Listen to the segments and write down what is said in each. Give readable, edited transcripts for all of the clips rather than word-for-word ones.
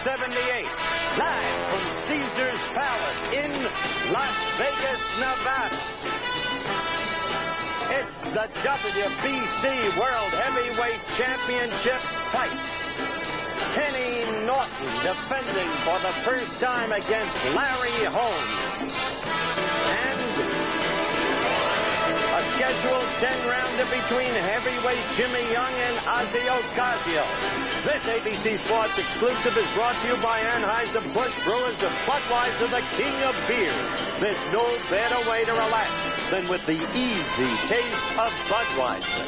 78, live from Caesar's Palace in Las Vegas, Nevada. It's the WBC World Heavyweight Championship fight. Kenny Norton defending for the first time against Larry Holmes. And a scheduled 10-rounder between heavyweight Jimmy Young and Ossie Ocasio. This ABC Sports exclusive is brought to you by Anheuser-Busch Brewers of Budweiser, the king of beers. There's no better way to relax than with the easy taste of Budweiser.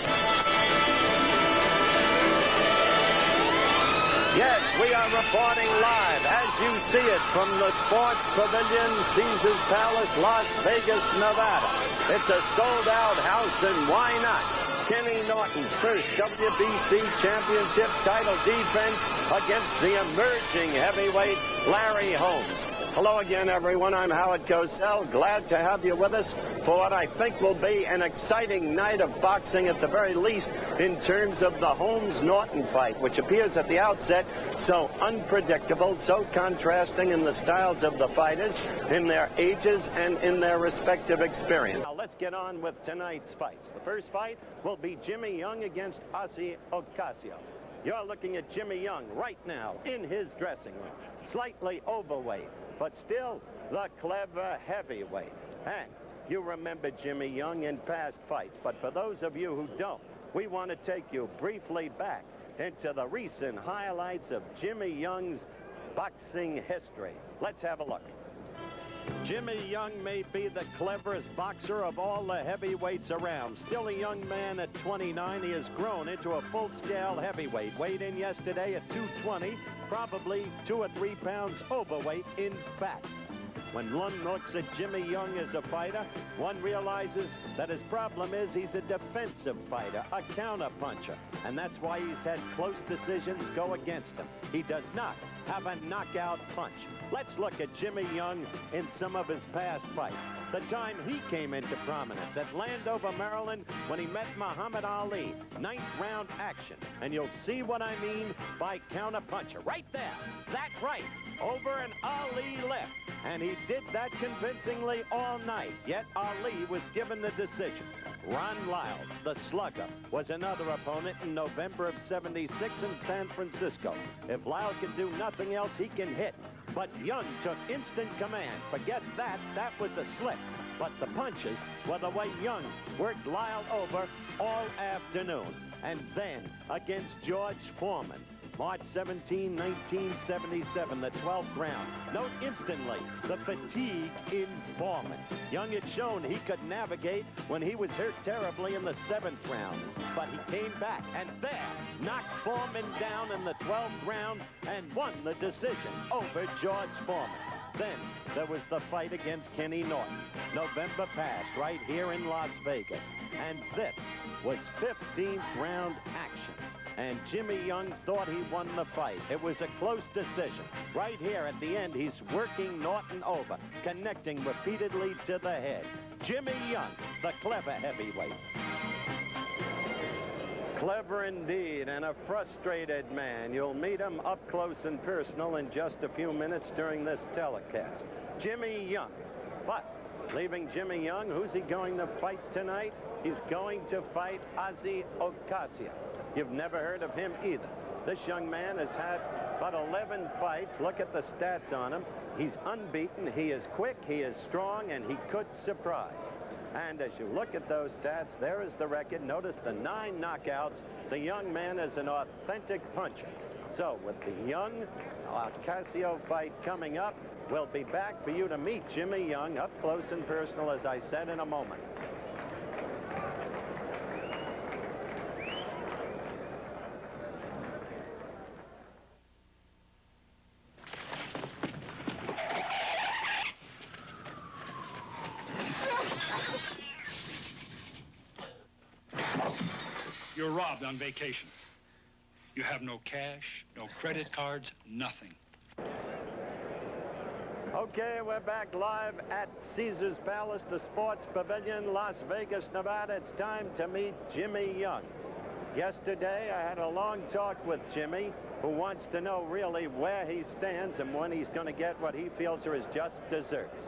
Yes, we are reporting live, as you see it, from the Sports Pavilion, Caesar's Palace, Las Vegas, Nevada. It's a sold-out house, and why not? Kenny Norton's first WBC Championship title defense against the emerging heavyweight Larry Holmes. Hello again, everyone. I'm Howard Cosell. Glad to have you with us for what I think will be an exciting night of boxing, at the very least, in terms of the Holmes-Norton fight, which appears at the outset so unpredictable, so contrasting in the styles of the fighters, in their ages, and in their respective experience. Now, let's get on with tonight's fights. The first fight will be Jimmy Young against Ossie Ocasio. You're looking at Jimmy Young right now in his dressing room. Slightly overweight, but still the clever heavyweight. And you remember Jimmy Young in past fights, but for those of you who don't, we want to take you briefly back into the recent highlights of Jimmy Young's boxing history. Let's have a look. Jimmy Young may be the cleverest boxer of all the heavyweights around. Still a young man at 29, he has grown into a full-scale heavyweight. Weighed in yesterday at 220, probably 2 or 3 pounds overweight in fact. When one looks at Jimmy Young as a fighter, one realizes that his problem is he's a defensive fighter, a counterpuncher, and that's why he's had close decisions go against him. He does not have a knockout punch. Let's look at Jimmy Young in some of his past fights. The time he came into prominence at Landover, Maryland, when he met Muhammad Ali. 9th round action. And you'll see what I mean by counterpuncher. Right there. That right. Over and Ali left. And he did that convincingly all night. Yet Ali was given the decision. Ron Lyles, the slugger, was another opponent in November of '76 in San Francisco. If Lyles can do nothing else, he can hit. But Young took instant command. Forget that. That was a slip. But the punches were the way Young worked Lyle over all afternoon. And then against George Foreman, March 17, 1977, the 12th round. Note instantly the fatigue in Foreman. Young had shown he could navigate when he was hurt terribly in the 7th round. But he came back and there knocked Foreman down in the 12th round and won the decision over George Foreman. Then there was the fight against Kenny Norton. November passed right here in Las Vegas. And this was 15th round action. And Jimmy Young thought he won the fight. It was a close decision. Right here at the end, he's working Norton over, connecting repeatedly to the head. Jimmy Young, the clever heavyweight. Clever indeed, and a frustrated man. You'll meet him up close and personal in just a few minutes during this telecast. Jimmy Young. But leaving Jimmy Young, who's he going to fight tonight? He's going to fight Ossie Ocasio. You've never heard of him either. This young man has had about 11 fights. Look at the stats on him. He's unbeaten. He is quick. He is strong, and he could surprise. And as you look at those stats, there is the record. Notice the 9 knockouts. The young man is an authentic puncher. So with the Young Ocasio fight coming up, we'll be back for you to meet Jimmy Young up close and personal, as I said, in a moment. You're robbed on vacation. You have no cash, no credit cards, nothing. Okay, we're back live at Caesar's Palace, the Sports Pavilion, Las Vegas, Nevada. It's time to meet Jimmy Young. Yesterday, I had a long talk with Jimmy, who wants to know really where he stands and when he's going to get what he feels are his just desserts.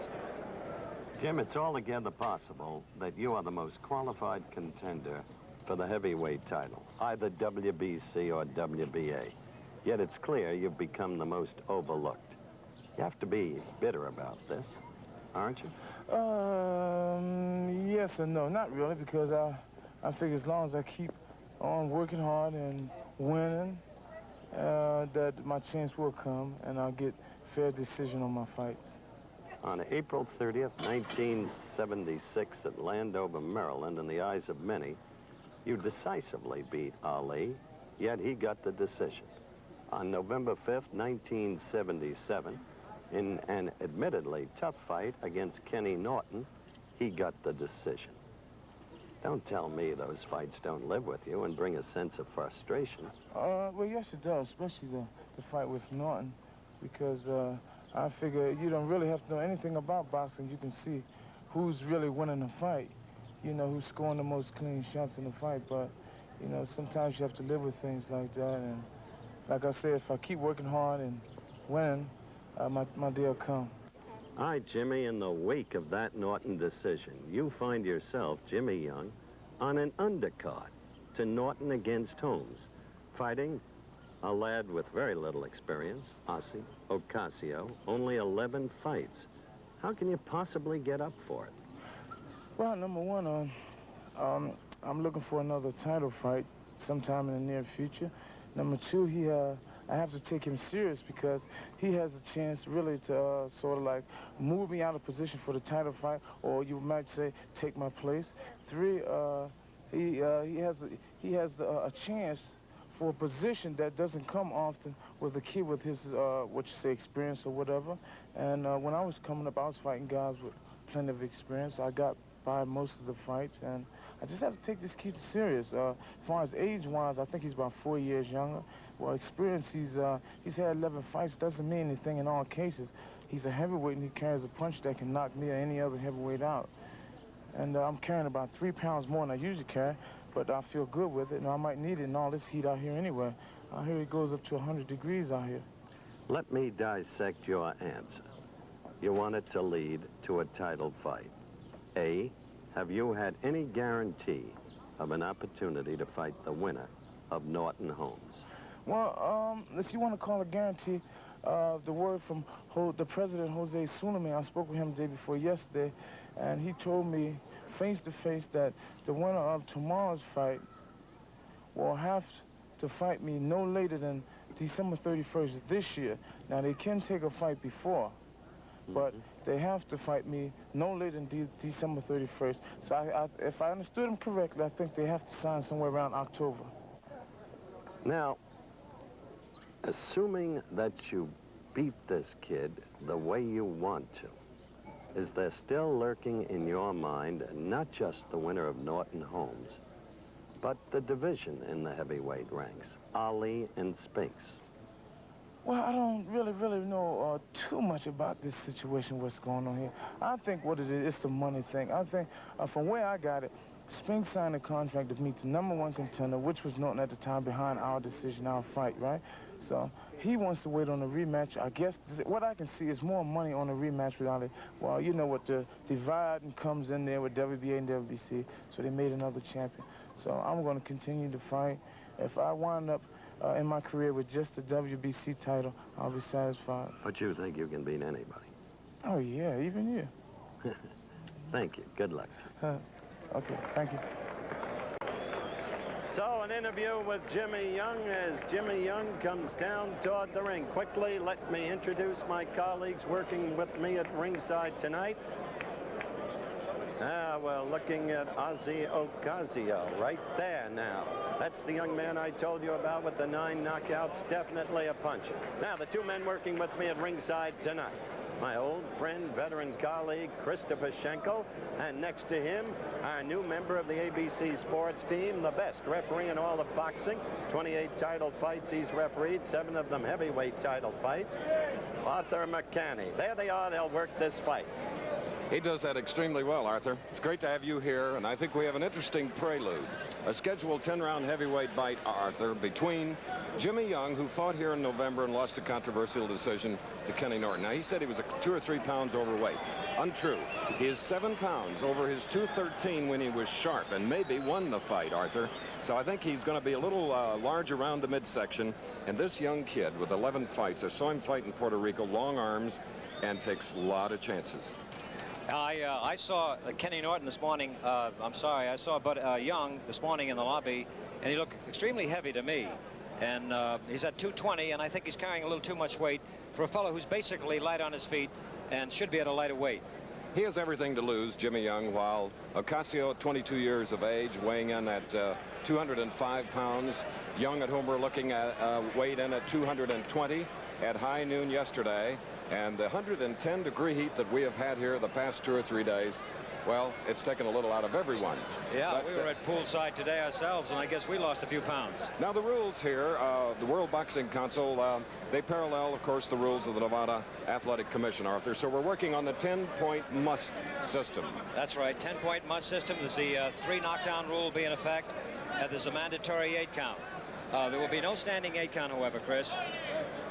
Jim, it's altogether possible that you are the most qualified contender for the heavyweight title, either WBC or WBA. Yet it's clear you've become the most overlooked. You have to be bitter about this, aren't you? Yes and no. Not really, because I figure as long as I keep on working hard and winning, that my chance will come and I'll get fair decision on my fights. On April 30th, 1976 at Landover, Maryland, in the eyes of many, you decisively beat Ali, yet he got the decision. On November 5th, 1977, in an admittedly tough fight against Ken Norton, he got the decision. Don't tell me those fights don't live with you and bring a sense of frustration. Well, yes, it does, especially the fight with Norton, because I figure you don't really have to know anything about boxing. You can see who's really winning the fight, you know, who's scoring the most clean shots in the fight. But, you know, sometimes you have to live with things like that. And like I said, if I keep working hard and winning, my day will come. All right, Jimmy, in the wake of that Norton decision, you find yourself, Jimmy Young, on an undercard to Norton against Holmes, fighting a lad with very little experience, Ossie Ocasio, only 11 fights. How can you possibly get up for it? Well, number one, I'm looking for another title fight sometime in the near future. Number two, I have to take him serious because he has a chance really to sort of like move me out of position for the title fight, or you might say take my place. Three, he has a chance for a position that doesn't come often with a kid with his what you say experience or whatever. And when I was coming up, I was fighting guys with plenty of experience. I got by most of the fights, and I just have to take this kid serious. As far as age-wise, I think he's about 4 years younger. Well, experience, he's had 11 fights. Doesn't mean anything in all cases. He's a heavyweight, and he carries a punch that can knock me or any other heavyweight out. And I'm carrying about 3 pounds more than I usually carry, but I feel good with it, and I might need it in all this heat out here anyway. I hear it goes up to 100 degrees out here. Let me dissect your answer. You want it to lead to a title fight. A, have you had any guarantee of an opportunity to fight the winner of Norton Holmes? Well, if you want to call a guarantee, the word from the president, Jose Sulaiman, I spoke with him the day before yesterday, and he told me face-to-face that the winner of tomorrow's fight will have to fight me no later than December 31st this year. Now, they can take a fight before, but they have to fight me no later than December 31st. So if I understood him correctly, I think they have to sign somewhere around October. Now, assuming that you beat this kid the way you want to, is there still lurking in your mind not just the winner of Norton Holmes, but the division in the heavyweight ranks, Ali and Spinks? Well, I don't really know too much about this situation, what's going on here. I think what it is, it's the money thing. I think, from where I got it, Spinks signed a contract to meet the #1 contender, which was Norton at the time, behind our decision, our fight, right? So he wants to wait on a rematch. I guess what I can see is more money on a rematch with Ali. Well, you know what, the dividing comes in there with WBA and WBC, so they made another champion. So I'm going to continue to fight. If I wind up in my career with just the WBC title, I'll be satisfied. But you think you can beat anybody? Oh, yeah, even you. Thank you. Good luck. Okay, thank you. So an interview with Jimmy Young as Jimmy Young comes down toward the ring. Quickly, let me introduce my colleagues working with me at ringside tonight. We're looking at Ossie Ocasio right there now. That's the young man I told you about with the 9 knockouts. Definitely a puncher. Now, the 2 men working with me at ringside tonight. My old friend, veteran colleague, Christopher Schenkel, and next to him, our new member of the ABC sports team, the best referee in all of boxing. 28 title fights he's refereed, 7 of them heavyweight title fights. Arthur McCanney. There they are. They'll work this fight. He does that extremely well, Arthur. It's great to have you here, and I think we have an interesting prelude. A scheduled 10-round heavyweight fight, Arthur, between Jimmy Young, who fought here in November and lost a controversial decision to Kenny Norton. Now, he said he was 2 or 3 pounds overweight. Untrue. He is 7 pounds over his 213 when he was sharp, and maybe won the fight, Arthur. So I think he's going to be a little large around the midsection. And this young kid with 11 fights, I saw him fight in Puerto Rico, long arms, and takes a lot of chances. I saw Kenny Norton this morning. I saw Young this morning in the lobby, and he looked extremely heavy to me. And he's at 220, and I think he's carrying a little too much weight for a fellow who's basically light on his feet and should be at a lighter weight. He has everything to lose, Jimmy Young, while Ocasio, at 22 years of age, weighing in at 205 pounds. Young at home, we're looking at weighed in at 220 at high noon yesterday. And the 110-degree heat that we have had here the past 2 or 3 days, well, it's taken a little out of everyone. Yeah, but, we were at poolside today ourselves, and I guess we lost a few pounds. Now, the rules here, the World Boxing Council, they parallel, of course, the rules of the Nevada Athletic Commission, Arthur. So we're working on the 10-point must system. That's right, 10-point must system. There's the 3 knockdown rule be in effect, and there's a mandatory 8 count. There will be no standing 8 count, however, Chris.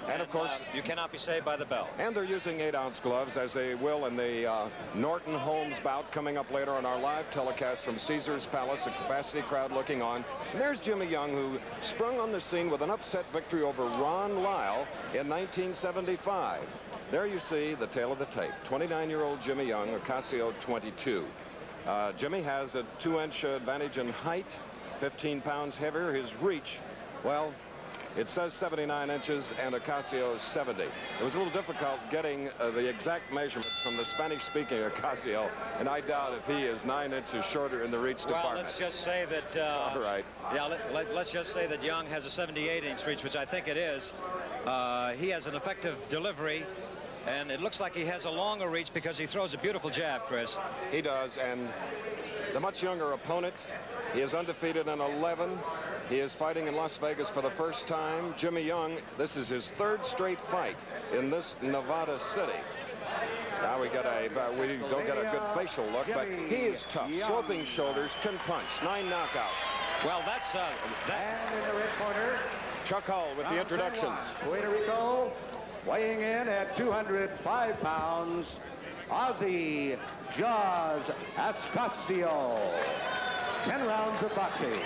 And of course, you cannot be saved by the bell. And they're using 8-ounce gloves, as they will in the Norton Holmes bout coming up later on our live telecast from Caesars Palace, a capacity crowd looking on. And there's Jimmy Young, who sprung on the scene with an upset victory over Ron Lyle in 1975. There you see the tail of the tape. 29-year-old Jimmy Young, Ocasio 22. Jimmy has a 2-inch advantage in height, 15 pounds heavier. His reach, well, it says 79 inches and Ocasio 70. It was a little difficult getting the exact measurements from the Spanish-speaking Ocasio, and I doubt if he is 9 inches shorter in the reach department. Well, let's just say that. All right. Yeah, let's just say that Young has a 78-inch reach, which I think it is. He has an effective delivery, and it looks like he has a longer reach because he throws a beautiful jab, Chris. He does, and the much younger opponent, he is undefeated in 11. He is fighting in Las Vegas for the first time. Jimmy Young, this is his 3rd straight fight in this Nevada city. Now we don't get a good facial look, but he is tough. Young. Sloping shoulders, can punch. 9 knockouts. Well, that's And in the red corner, Chuck Hull with the introductions. Puerto Rico, weighing in at 205 pounds, Ossie Ocasio. 10 rounds of boxing.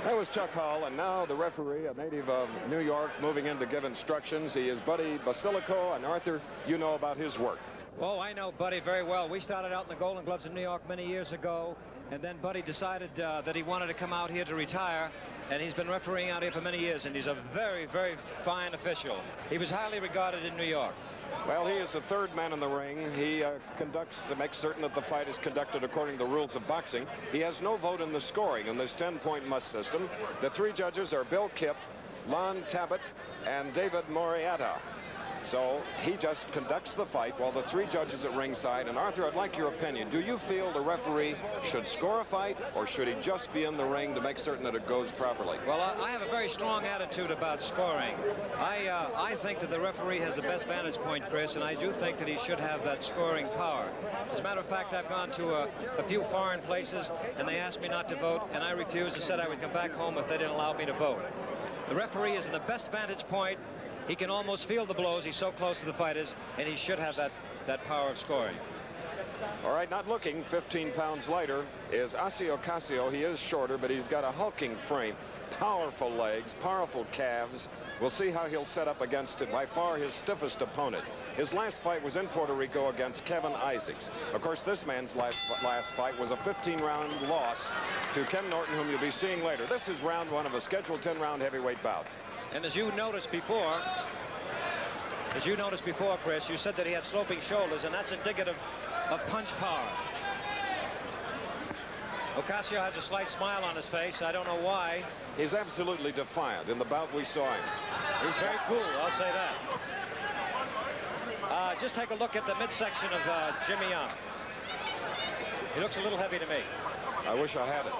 That was Chuck Hull, and now the referee, a native of New York, moving in to give instructions. He is Buddy Basilico, and Arthur, you know about his work. Oh, I know Buddy very well. We started out in the Golden Gloves in New York many years ago, and then Buddy decided that he wanted to come out here to retire, and he's been refereeing out here for many years, and he's a very, very fine official. He was highly regarded in New York. Well, he is the 3rd man in the ring. He makes certain that the fight is conducted according to the rules of boxing. He has no vote in the scoring in this 10-point must system. The 3 judges are Bill Kipp, Lon Tabbitt, and David Morietta. So he just conducts the fight while the 3 judges at ringside. And Arthur, I'd like your opinion. Do you feel the referee should score a fight, or should he just be in the ring to make certain that it goes properly? Well, I have a very strong attitude about scoring. I think that the referee has the best vantage point, Chris, and I do think that he should have that scoring power. As a matter of fact, I've gone to a few foreign places, and they asked me not to vote, and I refused and said I would come back home if they didn't allow me to vote. The referee is in the best vantage point. He can almost feel the blows. He's so close to the fighters, and he should have that power of scoring. All right, not looking 15 pounds lighter is Ossie Ocasio. He is shorter, but he's got a hulking frame. Powerful legs, powerful calves. We'll see how he'll set up against it, by far his stiffest opponent. His last fight was in Puerto Rico against Kevin Isaacs. Of course, this man's last fight was a 15-round loss to Ken Norton, whom you'll be seeing later. This is round 1 of a scheduled 10-round heavyweight bout. And as you noticed before, Chris, you said that he had sloping shoulders, and that's indicative of punch power. Ocasio has a slight smile on his face. I don't know why. He's absolutely defiant. In the bout we saw him. He's very cool, I'll say that. Just take a look at the midsection of Jimmy Young. He looks a little heavy to me. I wish I had it.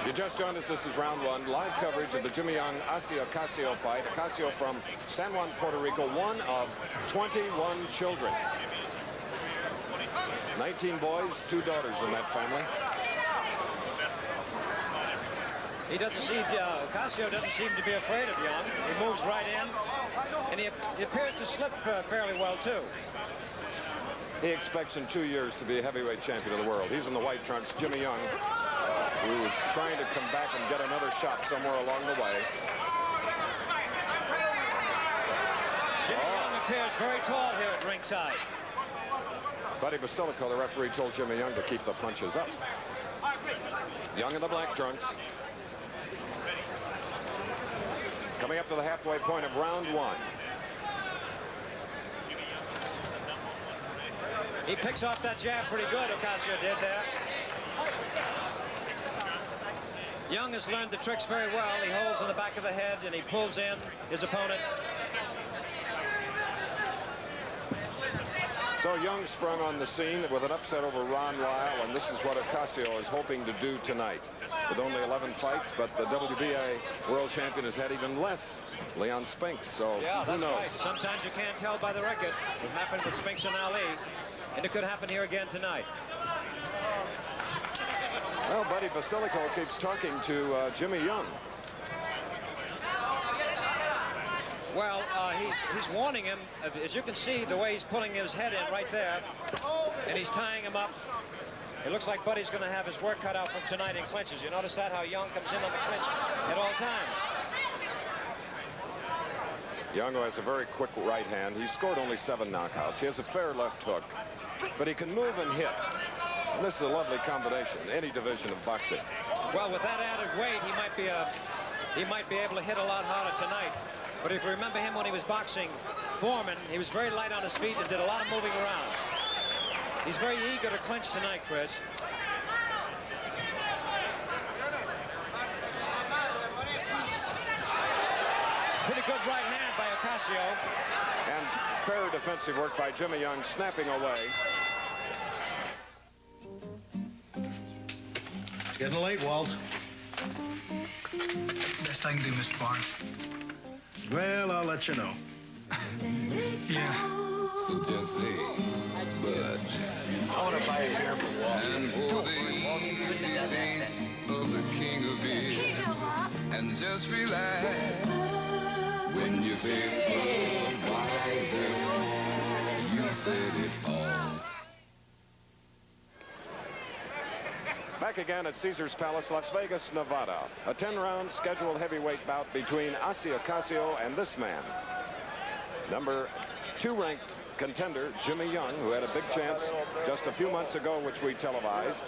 If you just joined us, this is round one. Live coverage of the Jimmy Young Ossie Ocasio fight. Ocasio from San Juan, Puerto Rico, one of 21 children. 19 boys, 2 daughters in that family. He doesn't seem, Ocasio doesn't seem to be afraid of Young. He moves right in, and he appears to slip fairly well, too. He expects in 2 years to be a heavyweight champion of the world. He's in the white trunks. Jimmy Young, who is trying to come back and get another shot somewhere along the way. Jimmy Young appears very tall here at ringside. Buddy Basilico, the referee, told Jimmy Young to keep the punches up. Young in the black trunks. Coming up to the halfway point of round one. He picks off that jab pretty good, Ocasio did there. Young has learned the tricks very well. He holds in the back of the head and he pulls in his opponent. So Young sprung on the scene with an upset over Ron Lyle, and this is what Ocasio is hoping to do tonight. With only 11 fights, but the WBA world champion has had even less, Leon Spinks, so yeah, who knows? Right. Sometimes you can't tell by the record. It happened with Spinks and Ali, and it could happen here again tonight. Well, Buddy Basilico keeps talking to Jimmy Young. Well, he's warning him. As you can see, the way he's pulling his head in right there, and he's tying him up. It looks like Buddy's going to have his work cut out from tonight in clinches. You notice that, how Young comes in on the clinch at all times. Young, who has a very quick right hand. He scored only 7 knockouts. He has a fair left hook, but he can move and hit. And this is a lovely combination in any division of boxing. Well, with that added weight, he might be able to hit a lot harder tonight. But if you remember him when he was boxing Foreman, he was very light on his feet and did a lot of moving around. He's very eager to clinch tonight, Chris. Pretty good right hand by Ocasio. And fair defensive work by Jimmy Young, snapping away. It's getting late, Walt. Best I can do, Mr. Barnes. Well, I'll let you know. Yeah. So just say, but I want to buy a beer for Walt. and for the easy taste of the king of beers, and just relax when you say Budweiser, you said it all. Back again at Caesars Palace, Las Vegas, Nevada. A 10-round scheduled heavyweight bout between Ossie Ocasio and this man. Number 2 ranked contender, Jimmy Young, who had a big chance just a few months ago, which we televised.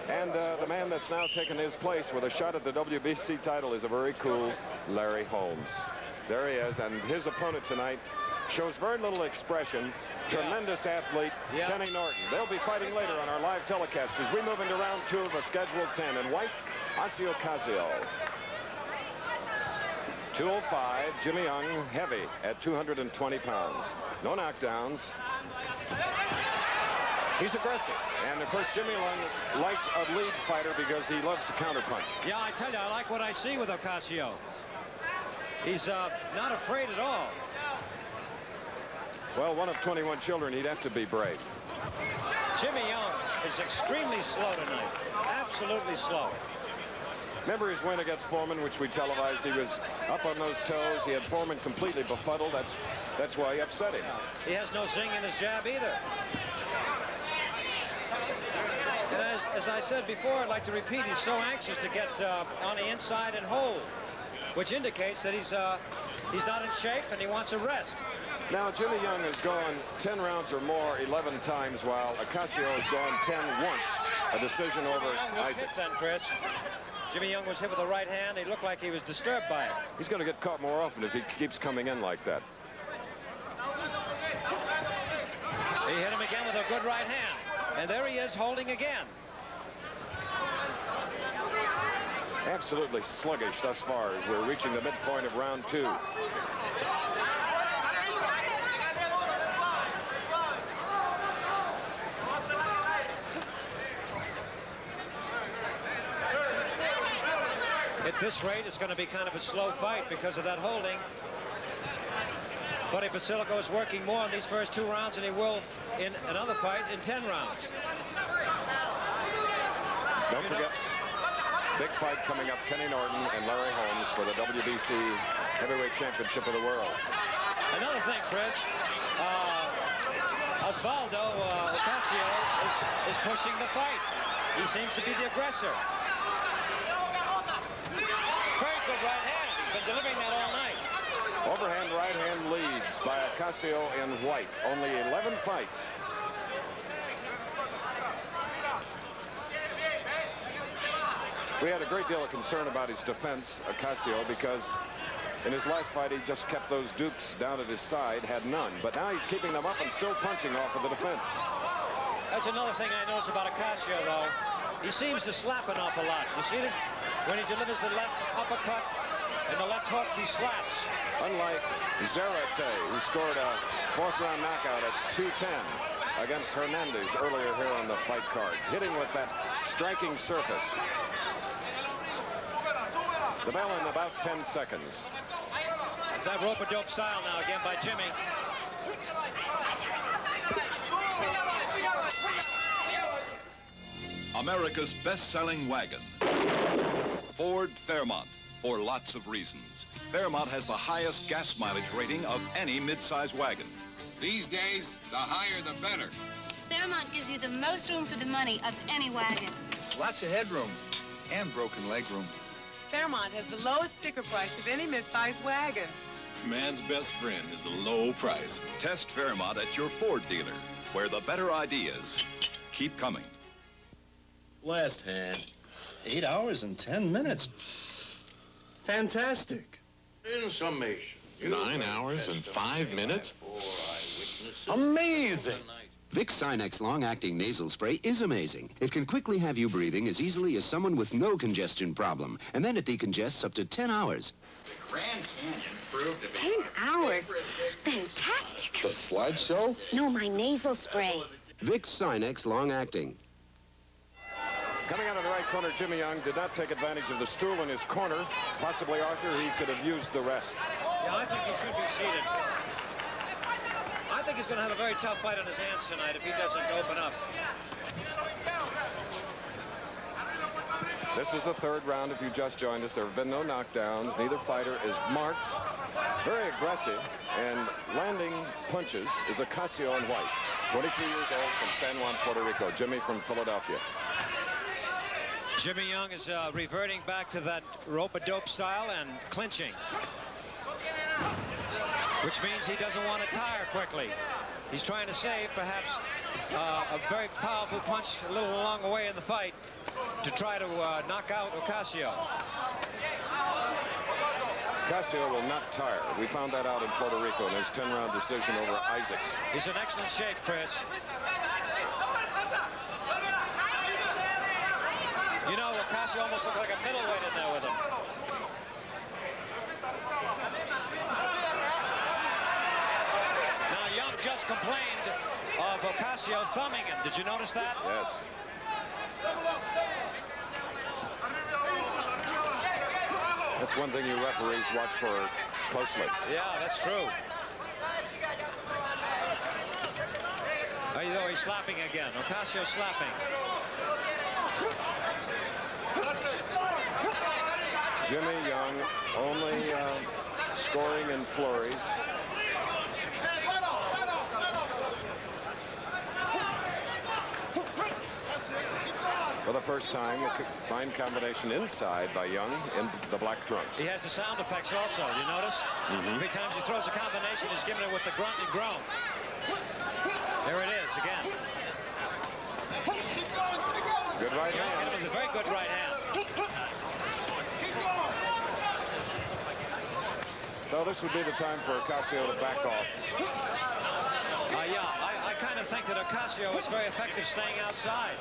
And the man that's now taken his place with a shot at the WBC title is a very cool Larry Holmes. There he is, and his opponent tonight shows very little expression. Tremendous athlete, Kenny Norton. They'll be fighting later on our live telecast as we move into round 2 of a scheduled 10. In white, Ossie Ocasio. 205, Jimmy Young, heavy at 220 pounds. No knockdowns. He's aggressive. And, of course, Jimmy Young likes a lead fighter because he loves to counterpunch. Yeah, I tell you, I like what I see with Ocasio. He's not afraid at all. Well, one of 21 children, he'd have to be brave. Jimmy Young is extremely slow tonight. Absolutely slow. Remember his win against Foreman, which we televised? He was up on those toes. He had Foreman completely befuddled. That's why he upset him. He has no zing in his jab either. And as I said before, I'd like to repeat, he's so anxious to get on the inside and hold, which indicates that he's not in shape and he wants a rest. Now, Jimmy Young has gone 10 rounds or more 11 times, while Ocasio has gone 10 once. A decision over Isaacs. Then, Chris. Jimmy Young was hit with the right hand. He looked like he was disturbed by it. He's going to get caught more often if he keeps coming in like that. He hit him again with a good right hand. And there he is holding again. Absolutely sluggish thus far as we're reaching the midpoint of round 2. At this rate, it's going to be kind of a slow fight because of that holding. Buddy Basilico is working more in these first 2 rounds than he will in another fight in 10 rounds. Don't forget, big fight coming up, Kenny Norton and Larry Holmes for the WBC Heavyweight Championship of the world. Another thing, Chris, Osvaldo Ocasio is pushing the fight. He seems to be the aggressor. Very good right hand. He's been delivering that all night. Overhand right hand leads by Ocasio in white. Only 11 fights. We had a great deal of concern about his defense, Ocasio, because in his last fight he just kept those dukes down at his side, had none. But now he's keeping them up and still punching off of the defense. That's another thing I notice about Ocasio, though. He seems to slap an awful lot. You see this? When he delivers the left uppercut and the left hook, he slaps. Unlike Zarate, who scored a 4th-round knockout at 210 against Hernandez earlier here on the fight cards, hitting with that striking surface. The bell in about 10 seconds. It's that rope-a-dope style now again by Jimmy. America's best-selling wagon, Ford Fairmont, for lots of reasons. Fairmont has the highest gas mileage rating of any midsize wagon. These days, the higher the better. Fairmont gives you the most room for the money of any wagon. Lots of headroom and broken leg room. Fairmont has the lowest sticker price of any mid-sized wagon. Man's best friend is the low price. Test Fairmont at your Ford dealer, where the better ideas keep coming. Last hand. 8 hours and 10 minutes. Fantastic. In summation. 9 hours and 5 minutes? Amazing. Vicks Sinex long-acting nasal spray is amazing. It can quickly have you breathing as easily as someone with no congestion problem. And then it decongests up to 10 hours. The Grand Canyon proved to be... 10 hours? Fantastic. The slideshow? No, my nasal spray. Vicks Sinex long-acting. Coming out of the right corner, Jimmy Young did not take advantage of the stool in his corner. Possibly, Arthur, he could have used the rest. Yeah, I think he should be seated. I think he's going to have a very tough fight on his hands tonight if he doesn't open up. This is the 3rd round. If you just joined us, there have been no knockdowns. Neither fighter is marked. Very aggressive, and landing punches is Ocasio in white. 22 years old from San Juan, Puerto Rico. Jimmy from Philadelphia. Jimmy Young is reverting back to that rope-a-dope style and clinching, which means he doesn't want to tire quickly. He's trying to save perhaps a very powerful punch a little along the way in the fight to try to knock out Ocasio. Ocasio will not tire. We found that out in Puerto Rico in his 10-round decision over Isaacs. He's in excellent shape, Chris. You know, Ocasio almost looked like a middleweight in there with him. Now, Young just complained of Ocasio thumbing him. Did you notice that? Yes. That's one thing you referees watch for closely. Yeah, that's true. Oh, he's slapping again. Ocasio slapping. Jimmy Young only scoring in flurries. For the first time, a fine combination inside by Young in the black trunks. He has the sound effects also. Do you notice? Every time he throws a combination, he's giving it with the grunt and groan. There it is again. Good right hand. Hit him with a very good right hand. So this would be the time for Ocasio to back off. Yeah, I kind of think that Ocasio is very effective staying outside.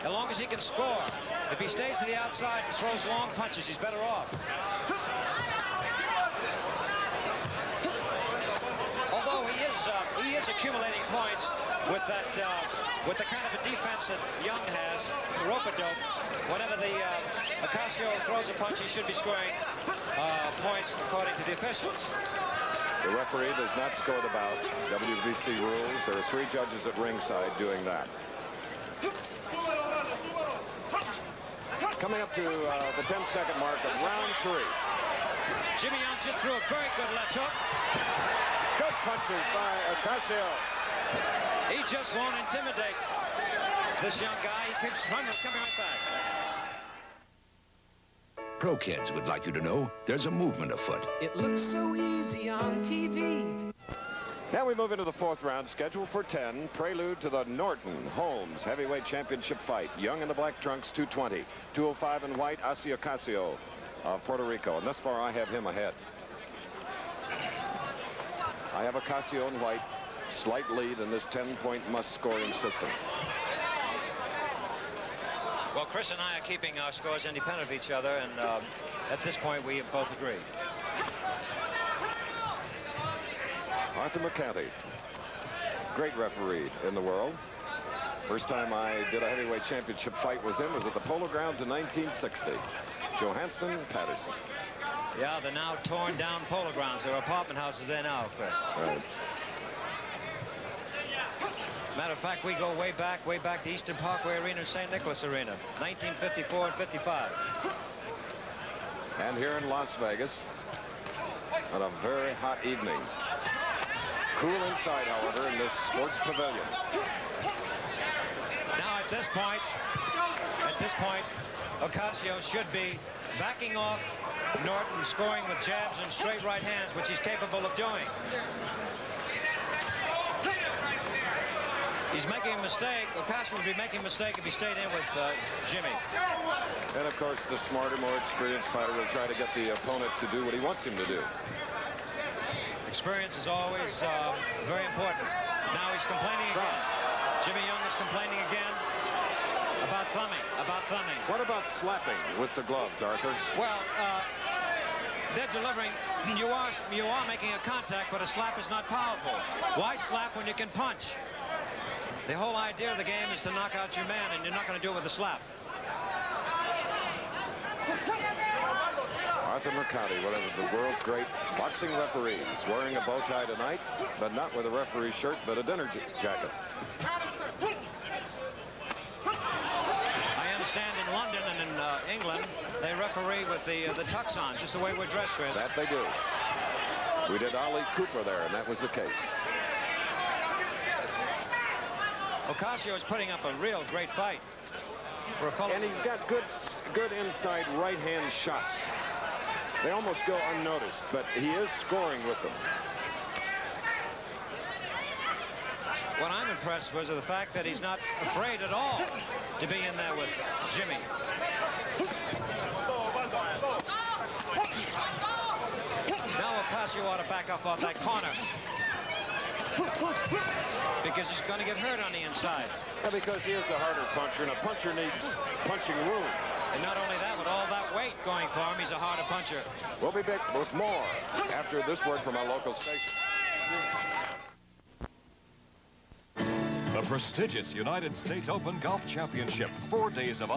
As long as he can score. If he stays to the outside and throws long punches, he's better off. Although he is accumulating points with that with the kind of a defense that Young has, the rope-a-dope. Whenever the Ocasio Ocasio throws a punch, he should be scoring points according to the officials. The referee does not score the bout. WBC rules. There are 3 judges at ringside doing that. Coming up to the 10-second mark of round 3. Jimmy Young just threw a very good left hook. Good punches by Ocasio. He just won't intimidate this young guy. He keeps coming right back. Pro kids would like you to know there's a movement afoot. It looks so easy on TV. Now we move into the 4th round, scheduled for 10. Prelude to the Norton-Holmes heavyweight championship fight. Young in the black trunks, 220. 205 in white, Ossie Ocasio of Puerto Rico. And thus far, I have him ahead. I have Ocasio in white. Slight lead in this 10-point must-scoring system. Well, Chris and I are keeping our scores independent of each other, and at this point, we have both agreed. Arthur McCanty, great referee in the world. First time I did a heavyweight championship fight was at the Polo Grounds in 1960. Johansson, Patterson. Yeah, the now torn down Polo Grounds. There are apartment houses there now, Chris. Right. Matter of fact, we go way back to Eastern Parkway Arena and St. Nicholas Arena, 1954 and 55. And here in Las Vegas, on a very hot evening. Cool inside, however, in this sports pavilion. Now at this point, Ocasio should be backing off Norton, scoring with jabs and straight right hands, which he's capable of doing. He's making a mistake. Ocasio would be making a mistake if he stayed in with Jimmy. And of course, the smarter, more experienced fighter will try to get the opponent to do what he wants him to do. Experience is always very important. Now he's complaining again. Jimmy Young is complaining again about thumbing. What about slapping with the gloves, Arthur? Well, they're delivering. You are making a contact, but a slap is not powerful. Why slap when you can punch? The whole idea of the game is to knock out your man, and you're not going to do it with a slap. Arthur McCanty, one of the world's great boxing referees, wearing a bow tie tonight, but not with a referee shirt, but a dinner jacket. I understand in London and in England, they referee with the tux on, just the way we're dressed, Chris. That they do. We did Ali Cooper there, and that was the case. Ocasio is putting up a real great fight. For a fellow. And he's got good inside right-hand shots. They almost go unnoticed, but he is scoring with them. What I'm impressed with is the fact that he's not afraid at all to be in there with Jimmy. Now Ocasio ought to back up off that corner, because he's going to get hurt on the inside. Yeah, because he is the harder puncher, and a puncher needs punching room. And not only that, with all that weight going for him, he's a harder puncher. We'll be back with more after this word from our local station. The prestigious United States Open Golf Championship. 4 days of...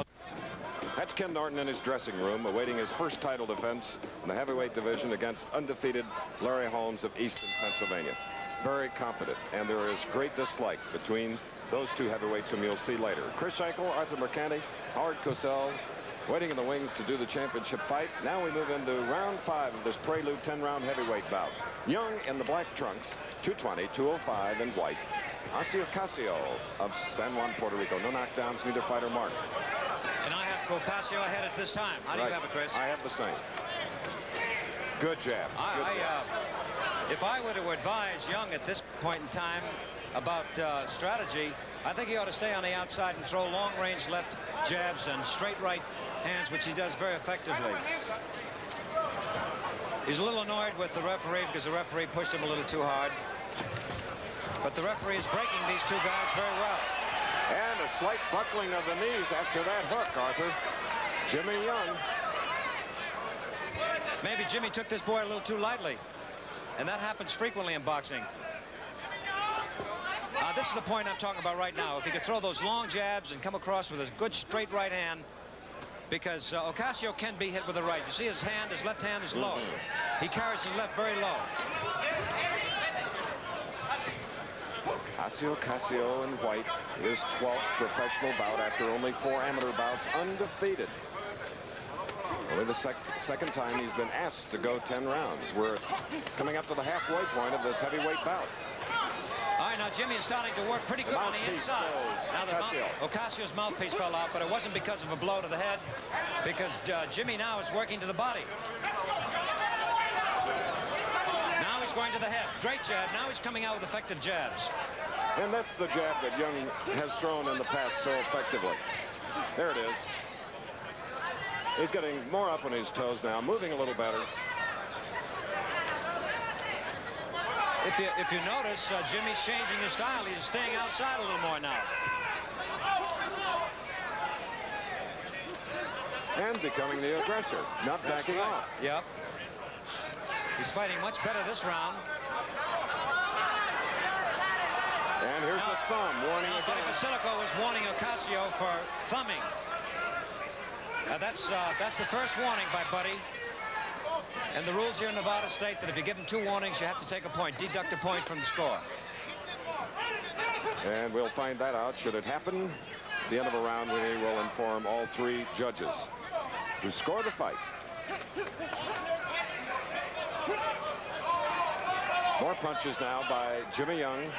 That's Ken Norton in his dressing room, awaiting his first title defense in the heavyweight division against undefeated Larry Holmes of Easton, Pennsylvania. Very confident, and there is great dislike between those two heavyweights whom you'll see later. Chris Schenkel, Arthur McCanty, Howard Cosell, waiting in the wings to do the championship fight. Now we move into round 5 of this prelude 10-round heavyweight bout. Young in the black trunks, 220, 205 in white. Ossie Ocasio of San Juan, Puerto Rico. No knockdowns, neither fighter marked. And I have Ocasio ahead at this time. How do you have it, Chris? I have the same. Good jabs. If I were to advise Young at this point in time about strategy, I think he ought to stay on the outside and throw long-range left jabs and straight right hands, which he does very effectively. He's a little annoyed with the referee because the referee pushed him a little too hard. But the referee is breaking these two guys very well. And a slight buckling of the knees after that hook, Arthur. Jimmy Young. Maybe Jimmy took this boy a little too lightly. And that happens frequently in boxing. This is the point I'm talking about right now. If he could throw those long jabs and come across with a good straight right hand, because Ocasio can be hit with the right. You see his hand, his left hand is low. He carries his left very low. Ossie Ocasio in white, his 12th professional bout after only 4 amateur bouts, undefeated. Only the second time he's been asked to go 10 rounds. We're coming up to the halfway point of this heavyweight bout. All right, now Jimmy is starting to work pretty good on the inside. Now Ocasio's mouthpiece fell out, but it wasn't because of a blow to the head, because Jimmy now is working to the body. Now he's going to the head. Great jab. Now he's coming out with effective jabs. And that's the jab that Young has thrown in the past so effectively. There it is. He's getting more up on his toes now, moving a little better. If you notice, Jimmy's changing his style. He's staying outside a little more now. And becoming the aggressor, not backing off. Yep. He's fighting much better this round. And here's the thumb, warning again. Basilico was warning Ocasio for thumbing. That's the first warning by Buddy. And the rules here in Nevada state that if you give him 2 warnings, you have to take a point, deduct a point from the score. And we'll find that out, should it happen, at the end of a round, we will inform all 3 judges who score the fight. More punches now by Jimmy Young.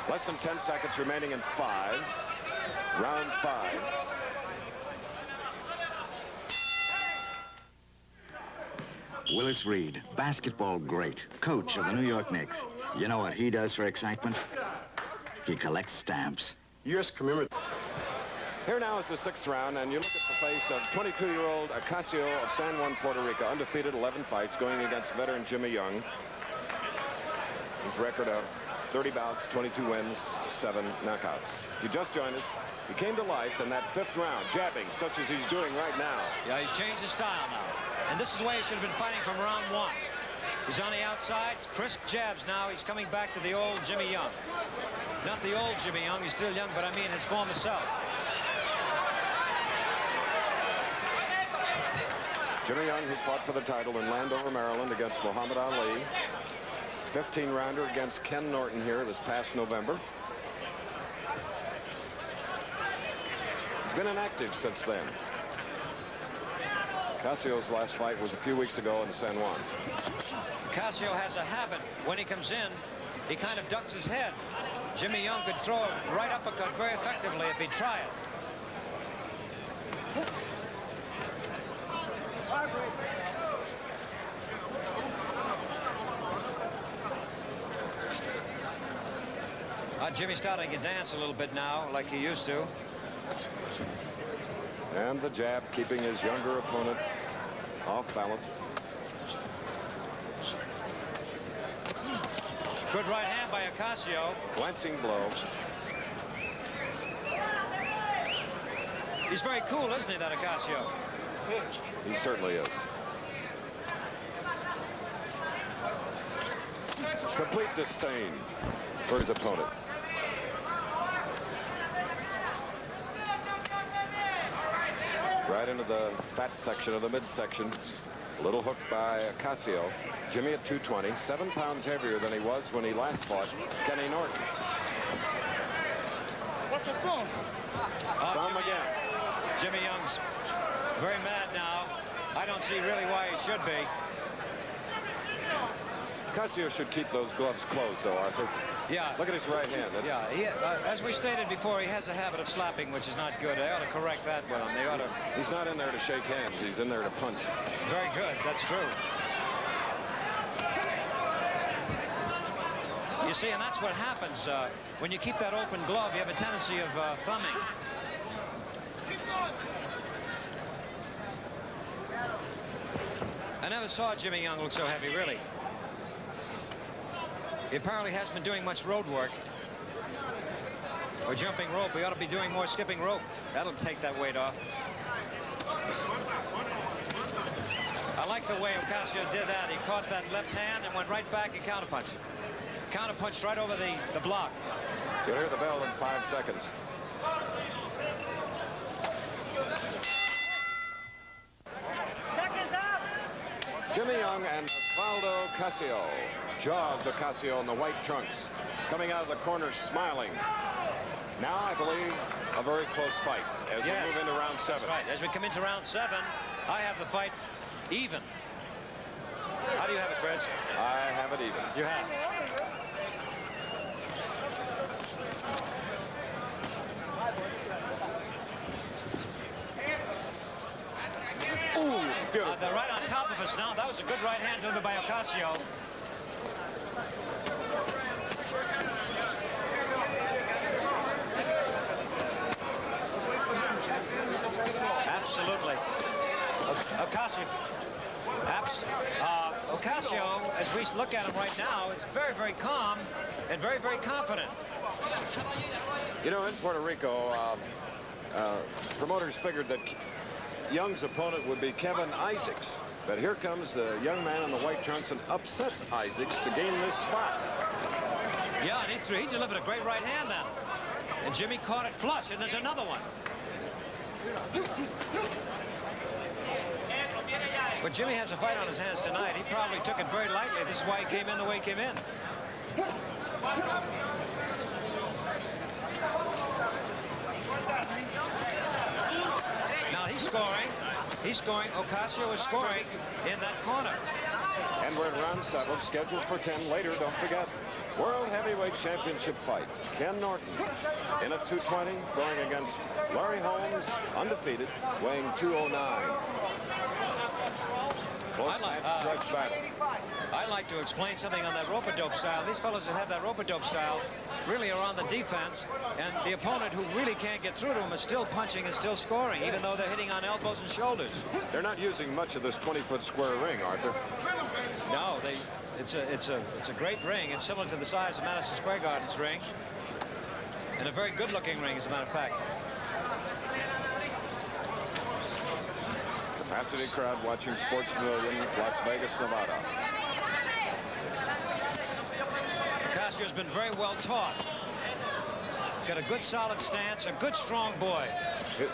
Less than 10 seconds remaining in 5. Round 5. Willis Reed, basketball great, coach of the New York Knicks. You know what he does for excitement? He collects stamps. U.S. commemorative. Here now is the 6th round, and you look at the face of 22-year-old Ocasio of San Juan, Puerto Rico, undefeated 11 fights, going against veteran Jimmy Young. His record of 30 bouts, 22 wins, 7 knockouts. If you just joined us, he came to life in that 5th round, jabbing, such as he's doing right now. Yeah, he's changed his style now. And this is the way he should have been fighting from round 1. He's on the outside, crisp jabs now. He's coming back to the old Jimmy Young. Not the old Jimmy Young, he's still young, but I mean his former self. Jimmy Young, who fought for the title in Landover, Maryland against Muhammad Ali. 15-rounder against Ken Norton here this past November. He's been inactive since then. Ocasio's last fight was a few weeks ago in San Juan. Ocasio has a habit. When he comes in, he kind of ducks his head. Jimmy Young could throw a right uppercut very effectively if he'd try it. Jimmy's starting to dance a little bit now, like he used to. And the jab keeping his younger opponent off balance. Good right hand by Ocasio. Glancing blow. He's very cool, isn't he, that Ocasio? He certainly is. Complete disdain for his opponent. Right into the fat section of the midsection. Little hook by Ocasio. Jimmy at 220, 7 pounds heavier than he was when he last fought Kenny Norton. What's the thumb? Thumb again. Jimmy Young's very mad now. I don't see really why he should be. Ocasio should keep those gloves closed, though, Arthur. Yeah. Look at his right hand. Yeah, as we stated before, he has a habit of slapping, which is not good. They ought to correct that with him. They ought to. He's not in there to shake hands. He's in there to punch. Very good. That's true. You see, and that's what happens when you keep that open glove. You have a tendency of thumbing. I never saw Jimmy Young look so heavy, really. He apparently hasn't been doing much road work or jumping rope. He ought to be doing more skipping rope. That'll take that weight off. I like the way Ocasio did that. He caught that left hand and went right back and counterpunched. Counterpunched right over the block. You'll hear the bell in 5 seconds. Seconds up. Jimmy Young and Ossie Ocasio. Jaws Ocasio in the white trunks. Coming out of the corner smiling. Now, I believe, a very close fight as we move into round 7. That's right. As we come into round 7, I have the fight even. How do you have it, Chris? I have it even. You have. Ooh, beautiful. They're right on top of us now. That was a good right hand delivered by Ocasio. Absolutely. Ocasio. Ocasio, as we look at him right now, is very, very calm and very, very confident. You know, in Puerto Rico, promoters figured that Young's opponent would be Kevin Isaacs. But here comes the young man in the white trunks and upsets Isaacs to gain this spot. Yeah, and he delivered a great right hand then. And Jimmy caught it flush, and there's another one. But Jimmy has a fight on his hands tonight. He probably took it very lightly. This is why he came in the way he came in. Now he's scoring. He's scoring. Ocasio is scoring in that corner. And we're in round 7, scheduled for 10 later. Don't forget, World Heavyweight Championship fight. Ken Norton in at 220, going against Larry Holmes, undefeated, weighing 209. Close match, grudge battle. I'd like to explain something on that rope-a-dope style. These fellows that have that rope-a-dope style really are on the defense, and the opponent who really can't get through to them is still punching and still scoring, even though they're hitting on elbows and shoulders. They're not using much of this 20-foot square ring, Arthur. No, it's a great ring. It's similar to the size of Madison Square Garden's ring, and a very good-looking ring, as a matter of fact. Capacity crowd watching Sports Pavilion, Las Vegas, Nevada. Ocasio's been very well taught. Got a good solid stance, a good strong boy.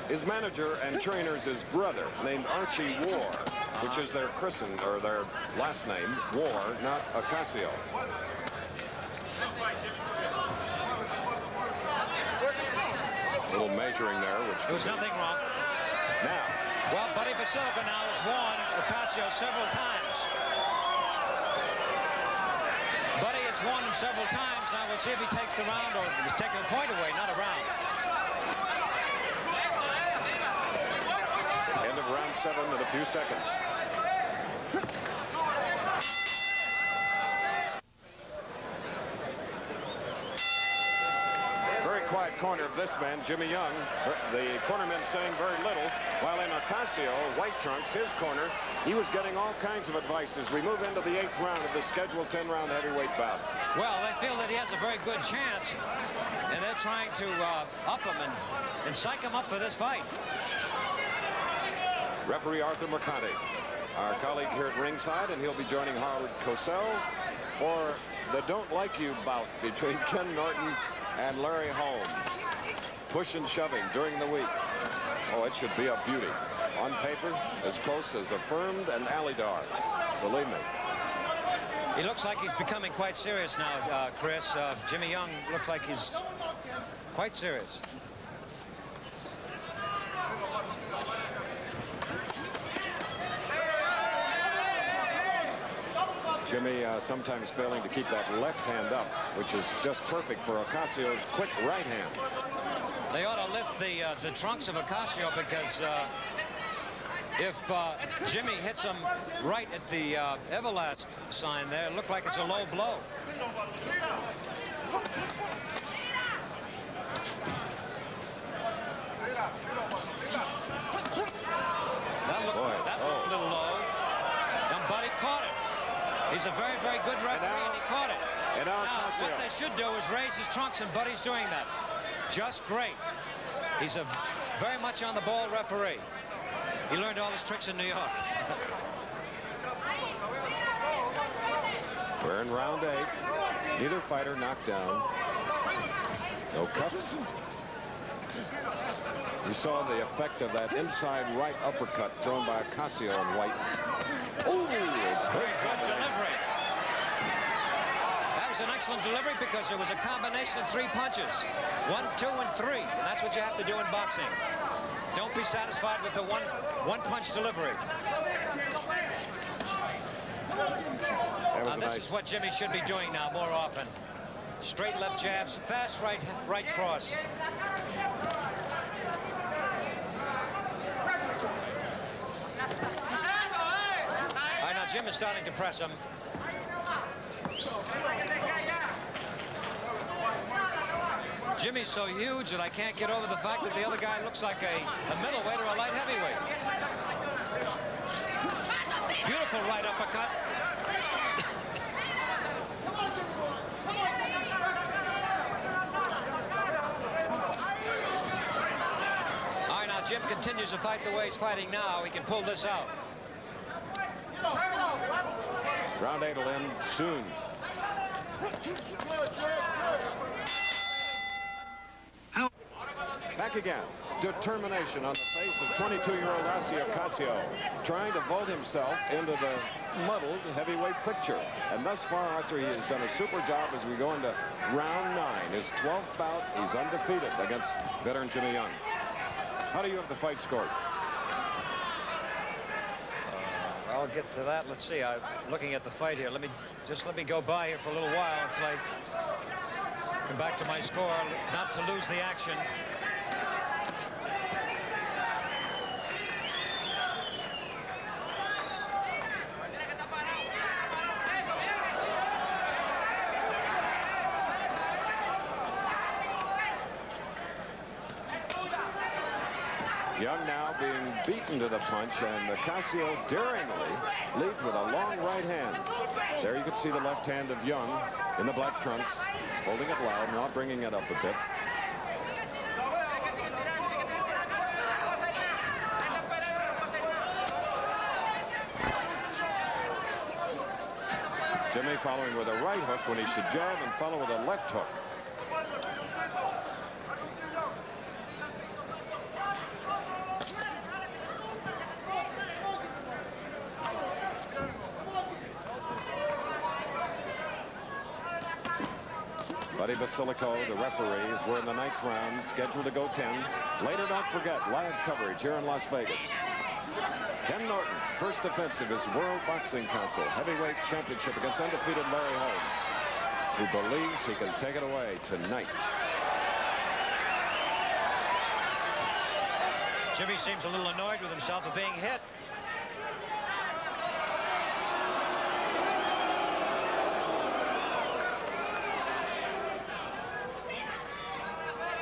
His manager and trainer is his brother, named Archie War, which is their christened, or their last name, War, not Ocasio. A little measuring there, which... There was nothing wrong. Now. Well, Buddy Basilica now has won Ocasio several times. Buddy has won him several times. Now we'll see if he takes the round or he's taking a point away, not a round. End of round 7 in a few seconds. Very quiet corner of this man, Jimmy Young. The cornerman saying very little, while in Ocasio, white trunks, his corner, he was getting all kinds of advice as we move into the 8th round of the scheduled 10-round heavyweight bout. Well, they feel that he has a very good chance, and they're trying to up him and psych him up for this fight. Referee Arthur Mercante, our colleague here at ringside, and he'll be joining Howard Cosell for the Don't Like You bout between Ken Norton and Larry Holmes. Push and shoving during the week. Oh, it should be a beauty. On paper, as close as affirmed and Alidar. Believe me. He looks like he's becoming quite serious now, Chris. Jimmy Young looks like he's quite serious. Jimmy sometimes failing to keep that left hand up, which is just perfect for Ocasio's quick right hand. They ought to lift the trunks of Ocasio, because if Jimmy hits him right at the Everlast sign there, it looked like it's a low blow. That looked a little low. And Buddy caught it. He's a very, very good referee, and he caught it. And now, what they should do is raise his trunks, and Buddy's doing that. Just great. He's a very much on the ball referee. He learned all his tricks in New York. We're in round 8. Neither fighter knocked down. No cuts. You saw the effect of that inside right uppercut thrown by Ocasio and White. Oh, very good delivery. That was an excellent delivery because there was a combination of 3 punches. 1, 2, and 3. And that's what you have to do in boxing. Don't be satisfied with the one-punch delivery. Now, this is what Jimmy should be doing now more often. Straight left jabs, fast right cross. All right, now Jim is starting to press him. Jimmy's so huge that I can't get over the fact that the other guy looks like a middleweight or a light heavyweight. Beautiful right uppercut. All right, now Jim continues to fight the way he's fighting now. He can pull this out. Round 8 will end soon. Back again. Determination on the face of 22-year-old Ossie Ocasio, trying to vote himself into the muddled heavyweight picture. And thus far, Arthur, he has done a super job as we go into round 9. His 12th bout, he's undefeated against veteran Jimmy Young. How do you have the fight scored? I'll get to that. Let's see. I'm looking at the fight here. Let me go by here for a little while. It's like come back to my score, not to lose the action. Young now being beaten to the punch, and Ocasio daringly leads with a long right hand. There you can see the left hand of Young in the black trunks, holding it loud, now bringing it up a bit. Jimmy following with a right hook when he should jab and follow with a left hook. Buddy Basilico, the referee, is we're in the 9th round, scheduled to go 10. Later, don't forget, live coverage here in Las Vegas. Ken Norton, first defense of his World Boxing Council heavyweight championship against undefeated Larry Holmes, who believes he can take it away tonight. Jimmy seems a little annoyed with himself for being hit.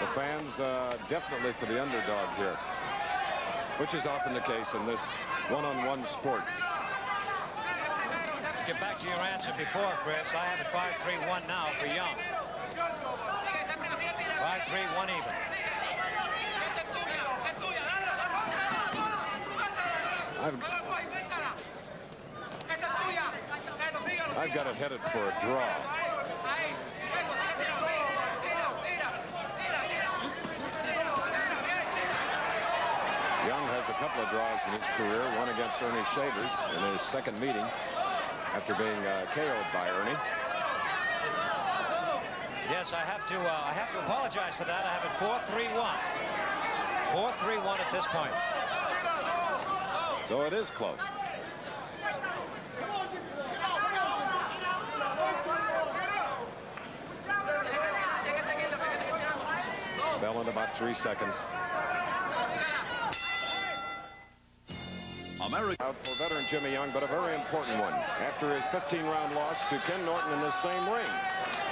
The fans definitely for the underdog here, which is often the case in this one-on-one sport. To get back to your answer before, Chris, I have it 5-3-1 now for Young. 5-3-1 even. I've got it headed for a draw. Young has a couple of draws in his career, one against Ernie Shavers in his second meeting after being KO'd by Ernie. Yes, I have to apologize for that. I have it 4-3-1. 4-3-1 at this point. So it is close. Bell in about 3 seconds. Out for veteran Jimmy Young, but a very important one after his 15-round loss to Ken Norton in this same ring.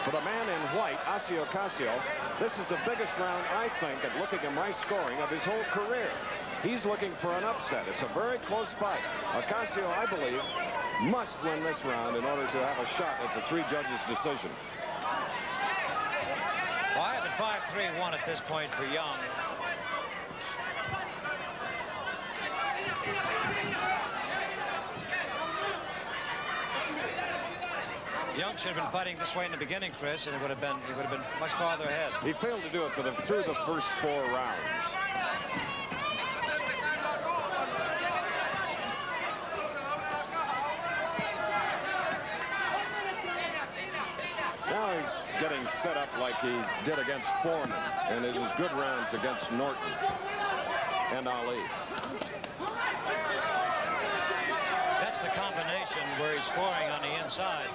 For the man in white, Ossie Ocasio, this is the biggest round, I think, at looking at my scoring of his whole career. He's looking for an upset. It's a very close fight. Ocasio, I believe, must win this round in order to have a shot at the 3 judges' decision. Well, I have it 5-3-1 at this point for Young. Young should have been fighting this way in the beginning, Chris, and he would have been much farther ahead. He failed to do it through the first 4 rounds. Now he's getting set up like he did against Foreman and in his good rounds against Norton and Ali. That's the combination where he's scoring on the inside.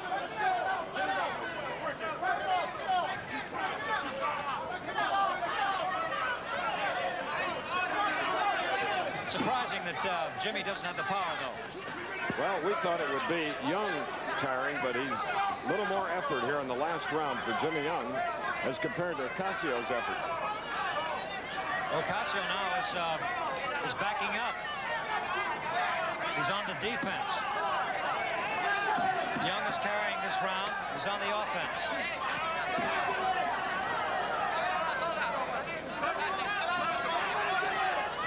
Surprising that Jimmy doesn't have the power, though. Well, we thought it would be Young tiring, but he's a little more effort here in the last round for Jimmy Young as compared to Ocasio's effort. Ocasio now is backing up. He's on the defense. Young is carrying this round. He's on the offense.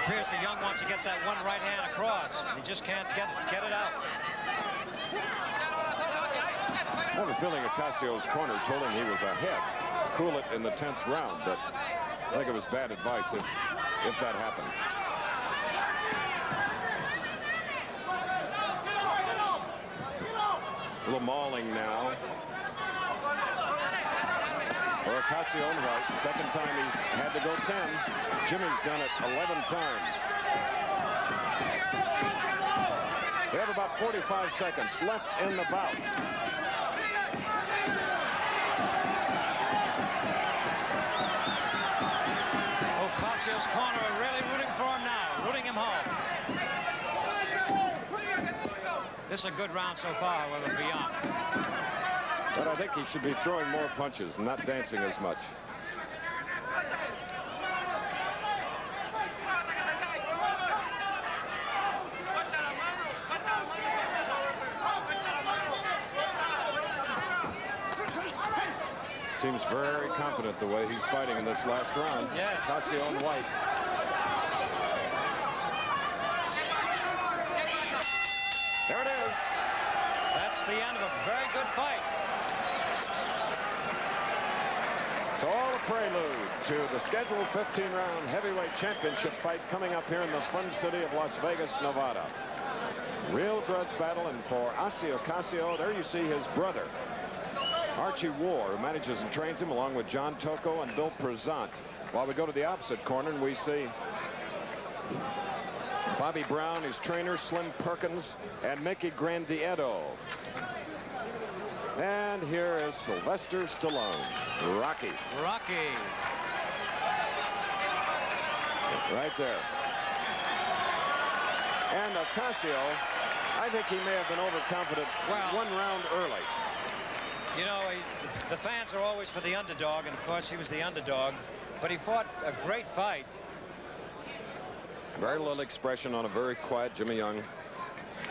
Appears that Young wants to get that one right hand across. He just can't get it out. I have a feeling Ocasio's corner told him he was ahead. Cool it in the 10th round, but I think it was bad advice if that happened. A little mauling now for Ocasio and White. Second time he's had to go 10. Jimmy's done it 11 times. We have about 45 seconds left in the bout. Ocasio's corner are really rooting for him now, rooting him home. This is a good round so far, however, for Young. But I think he should be throwing more punches, not dancing as much. Seems very confident the way he's fighting in this last round. Yeah. Ocasio and White. There it is. That's the end of a very good fight. So all a prelude to the scheduled 15-round heavyweight championship fight coming up here in the fun city of Las Vegas, Nevada. Real grudge battle, and for Ossie Ocasio, there you see his brother, Archie War, who manages and trains him, along with John Tocco and Bill Prezant. While we go to the opposite corner and we see Bobby Brown, his trainer, Slim Perkins, and Mickey Grandietto. And here is Sylvester Stallone, Rocky. Rocky. Right there. And Ocasio, I think he may have been overconfident one round early. You know, the fans are always for the underdog, and of course he was the underdog, but he fought a great fight. Very little expression on a very quiet Jimmy Young.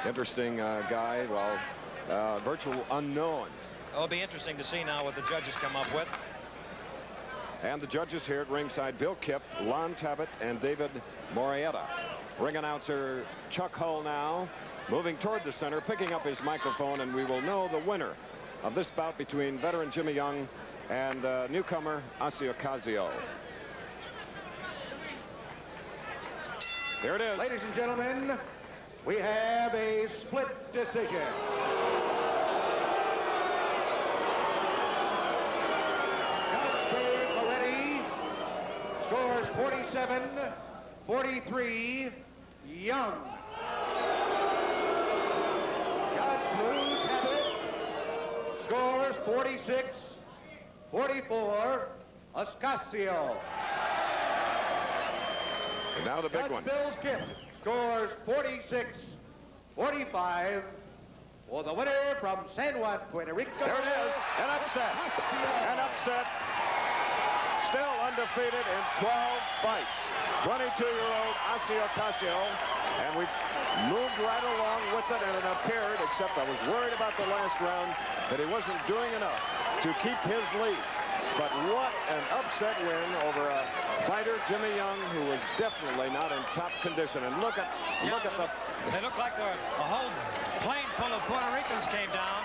Interesting guy, well, virtual unknown. It'll be interesting to see now what the judges come up with. And the judges here at ringside, Bill Kipp, Lon Tabbitt, and David Morietta. Ring announcer Chuck Hull now, moving toward the center, picking up his microphone, and we will know the winner of this bout between veteran Jimmy Young and newcomer Ossie Ocasio. There it is. Ladies and gentlemen, we have a split decision. Judge Dave Moretti scores 47-43 Young. Judge Lou Tabbitt scores 46-44 Ocasio. And now the big one. Bill Kipp scores 46-45 for the winner from San Juan, Puerto Rico. There it is. An upset. An upset. Still undefeated in 12 fights. 22-year-old Ossie Ocasio. And we moved right along with it, and it appeared, except I was worried about the last round, that he wasn't doing enough to keep his lead. But what an upset win over a fighter, Jimmy Young, who was definitely not in top condition. And look at the... They look like a whole plane full of Puerto Ricans came down.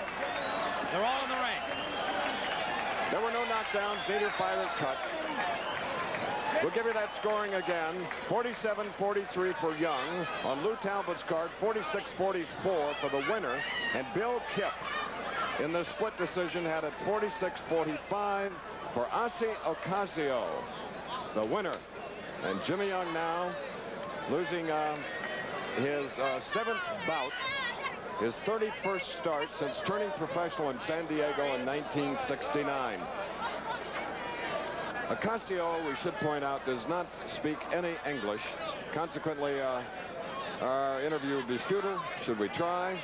They're all in the ring. There were no knockdowns, neither fighter cut. We'll give you that scoring again. 47-43 for Young. On Lou Talbot's card, 46-44 for the winner. And Bill Kipp in the split decision had it 46-45 for Ossie Ocasio, the winner. And Jimmy Young now losing his 7th bout, his 31st start since turning professional in San Diego in 1969. Ocasio, we should point out, does not speak any English. Consequently, our interview would be futile should we try.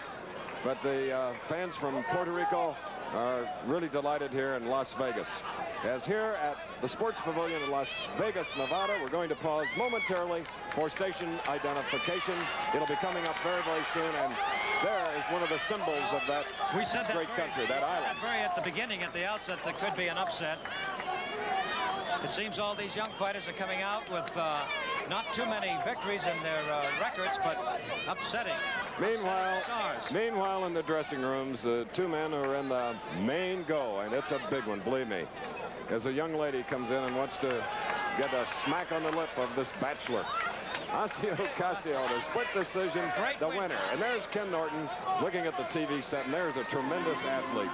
But the fans from Puerto Rico are really delighted here in Las Vegas. As here at the Sports Pavilion in Las Vegas, Nevada, we're going to pause momentarily for station identification. It'll be coming up very, very soon, and there is one of the symbols of that great country, that island. Very at the beginning, at the outset, there could be an upset. It seems all these young fighters are coming out with not too many victories in their records, but upsetting. Meanwhile, in the dressing rooms, the two men who are in the main go, and it's a big one, believe me, as a young lady comes in and wants to get a smack on the lip of this bachelor. Ossie Ocasio, the split decision, the winner. And there's Ken Norton looking at the TV set, and there's a tremendous athlete.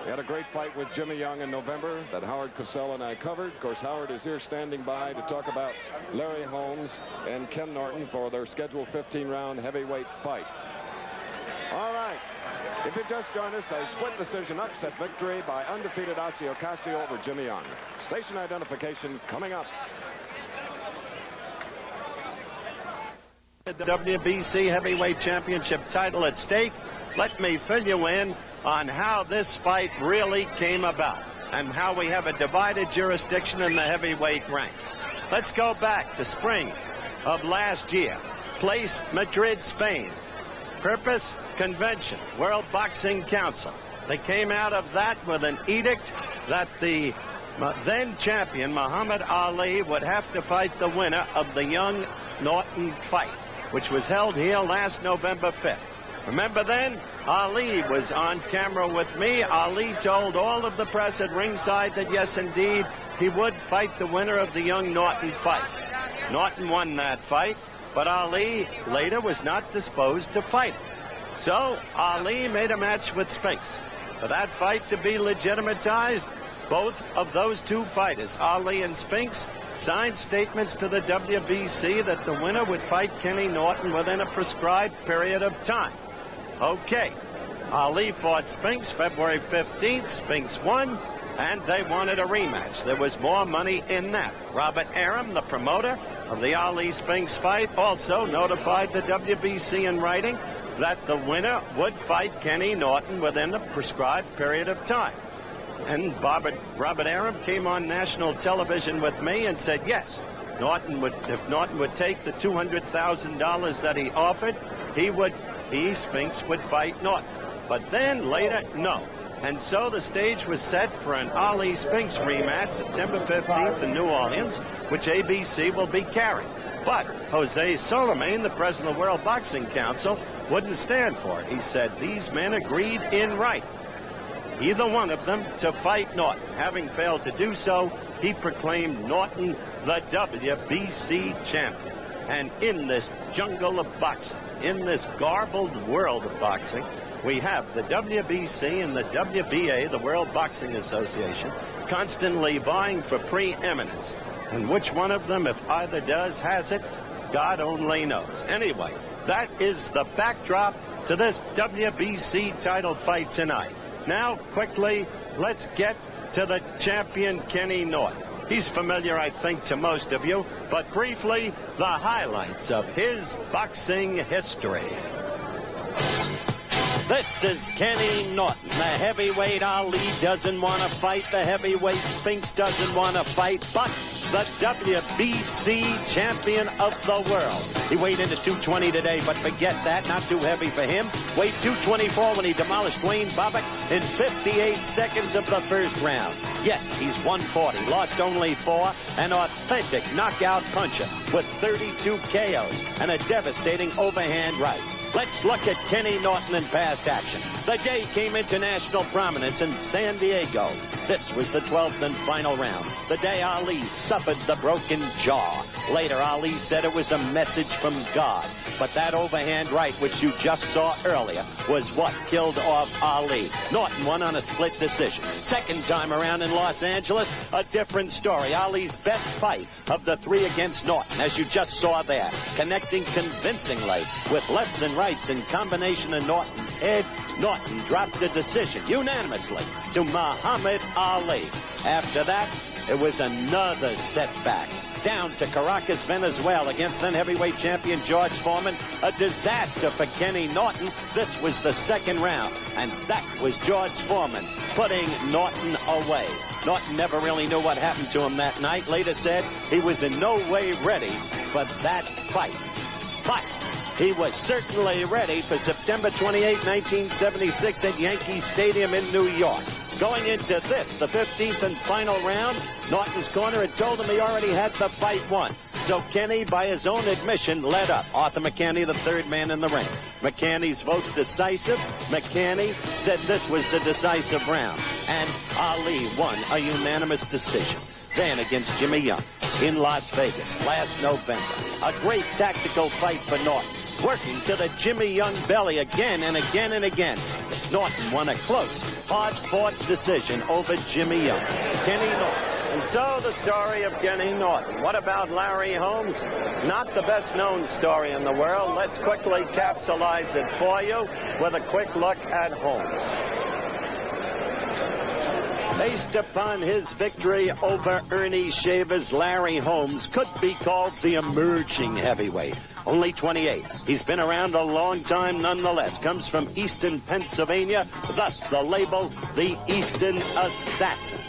He had a great fight with Jimmy Young in November that Howard Cosell and I covered. Of course, Howard is here standing by to talk about Larry Holmes and Ken Norton for their scheduled 15-round heavyweight fight. All right. If you just joined us, a split decision upset victory by undefeated Ossie Ocasio over Jimmy Young. Station identification coming up. The WBC Heavyweight Championship title at stake. Let me fill you in on how this fight really came about and how we have a divided jurisdiction in the heavyweight ranks. Let's go back to spring of last year. Place, Madrid, Spain. Purpose, convention, World Boxing Council. They came out of that with an edict that the then champion, Muhammad Ali, would have to fight the winner of the Young Norton fight, which was held here last November 5th. Remember then? Ali was on camera with me. Ali told all of the press at ringside that, yes, indeed, he would fight the winner of the Young Norton fight. Norton won that fight, but Ali later was not disposed to fight him. So Ali made a match with Spinks. For that fight to be legitimatized, both of those two fighters, Ali and Spinks, signed statements to the WBC that the winner would fight Kenny Norton within a prescribed period of time. Okay, Ali fought Spinks February 15th. Spinks won, and they wanted a rematch. There was more money in that. Robert Arum, the promoter of the Ali-Spinks fight, also notified the WBC in writing that the winner would fight Kenny Norton within a prescribed period of time. And Robert Arum came on national television with me and said, yes, if Norton would take the $200,000 that he offered, Spinks would fight Norton. But then later, no. And so the stage was set for an Ali-Spinks rematch September 15th in New Orleans, which ABC will be carrying. But Jose Soleimán, the president of the World Boxing Council, wouldn't stand for it. He said these men agreed in writing, either one of them, to fight Norton. Having failed to do so, he proclaimed Norton the WBC champion. And in this jungle of boxing, in this garbled world of boxing, we have the WBC and the WBA, the World Boxing Association, constantly vying for preeminence. And which one of them, if either does, has it, God only knows. Anyway, that is the backdrop to this WBC title fight tonight. Now, quickly, let's get to the champion, Kenny Norton. He's familiar, I think, to most of you, but briefly, the highlights of his boxing history. This is Kenny Norton, the heavyweight Ali doesn't want to fight, the heavyweight Spinks doesn't want to fight, but the WBC champion of the world. He weighed in at 220 today, but forget that, not too heavy for him. Weighed 224 when he demolished Wayne Bobbitt in 58 seconds of the first round. Yes, he's 140, lost only 4, an authentic knockout puncher with 32 KOs and a devastating overhand right. Let's look at Kenny Norton in past action. The day came into national prominence in San Diego. This was the 12th and final round. The day Ali suffered the broken jaw. Later, Ali said it was a message from God. But that overhand right, which you just saw earlier, was what killed off Ali. Norton won on a split decision. Second time around in Los Angeles, a different story. Ali's best fight of the three against Norton, as you just saw there, connecting convincingly with lefts and rights in combination of Norton's head. Norton dropped the decision unanimously to Muhammad Ali. After that, it was another setback. Down to Caracas, Venezuela, against then heavyweight champion George Foreman. A disaster for Kenny Norton. This was the second round, and that was George Foreman putting Norton away. Norton never really knew what happened to him that night. Later said he was in no way ready for that fight. But he was certainly ready for September 28, 1976 at Yankee Stadium in New York. Going into this, the 15th and final round, Norton's corner had told him he already had the fight won. So Kenny, by his own admission, led up. Arthur McCanny, the third man in the ring. McCanny's vote decisive. McCanny said this was the decisive round. And Ali won a unanimous decision. Then against Jimmy Young in Las Vegas last November. A great tactical fight for Norton, working to the Jimmy Young belly again and again and again. Norton won a close, hard-fought decision over Jimmy Young. Kenny Norton. And so the story of Kenny Norton. What about Larry Holmes? Not the best-known story in the world. Let's quickly capsulize it for you with a quick look at Holmes. Based upon his victory over Ernie Shavers, Larry Holmes could be called the emerging heavyweight. Only 28. He's been around a long time nonetheless. Comes from Easton, Pennsylvania. Thus the label, the Easton Assassin.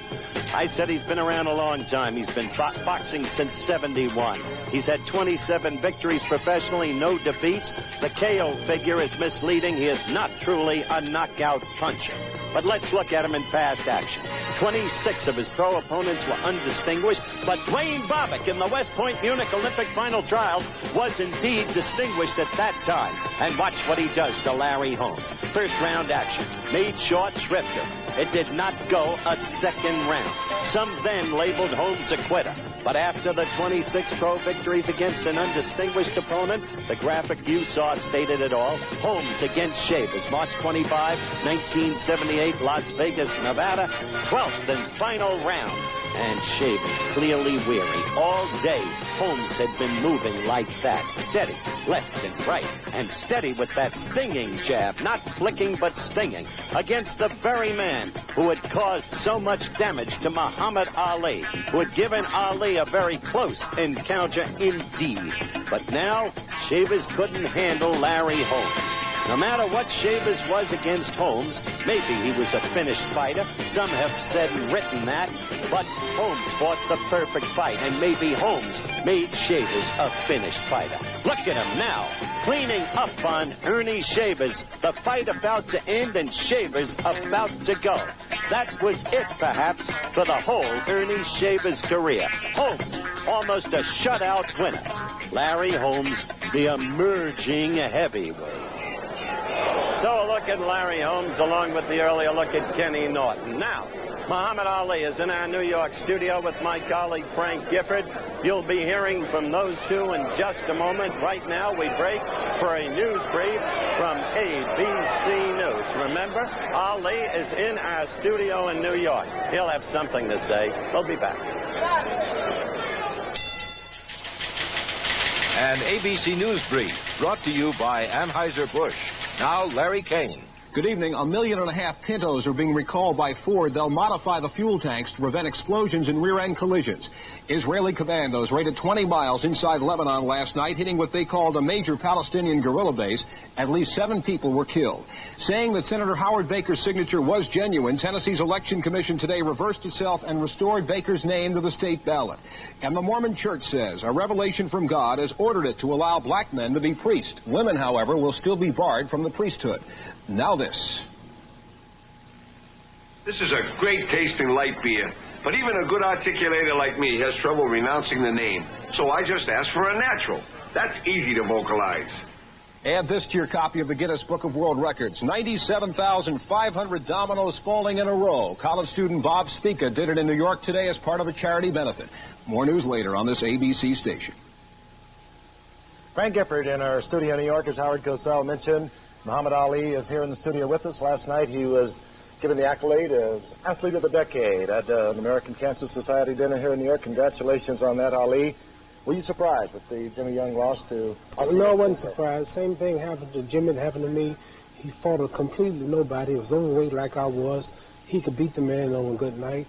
I said he's been around a long time. He's been boxing since '71. He's had 27 victories professionally, no defeats. The KO figure is misleading. He is not truly a knockout puncher. But let's look at him in past action. 26 of his pro opponents were undistinguished, but Dwayne Bobbick in the West Point Munich Olympic final trials was indeed distinguished at that time. And watch what he does to Larry Holmes. First round action, made short shrifter. It did not go a second round. Some then labeled Holmes a quitter. But after the 26 pro victories against an undistinguished opponent, the graphic you saw stated it all. Holmes against Shavers, March 25, 1978, Las Vegas, Nevada, 12th and final round. And Shavers clearly weary. All day, Holmes had been moving like that, steady, left and right, and steady with that stinging jab, not flicking but stinging, against the very man who had caused so much damage to Muhammad Ali, who had given Ali a very close encounter indeed. But now, Shavers couldn't handle Larry Holmes. No matter what Shavers was against Holmes, maybe he was a finished fighter. Some have said and written that. But Holmes fought the perfect fight, and maybe Holmes made Shavers a finished fighter. Look at him now, cleaning up on Ernie Shavers. The fight about to end and Shavers about to go. That was it, perhaps, for the whole Ernie Shavers career. Holmes, almost a shutout winner. Larry Holmes, the emerging heavyweight. So a look at Larry Holmes along with the earlier look at Kenny Norton. Now, Muhammad Ali is in our New York studio with my colleague Frank Gifford. You'll be hearing from those two in just a moment. Right now, we break for a news brief from ABC News. Remember, Ali is in our studio in New York. He'll have something to say. We'll be back. An ABC News brief brought to you by Anheuser-Busch. Now, Larry Kane. Good evening. 1.5 million Pintos are being recalled by Ford. They'll modify the fuel tanks to prevent explosions and rear-end collisions. Israeli commandos raided 20 miles inside Lebanon last night, hitting what they called a major Palestinian guerrilla base. At least 7 people were killed. Saying that Senator Howard Baker's signature was genuine, Tennessee's election commission today reversed itself and restored Baker's name to the state ballot. And the Mormon Church says a revelation from God has ordered it to allow black men to be priests. Women, however, will still be barred from the priesthood. Now this. This is a great tasting light beer, but even a good articulator like me has trouble renouncing the name. So I just asked for a natural. That's easy to vocalize. Add this to your copy of the Guinness Book of World Records. 97,500 dominoes falling in a row. College student Bob Spica did it in New York today as part of a charity benefit. More news later on this ABC station. Frank Gifford in our studio in New York, as Howard Cosell mentioned. Muhammad Ali is here in the studio with us. Last night he was given the accolade as Athlete of the Decade at an American Cancer Society dinner here in New York. Congratulations on that, Ali. Were you surprised with the Jimmy Young loss to Ossie? No, I wasn't surprised. Same thing happened to Jimmy, it happened to me. He fought a completely nobody. He was overweight like I was. He could beat the man on a good night.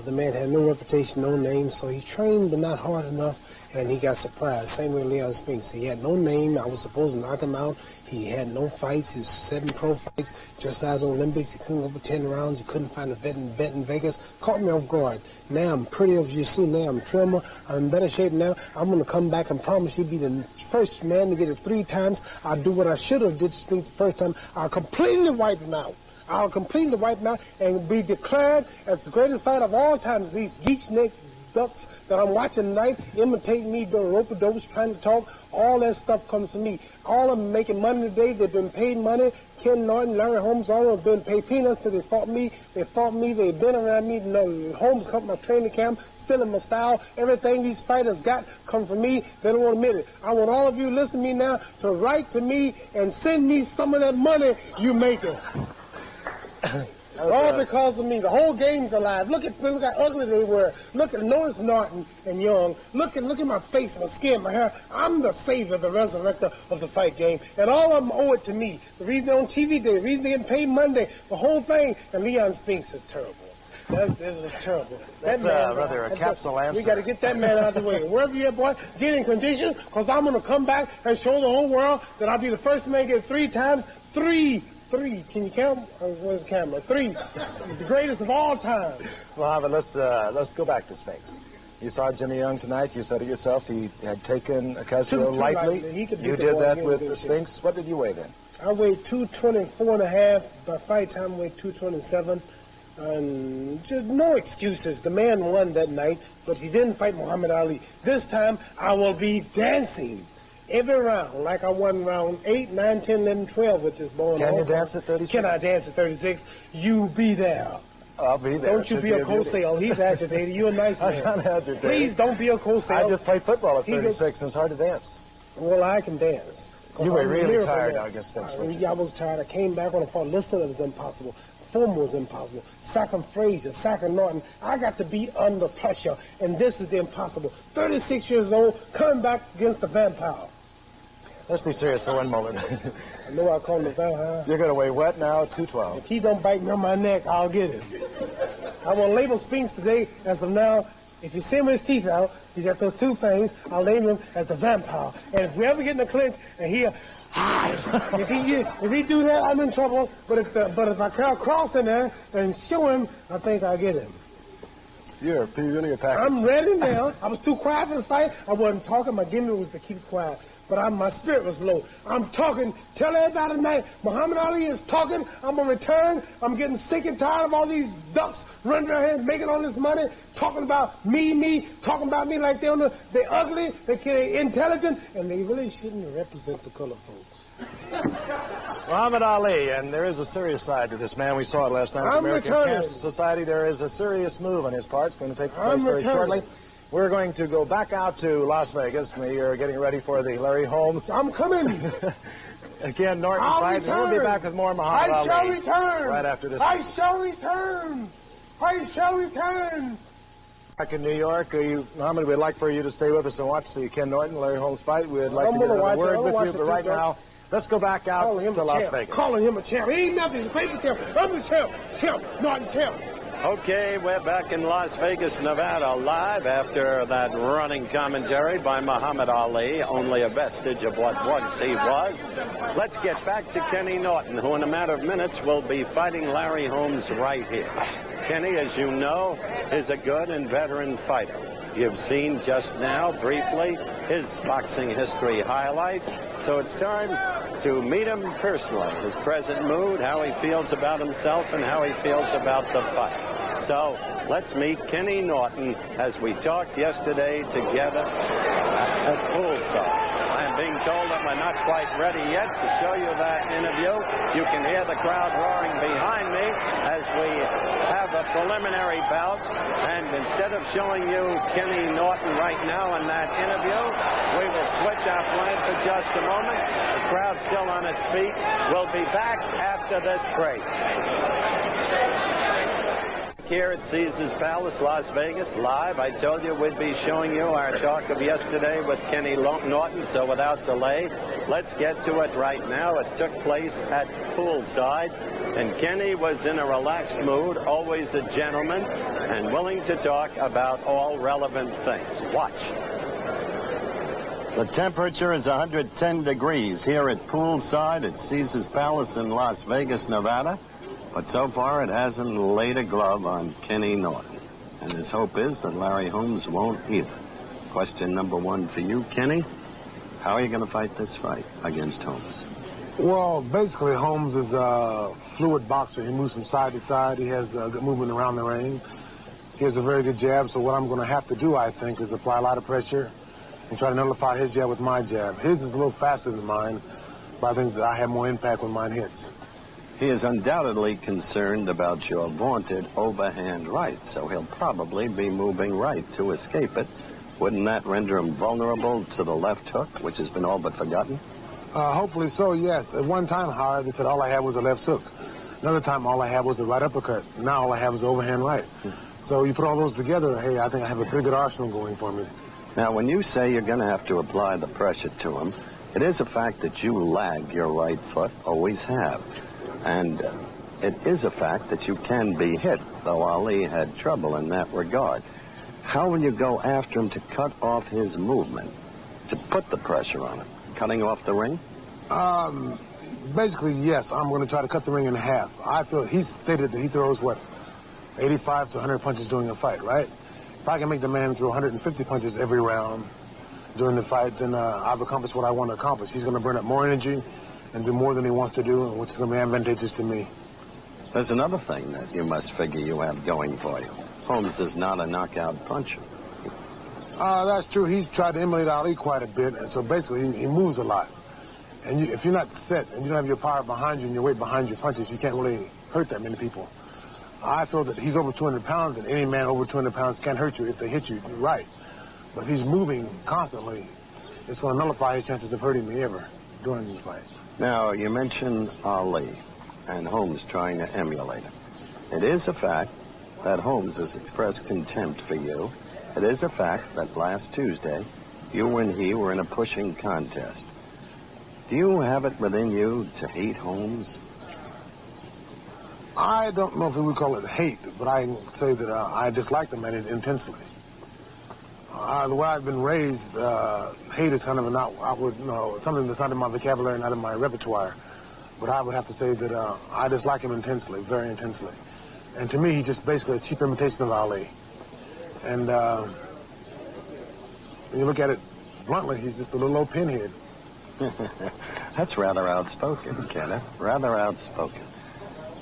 The man had no reputation, no name, so he trained but not hard enough, and he got surprised. Same way Leon Spinks. He had no name. I was supposed to knock him out. He had no fights. He was 7 pro fights. Just out of the Olympics, he couldn't go for 10 rounds. He couldn't find a bet in Vegas. Caught me off guard. Now I'm pretty, as you see now, I'm trimmer. I'm in better shape now. I'm going to come back and promise you be the first man to get it 3 times. I'll do what I should have did to Spinks the first time. I'll completely wipe him out. I'll completely wipe him out and be declared as the greatest fighter of all times. These geek-neck ducks that I'm watching tonight, imitating me, doing rope-a-dopes, trying to talk, all that stuff comes from me. All of them making money today. They've been paid money. Ken Norton, Larry Holmes, all of them have been paid peanuts till they fought me. They fought me. They've been around me. Holmes come from my training camp, stealing my style. Everything these fighters got come from me. They don't want to admit it. I want all of you listening to me now to write to me and send me some of that money you making. All because of me. The whole game's alive. Look how ugly they were. Notice Norton and Young. Look at my face, my skin, my hair. I'm the savior, the resurrector of the fight game. And all of them owe it to me. The reason they're on TV day, the reason they're getting paid Monday, the whole thing. And Leon Spinks is terrible. This is terrible. That's rather a capsule answer. We got to get that man out of the way. Wherever you're, boy, get in condition, because I'm going to come back and show the whole world that I'll be the first man to get it 3 times. 3. Can you count? Where's the camera? 3. The greatest of all time. Muhammad, let's go back to Spinks. You saw Jimmy Young tonight. You said it yourself. He had taken Ocasio lightly. You did that with Spinks. What did you weigh then? I weighed 224.5. By fight time, I weighed 227. And just no excuses. The man won that night, but he didn't fight Muhammad Ali. This time, I will be dancing every round, like I won round 8, 9, 10, 11, 12 with this ball. Can you dance at 36? Can I dance at 36? You be there. I'll be there. Don't you be a Cosell. He's agitated. You're a nice man. I'm not agitated. Please don't be a Cosell. I just played football at 36, and it's hard to dance. Well, I can dance. You were really tired now against Spinks. I was tired. I came back when I fought Lister. It was impossible. Foreman was impossible. Sacking Frazier, sacking Norton. I got to be under pressure, and this is the impossible. 36 years old, coming back against the vampire. Let's be serious for one moment. I know I call him the vampire. You're going to weigh what now? 212. If he don't bite me on my neck, I'll get him. I will label Spinks today as of now. If you see him with his teeth out, he's got those 2 fangs, I'll label him as the vampire. And if we ever get in a clinch and if he do that, I'm in trouble. But if I cross in there and show him, I think I'll get him. You're really a package. I'm ready now. I was too quiet for the fight. I wasn't talking. My gimmick was to keep quiet. But my spirit was low. I'm talking. Tell everybody tonight, Muhammad Ali is talking. I'm going to return. I'm getting sick and tired of all these ducks running around here making all this money, talking about me, talking about me like they're ugly, they're intelligent, and they really shouldn't represent the colored folks. Muhammad Ali, and there is a serious side to this man. We saw it last night at the American Cancer Society. There is a serious move on his part. It's going to take place very shortly. We're going to go back out to Las Vegas. We are getting ready for the Larry Holmes. I'm coming. Ken Norton fight. We'll be back with more Muhammad Ali. I shall return. Right after this. I shall return. I shall return. Back in New York, Muhammad, we'd like for you to stay with us and watch the Ken Norton Larry Holmes fight. We'd like to get another word with you, but right now, let's go back out to Las Vegas. Calling him a champ. He ain't nothing. He's a paper champ. I'm the champ. Champ. Norton champ. Okay, we're back in Las Vegas, Nevada, live after that running commentary by Muhammad Ali, only a vestige of what once he was. Let's get back to Kenny Norton, who in a matter of minutes will be fighting Larry Holmes right here. Kenny, as you know, is a good and veteran fighter. You've seen just now, briefly, his boxing history highlights. So it's time to meet him personally, his present mood, how he feels about himself, and how he feels about the fight. So let's meet Kenny Norton as we talked yesterday together at poolside. I am being told that we're not quite ready yet to show you that interview. You can hear the crowd roaring behind me as we have a preliminary bout. And instead of showing you Kenny Norton right now in that interview, we will switch our plan for just a moment. The crowd still on its feet. We'll be back after this break. Here at Caesars Palace, Las Vegas, live. I told you we'd be showing you our talk of yesterday with Kenny Norton, so without delay, let's get to it right now. It took place at poolside, and Kenny was in a relaxed mood, always a gentleman, and willing to talk about all relevant things. Watch. The temperature is 110 degrees here at poolside at Caesars Palace in Las Vegas, Nevada. But so far, it hasn't laid a glove on Kenny Norton. And his hope is that Larry Holmes won't either. Question number one for you, Kenny. How are you going to fight this fight against Holmes? Well, basically, Holmes is a fluid boxer. He moves from side to side. He has good movement around the ring. He has a very good jab. So what I'm going to have to do, I think, is apply a lot of pressure and try to nullify his jab with my jab. His is a little faster than mine, but I think that I have more impact when mine hits. He is undoubtedly concerned about your vaunted overhand right, so he'll probably be moving right to escape it. Wouldn't that render him vulnerable to the left hook, which has been all but forgotten? Hopefully so, yes. At one time, however, they said all I had was a left hook. Another time, all I had was a right uppercut. Now all I have is the overhand right. So you put all those together, hey, I think I have a pretty good arsenal going for me. Now, when you say you're going to have to apply the pressure to him, it is a fact that you lag your right foot, always have. And it is a fact that you can be hit, though Ali had trouble in that regard. How will you go after him to cut off his movement, to put the pressure on him? Cutting off the ring? Basically, yes. I'm going to try to cut the ring in half. I feel he stated that he throws, 85 to 100 punches during a fight, right? If I can make the man throw 150 punches every round during the fight, then I've accomplished what I want to accomplish. He's going to burn up more energy and do more than he wants to do, which is going to be advantageous to me. There's another thing that you must figure you have going for you. Holmes is not a knockout puncher. That's true. He's tried to emulate Ali quite a bit, and so basically he moves a lot. And if you're not set and you don't have your power behind you and your weight behind your punches, you can't really hurt that many people. I feel that he's over 200 pounds, and any man over 200 pounds can't hurt you if they hit you right. But if he's moving constantly, it's going to nullify his chances of hurting me ever during this fight. Now, you mentioned Ali and Holmes trying to emulate him. It is a fact that Holmes has expressed contempt for you. It is a fact that last Tuesday, you and he were in a pushing contest. Do you have it within you to hate Holmes? I don't know if we would call it hate, but I can say that I dislike the man intensely. The way I've been raised, hate is kind of something that's not in my vocabulary, not in my repertoire. But I would have to say that I dislike him intensely, very intensely. And to me, he's just basically a cheap imitation of Ali. And when you look at it bluntly, he's just a little old pinhead. That's rather outspoken, Kenneth. Rather outspoken.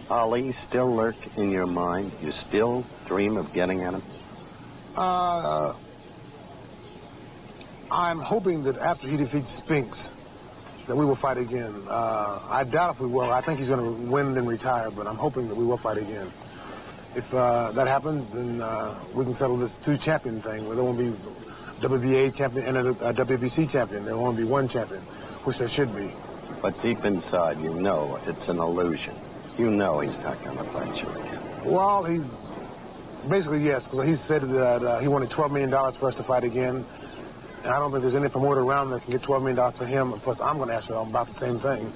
Ali still lurk in your mind? You still dream of getting at him? I'm hoping that after he defeats Spinks, that we will fight again. I doubt if we will. I think he's going to win and then retire, but I'm hoping that we will fight again. If that happens, then we can settle this two-champion thing, where there won't be WBA champion and a WBC champion. There won't be one champion, which there should be. But deep inside, you know it's an illusion. You know he's not going to fight you again. Well, he's basically, yes, because he said that he wanted $12 million for us to fight again. And I don't think there's any promoter around that can get $12 million for him. Plus, I'm going to ask for about the same thing.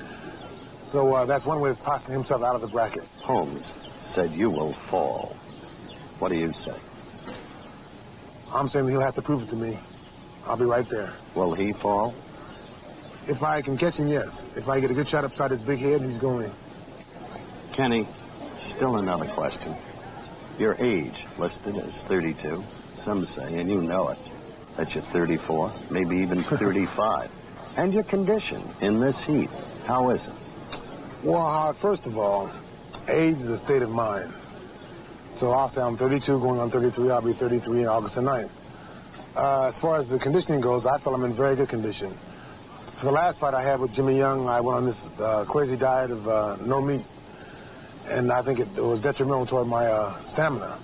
So that's one way of passing himself out of the bracket. Holmes said you will fall. What do you say? I'm saying he'll have to prove it to me. I'll be right there. Will he fall? If I can catch him, yes. If I get a good shot upside his big head, he's going. Kenny, still another question. Your age listed as 32, some say, and you know it, that you're 34, maybe even 35. And your condition in this heat, how is it? Well, first of all, age is a state of mind. So I'll say I'm 32, going on 33. I'll be 33 on August the 9th. As far as the conditioning goes, I feel I'm in very good condition. For the last fight I had with Jimmy Young, I went on this crazy diet of no meat. And I think it was detrimental toward my stamina.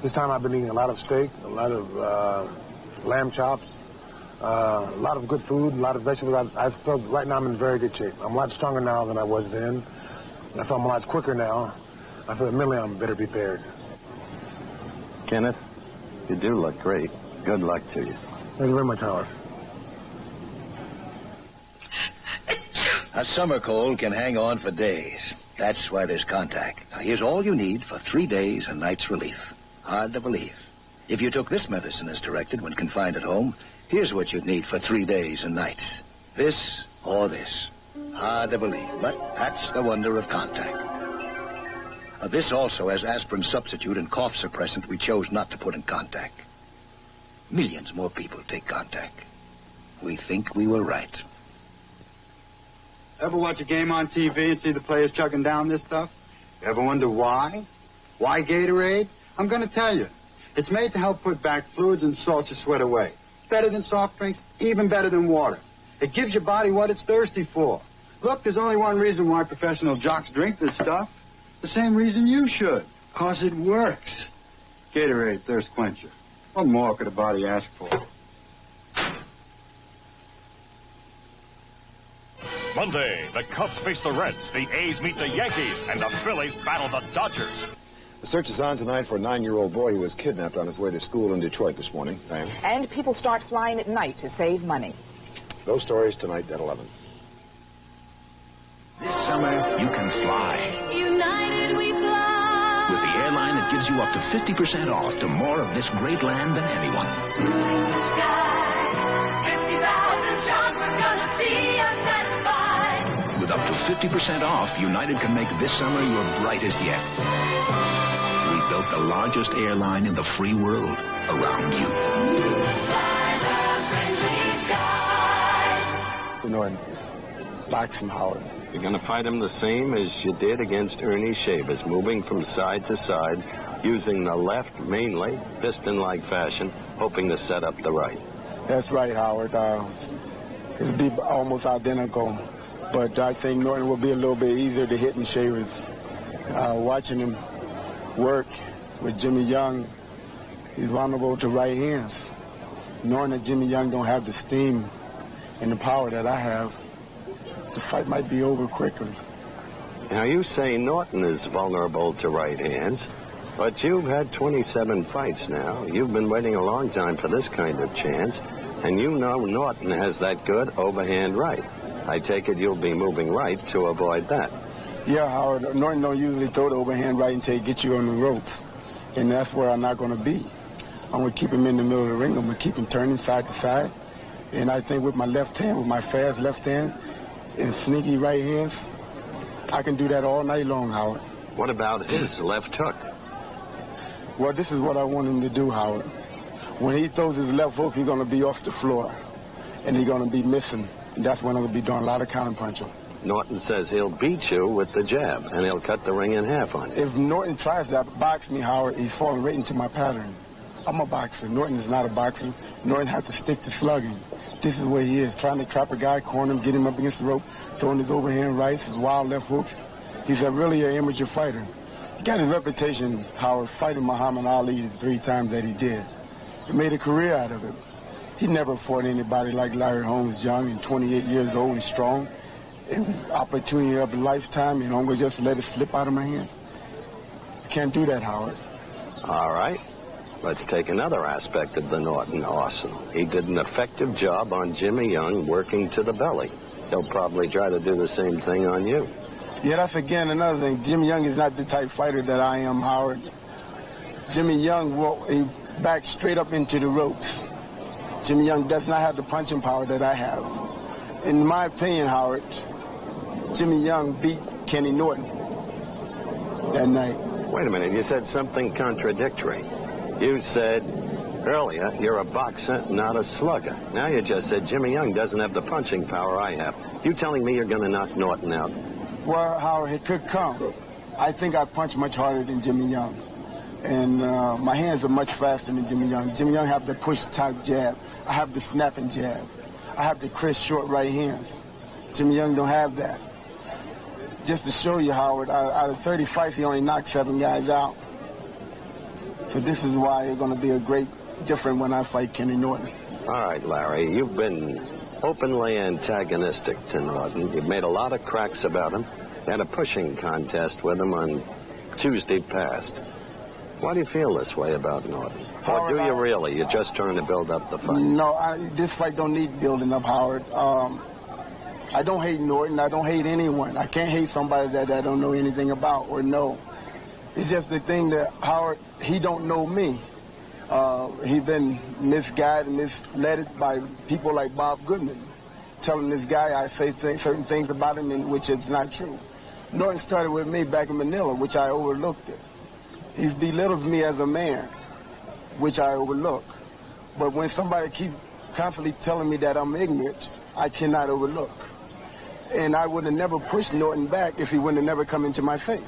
This time I've been eating a lot of steak, a lot of lamb chops, a lot of good food, a lot of vegetables. I felt right now I'm in very good shape. I'm a lot stronger now than I was then. I feel I'm a lot quicker now. I feel that mentally I'm better prepared. Kenneth, you do look great. Good luck to you. Thank you very much, Howard. A summer cold can hang on for days. That's why there's Contact. Now, here's all you need for 3 days and nights relief. Hard to believe. If you took this medicine as directed when confined at home, here's what you'd need for 3 days and nights. This or this. Hard to believe, but that's the wonder of Contact. This also has aspirin substitute and cough suppressant we chose not to put in Contact. Millions more people take Contact. We think we were right. Ever watch a game on TV and see the players chugging down this stuff? Ever wonder why? Why Gatorade? I'm going to tell you. It's made to help put back fluids and salt your sweat away. Better than soft drinks, even better than water. It gives your body what it's thirsty for. Look, there's only one reason why professional jocks drink this stuff. The same reason you should. 'Cause it works. Gatorade Thirst Quencher. What more could a body ask for? Monday, the Cubs face the Reds, the A's meet the Yankees, and the Phillies battle the Dodgers. The search is on tonight for a 9-year-old boy who was kidnapped on his way to school in Detroit this morning. Diane? And people start flying at night to save money. Those stories tonight at 11. This summer, you can fly. United we fly. With the airline that gives you up to 50% off to more of this great land than anyone. In the sky, 50,000 strong, we're gonna see us satisfied. With up to 50% off, United can make this summer your brightest yet. We built the largest airline in the free world around you. Norton, boxing, Howard. You're going to fight him the same as you did against Ernie Shavers, moving from side to side, using the left mainly, piston-like fashion, hoping to set up the right. That's right, Howard. It'll be almost identical, but I think Norton will be a little bit easier to hit than Shavers. Watching him work with Jimmy Young, he's vulnerable to right hands. Knowing that Jimmy Young don't have the steam and the power that I have, the fight might be over quickly. Now, you say Norton is vulnerable to right hands, but you've had 27 fights now. You've been waiting a long time for this kind of chance, and you know Norton has that good overhand right. I take it you'll be moving right to avoid that. Yeah, Howard, Norton don't usually throw the overhand right until he gets you on the ropes, and that's where I'm not going to be. I'm going to keep him in the middle of the ring. I'm going to keep him turning side to side. And I think with my left hand, with my fast left hand and sneaky right hands, I can do that all night long, Howard. What about his left hook? Well, this is what I want him to do, Howard. When he throws his left hook, he's going to be off the floor, and he's going to be missing. And that's when I'm going to be doing a lot of counter-punching. Norton says he'll beat you with the jab, and he'll cut the ring in half on you. If Norton tries to box me, Howard, he's falling right into my pattern. I'm a boxer. Norton is not a boxer. Norton has to stick to slugging. This is where he is, trying to trap a guy, corner him, get him up against the rope, throwing his overhand rights, his wild left hooks. He's really an amateur fighter. He got his reputation, Howard, fighting Muhammad Ali the 3 times that he did. He made a career out of it. He never fought anybody like Larry Holmes, young and 28 years old and strong, and opportunity of a lifetime, and I'm going to just let it slip out of my hand. You can't do that, Howard. All right. Let's take another aspect of the Norton arsenal. He did an effective job on Jimmy Young working to the belly. He'll probably try to do the same thing on you. Yeah, that's again another thing. Jimmy Young is not the type fighter that I am, Howard. Jimmy Young he backed straight up into the ropes. Jimmy Young does not have the punching power that I have. In my opinion, Howard, Jimmy Young beat Kenny Norton that night. Wait a minute, you said something contradictory. You said earlier you're a boxer, not a slugger. Now you just said Jimmy Young doesn't have the punching power I have. You telling me you're going to knock Norton out? Well, Howard, it could come. I think I punch much harder than Jimmy Young. And my hands are much faster than Jimmy Young. Jimmy Young have the push-type jab. I have the snapping jab. I have the crisp, short right hands. Jimmy Young don't have that. Just to show you, Howard, out of 30 fights, he only knocked 7 guys out. So this is why it's going to be a great difference when I fight Kenny Norton. All right, Larry, you've been openly antagonistic to Norton. You've made a lot of cracks about him. You had a pushing contest with him on Tuesday past. Why do you feel this way about Norton? Or do you really? You're just trying to build up the fight? No, this fight don't need building up, Howard. I don't hate Norton. I don't hate anyone. I can't hate somebody that I don't know anything about or know. It's just the thing that Howard, he don't know me. He been misguided and misled by people like Bob Goodman, telling this guy I say certain things about him in which is not true. Norton started with me back in Manila, which I overlooked it. He belittles me as a man, which I overlook. But when somebody keeps constantly telling me that I'm ignorant, I cannot overlook. And I would have never pushed Norton back if he wouldn't have never come into my face.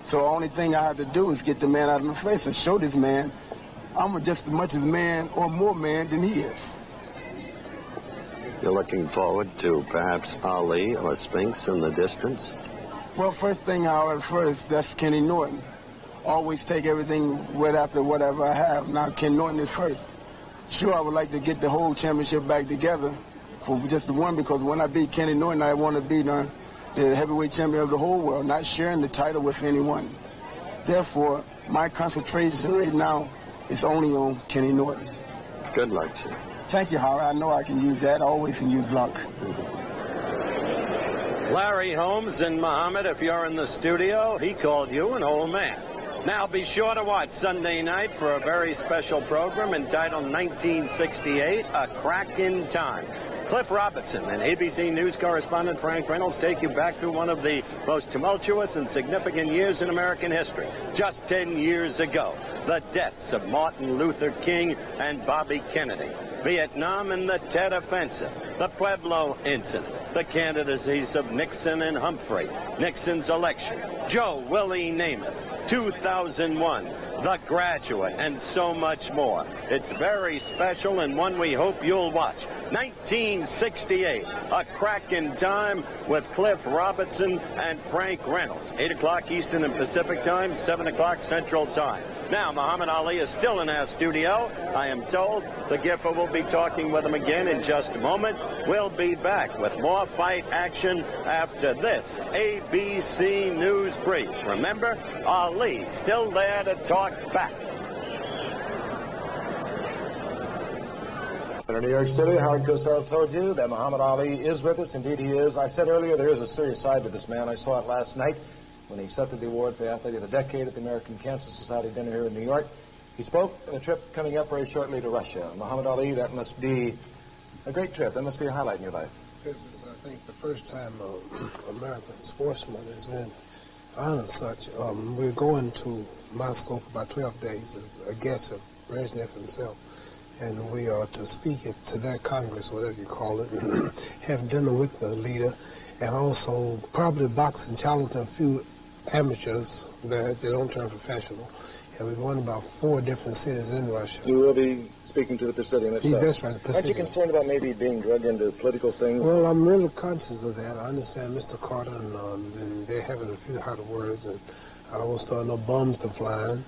So the only thing I have to do is get the man out of my face and show this man I'm just as much as man or more man than he is. You're looking forward to perhaps Ali or Spinks in the distance? Well, first thing, Howard, that's Kenny Norton. Always take everything right after whatever I have. Now, Ken Norton is first. Sure, I would like to get the whole championship back together for just the one, because when I beat Kenny Norton, I want to be the heavyweight champion of the whole world, not sharing the title with anyone. Therefore, my concentration right now is only on Kenny Norton. Good luck, sir. Thank you, Howard. I know I can use that. I always can use luck. Larry Holmes and Muhammad, if you're in the studio, he called you an old man. Now be sure to watch Sunday night for a very special program entitled 1968, A Crack in Time. Cliff Robertson and ABC News correspondent Frank Reynolds take you back through one of the most tumultuous and significant years in American history. Just 10 years ago, the deaths of Martin Luther King and Bobby Kennedy, Vietnam and the Tet Offensive, the Pueblo Incident, the candidacies of Nixon and Humphrey, Nixon's election, Joe Willie Namath, 2001, The Graduate, and so much more. It's very special and one we hope you'll watch. 1968, A Crack in Time with Cliff Robertson and Frank Reynolds. 8 o'clock Eastern and Pacific Time, 7 o'clock Central Time. Now, Muhammad Ali is still in our studio. I am told the Giffer will be talking with him again in just a moment. We'll be back with more fight action after this ABC News Brief. Remember, Ali still there to talk back. In New York City, Howard Cosell told you that Muhammad Ali is with us. Indeed, he is. I said earlier there is a serious side to this man. I saw it last night when he accepted the award for the Athlete of the Decade at the American Cancer Society dinner here in New York. He spoke on a trip coming up very shortly to Russia. Muhammad Ali, that must be a great trip. That must be a highlight in your life. This is, I think, the first time an American sportsman has been honored such. We're going to Moscow for about 12 days as a guest of Brezhnev himself. And we are to speak to that Congress, whatever you call it, and have dinner with the leader, and also probably box and challenge a few amateurs that they don't turn professional. And we're going to about 4 different cities in Russia. You will be speaking to the Pavilion itself. That's right, the Pavilion. Aren't you concerned about maybe being drugged into political things? Well, I'm really conscious of that. I understand Mr. Carter, and they're having a few hot words, and I don't want to start no bombs to flying,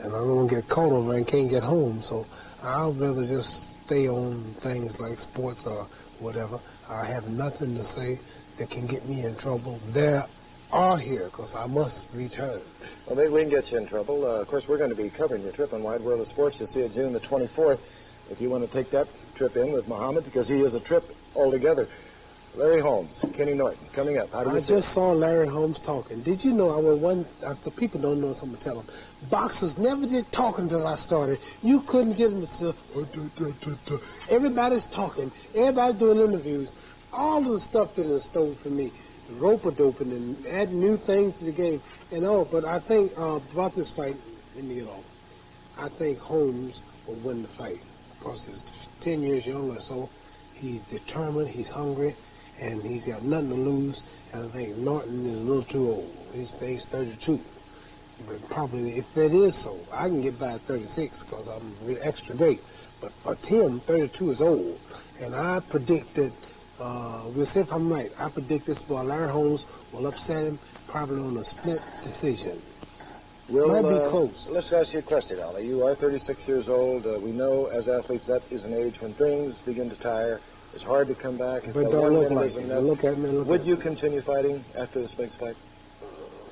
and I don't want to get caught over and can't get home. So I'll rather just stay on things like sports or whatever. I have nothing to say that can get me in trouble. There are here, because I must return. Well, maybe we can get you in trouble. Of course, we're going to be covering your trip on Wide World of Sports. You'll see it June the 24th. If you want to take that trip in with Muhammad, because he is a trip altogether. Larry Holmes, Kenny Norton, coming up. I just saw Larry Holmes talking. Did you know, the people don't know, so I'm going to tell them, boxers never did talk until I started. You couldn't get them to say, everybody's talking. Everybody's doing interviews. All of the stuff been stolen from me. Rope-a-doping and adding new things to the game and all. But I think about this fight, I think Holmes will win the fight because he's 10 years younger, so he's determined, he's hungry, and he's got nothing to lose. And I think Norton is a little too old. He's 32. But probably, if that is so, I can get by at 36 because I'm extra great. But for Tim, 32 is old. And I predict that We'll see if I'm right. I predict this boy, Larry Holmes, will upset him, probably on a split decision. Might be close. Let's ask you a question, Ali. You are 36 years old. We know as athletes that is an age when things begin to tire. It's hard to come back. But don't look like it. Look at me. Would you continue fighting after this big fight?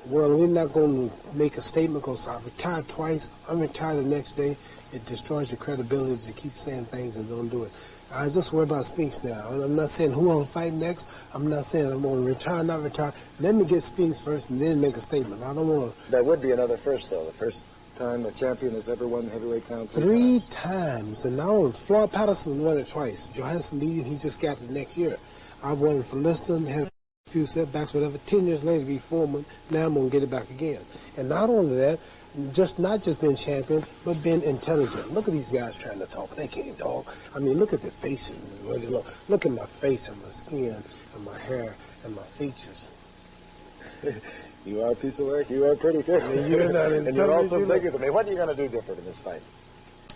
Well, we're not going to make a statement because I retired twice. I'm retired the next day. It destroys your credibility to keep saying things and don't do it. I just worry about Spinks now. I'm not saying who I'm going to fight next. I'm not saying I'm going to retire, not retire. Let me get Spinks first and then make a statement. I don't want to. That would be another first, though. The first time a champion has ever won heavyweight crown. Three times. And now Floyd Patterson won it twice. Johansson beat, he just got it next year. I won it for Liston, had a few setbacks, whatever. 10 years later, be Foreman. Now I'm going to get it back again. And not only that, not just being champion, but being intelligent. Look at these guys trying to talk. They can't talk. I mean, look at their faces. Look at my face and my skin and my hair and my features. You are a piece of work. You are pretty good. You're not as and you're also bigger than me. What are you going to do different in this fight?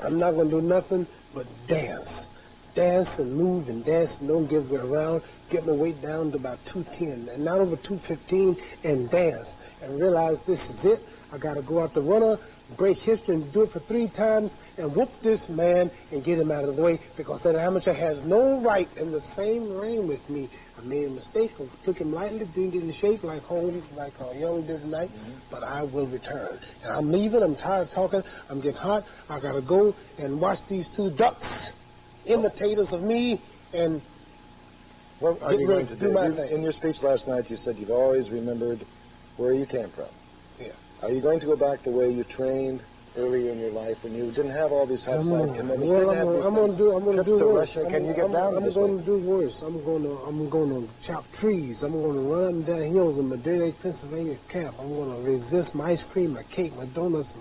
I'm not going to do nothing but dance. Dance and move and dance and don't give it around. Get my weight down to about 210 and not over 215 and dance and realize this is it. I got to go out the runner, break history, and do it for 3 times and whoop this man and get him out of the way because that amateur has no right in the same ring with me. I made a mistake. I took him lightly, didn't get in shape like Holmes, like Young did tonight, but I will return. And I'm leaving. I'm tired of talking. I'm getting hot. I got to go and watch these 2 ducks, imitators of me, and what are you going to do? In your speech last night, you said you've always remembered where you came from. Yeah. Are you going to go back the way you trained early in your life when you didn't have all these high-side commitments? Well, I'm going to do worse. Can you get down to this? I'm going to do worse. I'm going to chop trees. I'm going to run up and down hills in my dirty Pennsylvania camp. I'm going to resist my ice cream, my cake, my donuts,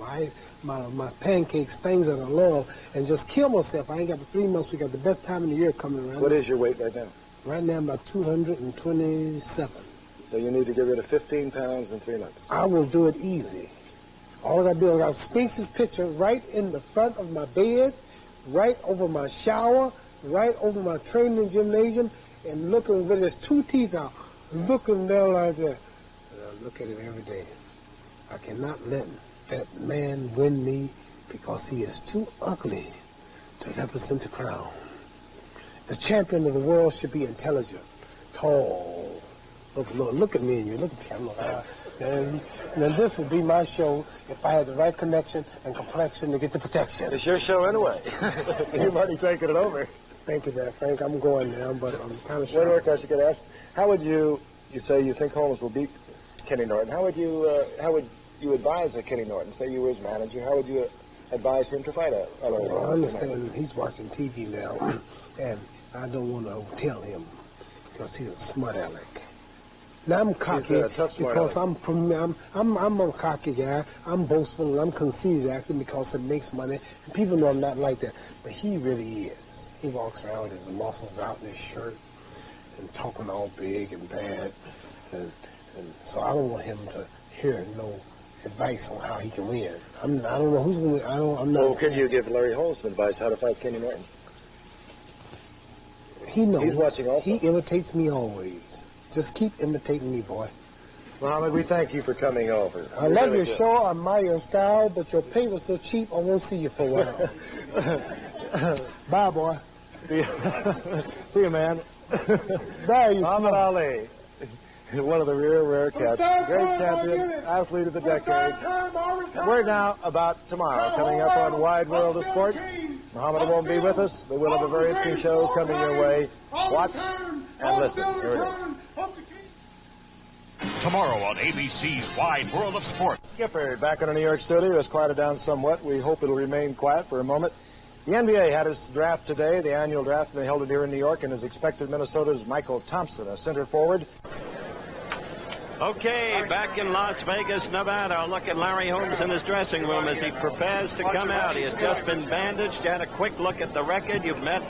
my pancakes, things that I love, and just kill myself. I ain't got but 3 months. We got the best time of the year coming around. What is your weight right now? Right now, I'm about 227. So you need to get rid of 15 pounds in 3 months. I will do it easy. All I got to do is I got Spinks' picture right in the front of my bed, right over my shower, right over my training gymnasium, and looking with his 2 teeth out, looking down like that. And I look at him every day. I cannot let that man win me because he is too ugly to represent the crown. The champion of the world should be intelligent, tall. Look at me and you look at the camera. And this would be my show if I had the right connection and complexion to get the protection. It's your show anyway. You've already taken it over. Thank you, there, Frank. I'm going now, but I'm kind of sure. One more question I could ask. How would you say you think Holmes will beat Kenny Norton? How would you advise Kenny Norton? Say you were his manager. How would you advise him to fight a Larry Holmes? I understand he's watching TV now, and I don't want to tell him because he's a smart aleck. Now I'm cocky because I'm a cocky guy. I'm boastful and I'm conceited acting because it makes money. And people know I'm not like that, but he really is. He walks around with his muscles out in his shirt and talking all big and bad, and so I don't want him to hear no advice on how he can win. I don't know who's going to win. I'm not. Well, can you give Larry Holmes some advice how to fight Kenny Norton? He knows. He's watching also. He imitates me always. Just keep imitating me, boy. Mohammed, we thank you for coming over. I love your show. I admire your style, but your pay was so cheap, I won't see you for a while. Bye, boy. See you, man. Bye, you Muhammad Ali, one of the rare cats. Great champion, athlete of the decade. We're now about tomorrow, coming up on Wide World of Sports. Muhammad won't be with us, but we'll have a very interesting show coming your way. Watch and listen. Here it is. Tomorrow on ABC's Wide World of Sport. Gifford back in the New York studio has quieted down somewhat. We hope it'll remain quiet for a moment. The NBA had its draft today, the annual draft, and they held it here in New York, and as expected, Minnesota's Michael Thompson, a center forward. Okay, back in Las Vegas, Nevada. Look at Larry Holmes in his dressing room as he prepares to come out. He has just been bandaged. You had a quick look at the record. You've met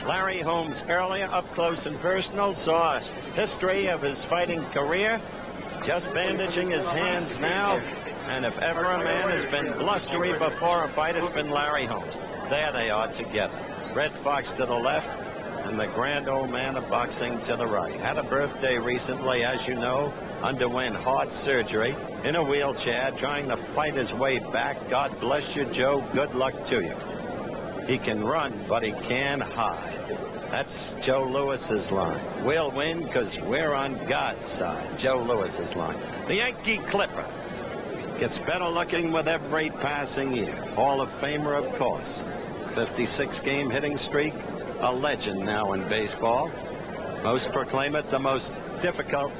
Larry Holmes earlier, up close and personal. Saw a history of his fighting career. Just bandaging his hands now. And if ever a man has been blustery before a fight, it's been Larry Holmes. There they are together. Red Fox to the left. and the grand old man of boxing to the right. Had a birthday recently, as you know, underwent heart surgery, in a wheelchair, trying to fight his way back. God bless you, Joe. Good luck to you. He can run, but he can't hide. That's Joe Lewis's line. We'll win because we're on God's side. Joe Lewis's line. The Yankee Clipper gets better looking with every passing year. Hall of Famer, of course. 56-game hitting streak. A legend now in baseball. Most proclaim it the most difficult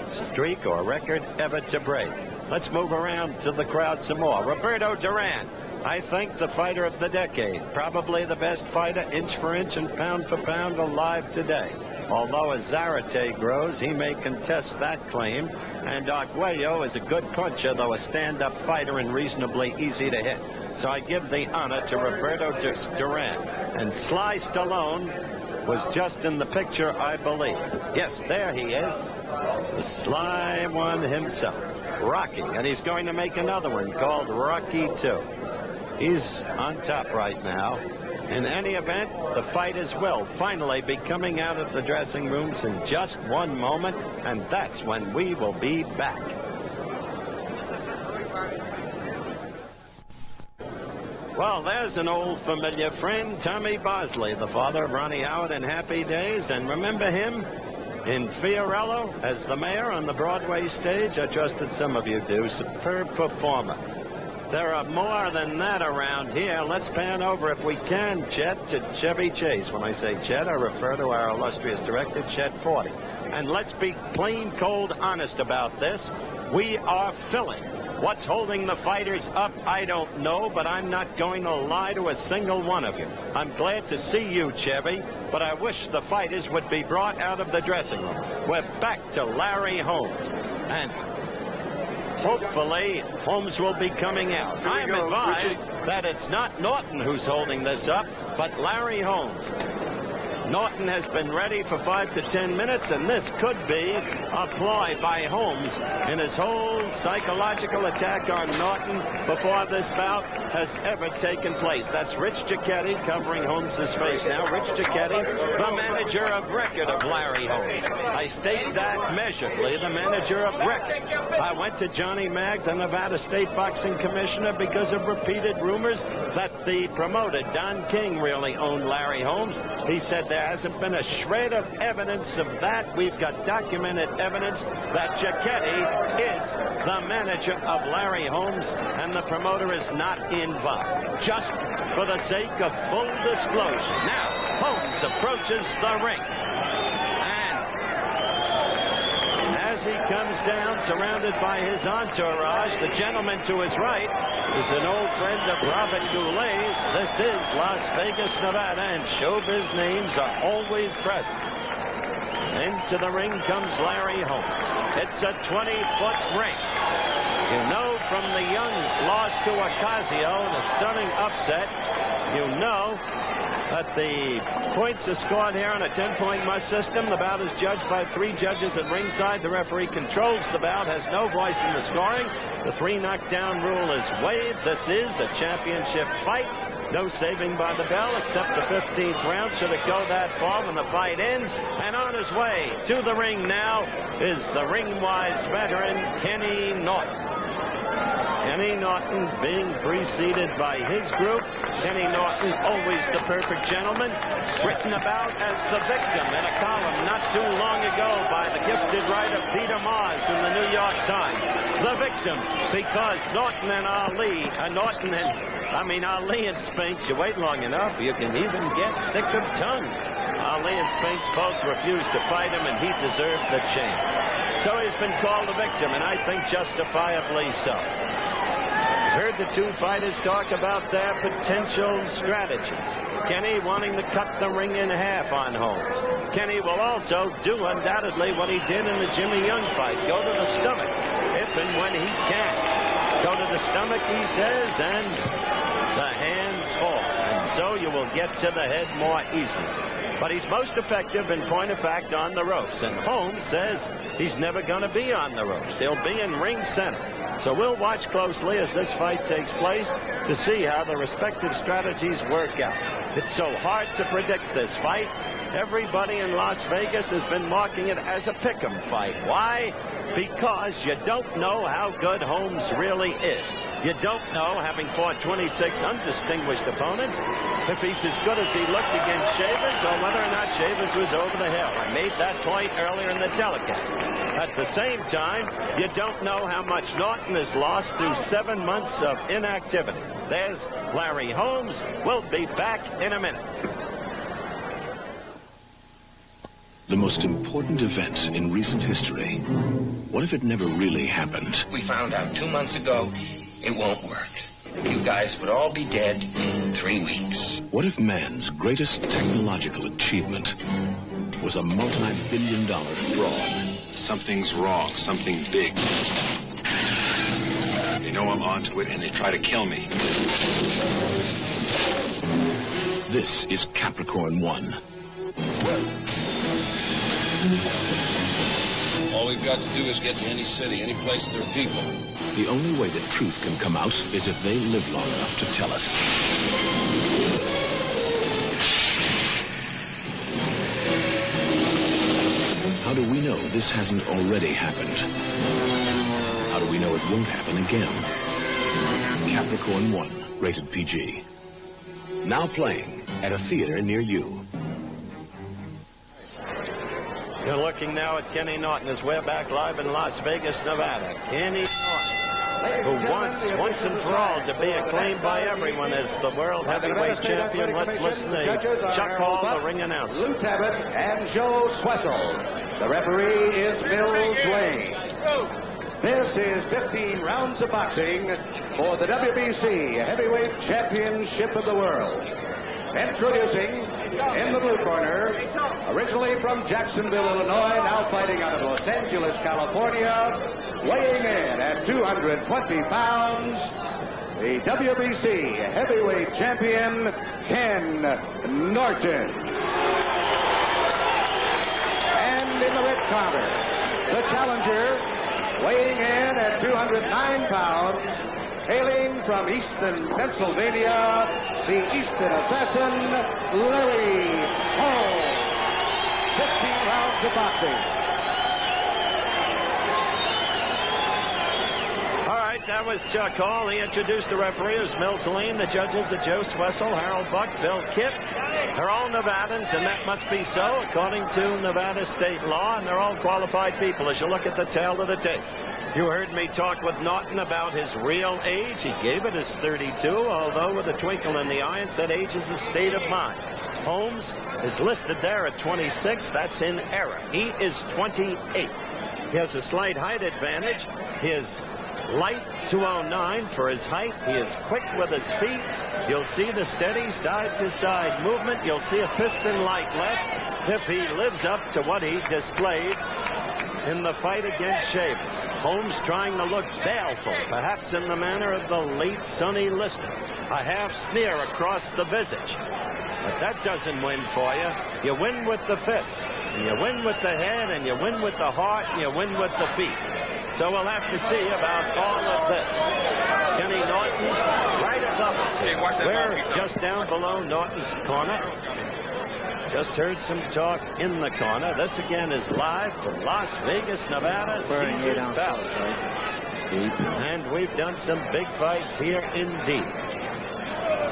streak or record ever to break. Let's move around to the crowd some more. Roberto Duran. I think the fighter of the decade, probably the best fighter inch for inch and pound for pound alive today. Although as Zarate grows, he may contest that claim. And Arguello is a good puncher, though a stand-up fighter and reasonably easy to hit. So I give the honor to Roberto Duran. And Sly Stallone was just in the picture, I believe. Yes, there he is. The Sly one himself. Rocky, and he's going to make another one called Rocky 2. He's on top right now. In any event, the fighters will finally be coming out of the dressing rooms in just one moment, and that's when we will be back. Well, there's an old familiar friend, Tommy Bosley, the father of Ronnie Howard in Happy Days. And remember him in Fiorello as the mayor on the Broadway stage? I trust that some of you do. Superb performer. There are more than that around here. Let's pan over, if we can, Chet, to Chevy Chase. When I say Chet, I refer to our illustrious director, Chet 40. And let's be plain, cold, honest about this. We are filling. What's holding the fighters up, I don't know, but I'm not going to lie to a single one of you. I'm glad to see you, Chevy, but I wish the fighters would be brought out of the dressing room. We're back to Larry Holmes. And hopefully, Holmes will be coming out. I am advised that it's not Norton who's holding this up, but Larry Holmes. Norton has been ready for 5 to 10 minutes, and this could be a ploy by Holmes in his whole psychological attack on Norton before this bout has ever taken place. That's Rich Giacchetti covering Holmes's face now. Rich Giacchetti, the manager of record of Larry Holmes. I state that measurably, the manager of record. I went to Johnny Mag, the Nevada State Boxing Commissioner, because of repeated rumors that the promoter, Don King, really owned Larry Holmes. He said there hasn't been a shred of evidence of that. We've got documented evidence that Giacchetti is the manager of Larry Holmes, and the promoter is not involved. Just for the sake of full disclosure. Now, Holmes approaches the ring. And as he comes down, surrounded by his entourage, the gentleman to his right is an old friend of Robert Goulet's. This is Las Vegas, Nevada, and showbiz names are always present. Into the ring comes Larry Holmes. It's a 20-foot ring. You know from the young loss to Ocasio, the stunning upset, you know that the points are scored here on a 10-point must system. The bout is judged by 3 judges at ringside. The referee controls the bout, has no voice in the scoring. The 3 knockdown rule is waived. This is a championship fight. No saving by the bell except the 15th round, should it go that far when the fight ends. And on his way to the ring now is the ring-wise veteran, Kenny Norton. Kenny Norton being preceded by his group. Kenny Norton, always the perfect gentleman, written about as the victim in a column not too long ago by the gifted writer Peter Mars in the New York Times. The victim because Norton and Ali, Ali and Spinks, you wait long enough, you can even get thick of tongue. Ali and Spinks both refused to fight him, and he deserved the chance. So he's been called a victim, and I think justifiably so. Heard the 2 fighters talk about their potential strategies. Kenny wanting to cut the ring in half on Holmes. Kenny will also do undoubtedly what he did in the Jimmy Young fight. Go to the stomach if and when he can. Go to the stomach, he says, and the hands fall. And so you will get to the head more easily. But he's most effective in point of fact on the ropes. And Holmes says he's never going to be on the ropes. He'll be in ring center. So we'll watch closely as this fight takes place to see how the respective strategies work out. It's so hard to predict this fight. Everybody in Las Vegas has been marking it as a pick'em fight. Why? Because you don't know how good Holmes really is. You don't know, having fought 26 undistinguished opponents, if he's as good as he looked against Shavers or whether or not Shavers was over the hill. I made that point earlier in the telecast. At the same time, you don't know how much Norton has lost through 7 months of inactivity. There's Larry Holmes. We'll be back in a minute. The most important event in recent history. What if it never really happened? We found out 2 months ago it won't work. You guys would all be dead in 3 weeks. What if man's greatest technological achievement was a multi-billion-dollar fraud? Something's wrong, something big. They know I'm onto it and they try to kill me. This is Capricorn 1. All we've got to do is get to any city, any place there are people. The only way that truth can come out is if they live long enough to tell it. How do we know this hasn't already happened? How do we know it won't happen again? Capricorn 1, rated PG. Now playing at a theater near you. You're looking now at Kenny Norton as we're back live in Las Vegas, Nevada. Kenny Norton, who wants, once and for all, to be acclaimed by everyone as the world heavyweight champion. Let's listen to Chuck Hall, the ring announcer. Lou Tabbitt and Joe Swessel. The referee is Mills Lane. This is 15 rounds of boxing for the WBC Heavyweight Championship of the World. Introducing, in the blue corner, originally from Jacksonville, Illinois, now fighting out of Los Angeles, California, weighing in at 220 pounds, the WBC Heavyweight Champion, Ken Norton. And in the red corner, the challenger, weighing in at 209 pounds, hailing from Easton, Pennsylvania, the Easton Assassin Larry Holmes. 15 rounds of boxing. All right, that was Chuck Hall. He introduced the referees, Mills Lane. The judges are Joe Swessel, Harold Buck, Bill Kipp. They're all Nevadans, and that must be so according to Nevada state law, and they're all qualified people as you look at the tail of the tape. You heard me talk with Norton about his real age. He gave it as 32, although with a twinkle in the eye and said age is a state of mind. Holmes is listed there at 26. That's in error. He is 28. He has a slight height advantage. His light 209 for his height. He is quick with his feet. You'll see the steady side-to-side movement. You'll see a piston-like left if he lives up to what he displayed in the fight against Shavers. Holmes trying to look baleful, perhaps in the manner of the late Sonny Liston. A half sneer across the visage. But that doesn't win for you. You win with the fists, and you win with the head, and you win with the heart, and you win with the feet. So we'll have to see about all of this. Kenny Norton, right above us here. We're just down below Norton's corner. Just heard some talk in the corner. This again is live from Las Vegas, Nevada, Caesars Palace. And we've done some big fights here indeed.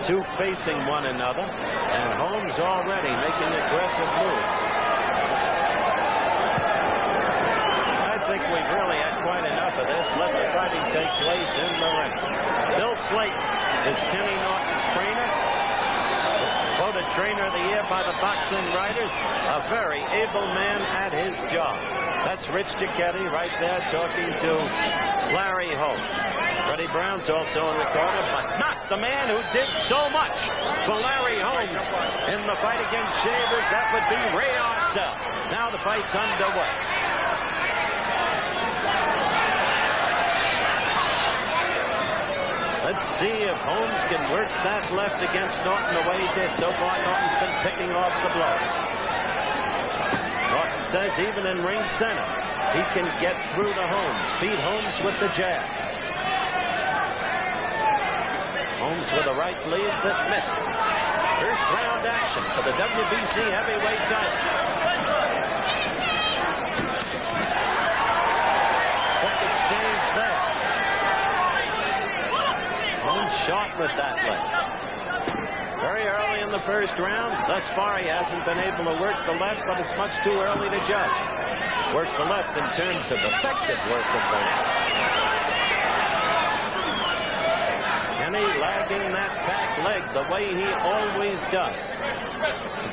Two facing one another, and Holmes already making aggressive moves. I think we've really had quite enough of this. Let the fighting take place in the ring. Bill Slayton is Kenny Norton's trainer. Voted Trainer of the Year by the Boxing Writers. A very able man at his job. That's Rich Giacchetti right there talking to Larry Holmes. Freddie Brown's also in the corner, but not the man who did so much for Larry Holmes in the fight against Shavers. That would be Ray Arcel. Now the fight's underway. Let's see if Holmes can work that left against Norton the way he did. So far, Norton's been picking off the blows. Norton says even in ring center, he can get through to Holmes. Beat Holmes with the jab. Holmes with a right lead that missed. First round action for the WBC heavyweight title. Quick exchange there. Holmes shot with that leg. Very early in the first round. Thus far, he hasn't been able to work the left, but it's much too early to judge. Work the left in terms of effective work of the left. Kenny lagging that back leg the way he always does.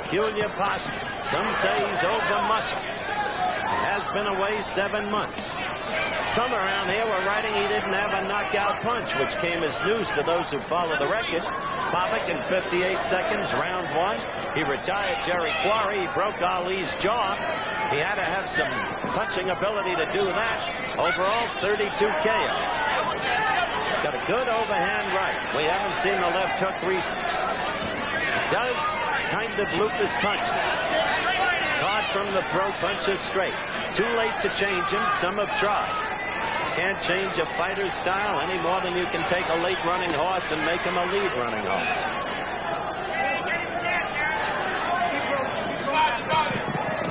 Peculiar posture. Some say he's over-muscled. Has been away 7 months. Some around here were writing he didn't have a knockout punch, which came as news to those who follow the record. Povic in 58 seconds, round 1. He retired Jerry Quarry. He broke Ali's jaw. He had to have some punching ability to do that. Overall, 32 KOs. He's got a good overhand right. We haven't seen the left hook recently. Does kind of loop his punches. It's hard from the throat, punches straight. Too late to change him. Some have tried. Can't change a fighter's style any more than you can take a late running horse and make him a lead running horse.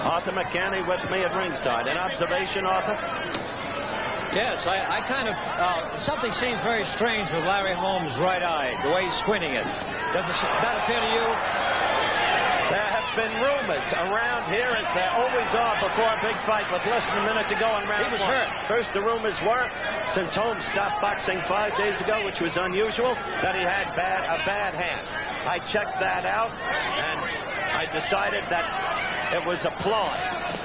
Arthur McCanny with me at ringside. An observation, Arthur? Yes, I kind of, something seems very strange with Larry Holmes' right eye, the way he's squinting it. Does that appear to you? There have been rumors around here, as there always are before a big fight with less than a minute to go in round 1. He was hurt. First, the rumors were, since Holmes stopped boxing 5 days ago, which was unusual, that he had a bad hand. I checked that out, and I decided that it was a ploy.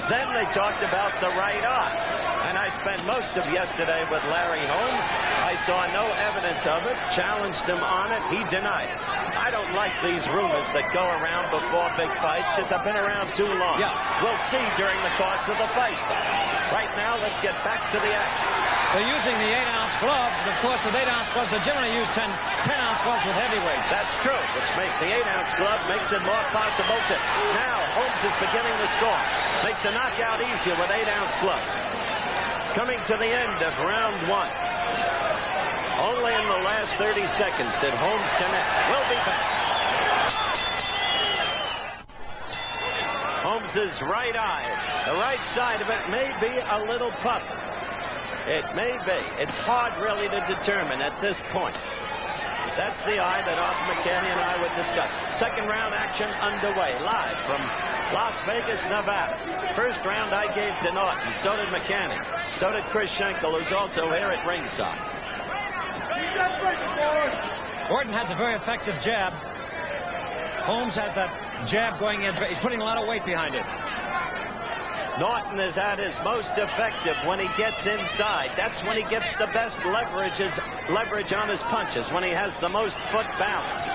Then they talked about the right eye. And I spent most of yesterday with Larry Holmes. I saw no evidence of it, challenged him on it. He denied it. I don't like these rumors that go around before big fights because I've been around too long. Yeah. We'll see during the course of the fight. Right now, let's get back to the action. They're using the 8-ounce gloves. And of course, with 8-ounce gloves, they generally use 10-ounce gloves with heavyweights. That's true, which makes the 8-ounce glove makes it more possible to... Now, Holmes is beginning the score. Makes a knockout easier with 8-ounce gloves. Coming to the end of round 1. Only in the last 30 seconds did Holmes connect. We'll be back. Holmes's right eye, the right side of it may be a little puffy. It may be. It's hard really to determine at this point. That's the eye that Arthur McCanny and I were discussing. Second round action underway, live from Las Vegas, Nevada. First round I gave to Norton, so did McCanny. So did Chris Schenkel, who's also here at ringside. Norton has a very effective jab. Holmes has that jab going in. He's putting a lot of weight behind it. Norton is at his most effective when he gets inside. That's when he gets the best leverage on his punches, when he has the most foot balance.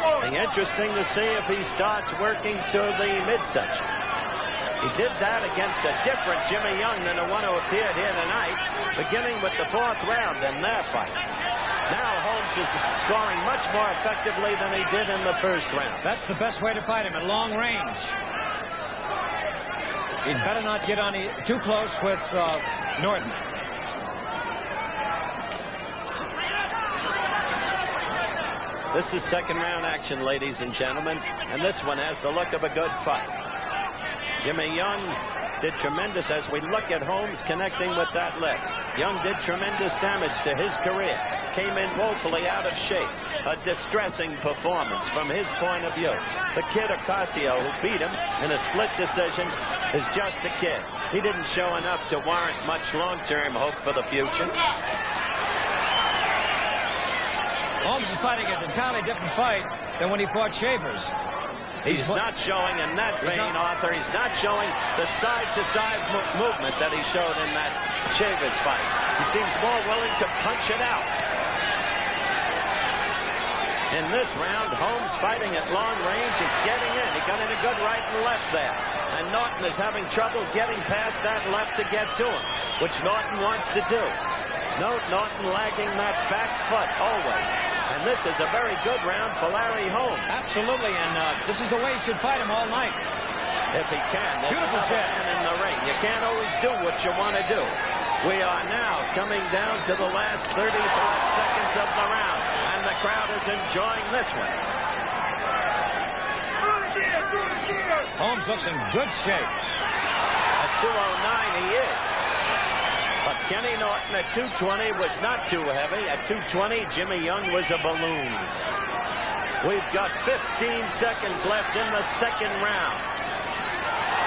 It'll be interesting to see if he starts working to the midsection. He did that against a different Jimmy Young than the one who appeared here tonight, beginning with the 4th round in their fight. Now Holmes is scoring much more effectively than he did in the first round. That's the best way to fight him, at long range. He'd better not get on too close with Norton. This is second round action, ladies and gentlemen, and this one has the look of a good fight. Jimmy Young did tremendous as we look at Holmes connecting with that left. Young did tremendous damage to his career. Came in woefully out of shape. A distressing performance from his point of view. The kid Ocasio, who beat him in a split decision, is just a kid. He didn't show enough to warrant much long-term hope for the future. Holmes is fighting an entirely different fight than when he fought Shavers. He's not showing in that vein, Arthur. He's not showing the side-to-side movement that he showed in that Shavers fight. He seems more willing to punch it out. In this round, Holmes fighting at long range is getting in. He got in a good right and left there. And Norton is having trouble getting past that left to get to him, which Norton wants to do. Note Norton lagging that back foot always. And this is a very good round for Larry Holmes. Absolutely, and this is the way he should fight him all night. If he can. There's beautiful another jab man in the ring. You can't always do what you want to do. We are now coming down to the last 35 seconds of the round, and the crowd is enjoying this one. Holmes looks in good shape. At 209 he is. But Kenny Norton at 220 was not too heavy. At 220, Jimmy Young was a balloon. We've got 15 seconds left in the second round.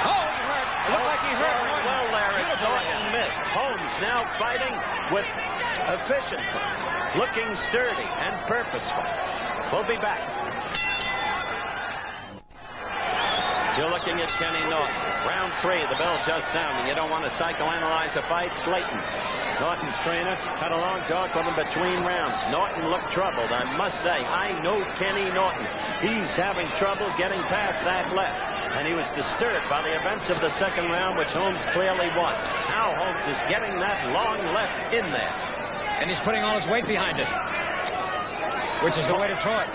Oh, it hurt. It looked like he hurt Norton. Well there as Norton missed. Holmes now fighting with efficiency, looking sturdy and purposeful. We'll be back. You're looking at Kenny Norton. Round 3, the bell just sounding. You don't want to psychoanalyze a fight. Slayton, Norton's trainer, had a long talk with him between rounds. Norton looked troubled. I must say, I know Kenny Norton. He's having trouble getting past that left. And he was disturbed by the events of the second round, which Holmes clearly won. Now Holmes is getting that long left in there. And he's putting all his weight behind it, which is the way to throw it.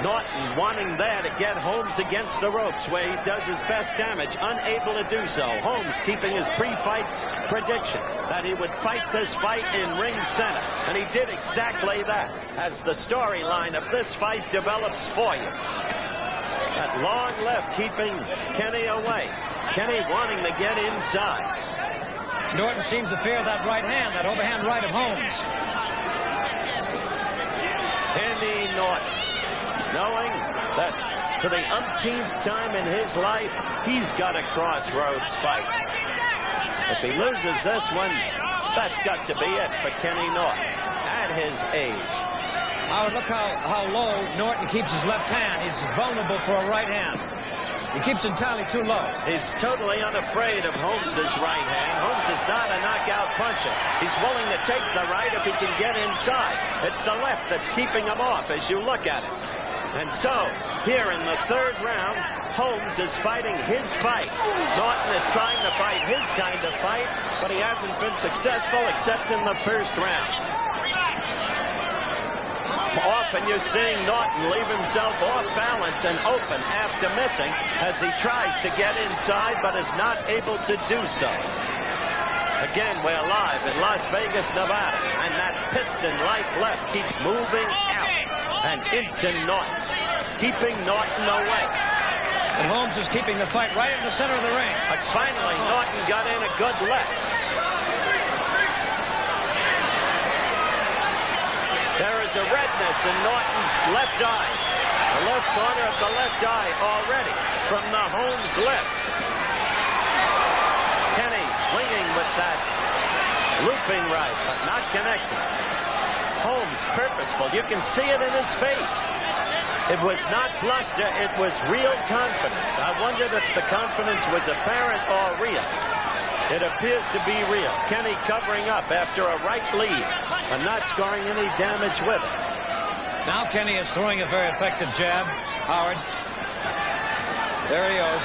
Norton wanting there to get Holmes against the ropes where he does his best damage, unable to do so. Holmes keeping his pre-fight prediction that he would fight this fight in ring center, and he did exactly that as the storyline of this fight develops for you. That long left keeping Kenny away. Kenny wanting to get inside. Norton seems to fear that right hand, that overhand right of Holmes. Kenny Norton, knowing that for the umpteenth time in his life, he's got a crossroads fight. If he loses this one, that's got to be it for Kenny Norton at his age. Howard, look how low Norton keeps his left hand. He's vulnerable for a right hand. He keeps entirely too low. He's totally unafraid of Holmes's right hand. Holmes is not a knockout puncher. He's willing to take the right if he can get inside. It's the left that's keeping him off as you look at it. And so, here in the third round, Holmes is fighting his fight. Norton is trying to fight his kind of fight, but he hasn't been successful except in the first round. Often you're seeing Norton leave himself off balance and open after missing as he tries to get inside but is not able to do so. Again, we're live in Las Vegas, Nevada, and that piston-like left keeps moving out and into Norton, keeping Norton away. And Holmes is keeping the fight right in the center of the ring. But finally, Norton got in a good left. There is a redness in Norton's left eye. The left corner of the left eye already from the Holmes left. Kenny swinging with that looping right, but not connecting. Holmes purposeful. You can see it in his face. It was not bluster, it was real confidence. I wondered if the confidence was apparent or real. It appears to be real. Kenny covering up after a right lead, but not scoring any damage with it. Now Kenny is throwing a very effective jab. Howard. There he goes.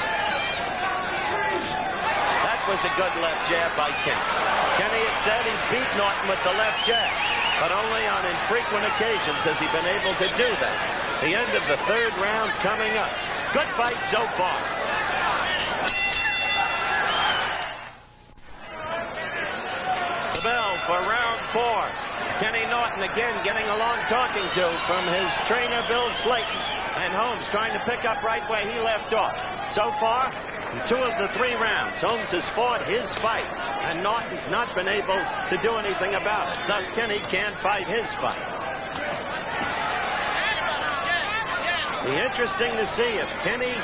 That was a good left jab by Kenny. Kenny had said he beat Norton with the left jab, but only on infrequent occasions has he been able to do that. The end of the third round coming up. Good fight so far. The bell for round 4. Kenny Norton again getting a long talking to from his trainer Bill Slayton. And Holmes trying to pick up right where he left off. So far, in 2 of the 3 rounds, Holmes has fought his fight. And Norton's not been able to do anything about it. Thus, Kenny can't fight his fight. Be interesting to see if Kenny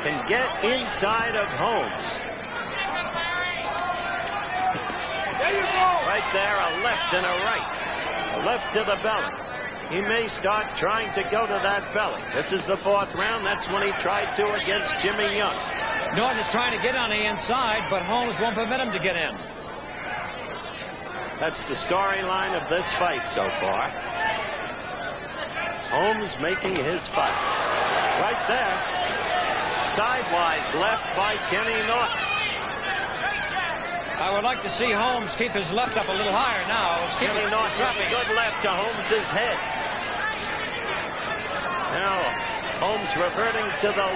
can get inside of Holmes. Right there, a left and a right. A left to the belly. He may start trying to go to that belly. This is the 4th round. That's when he tried to against Jimmy Young. Norton is trying to get on the inside, but Holmes won't permit him to get in. That's the storyline of this fight so far. Holmes making his fight. Right there. Sidewise left by Kenny Norton. I would like to see Holmes keep his left up a little higher now. Kenny Norton dropping good left to Holmes's head. Now, Holmes reverting to the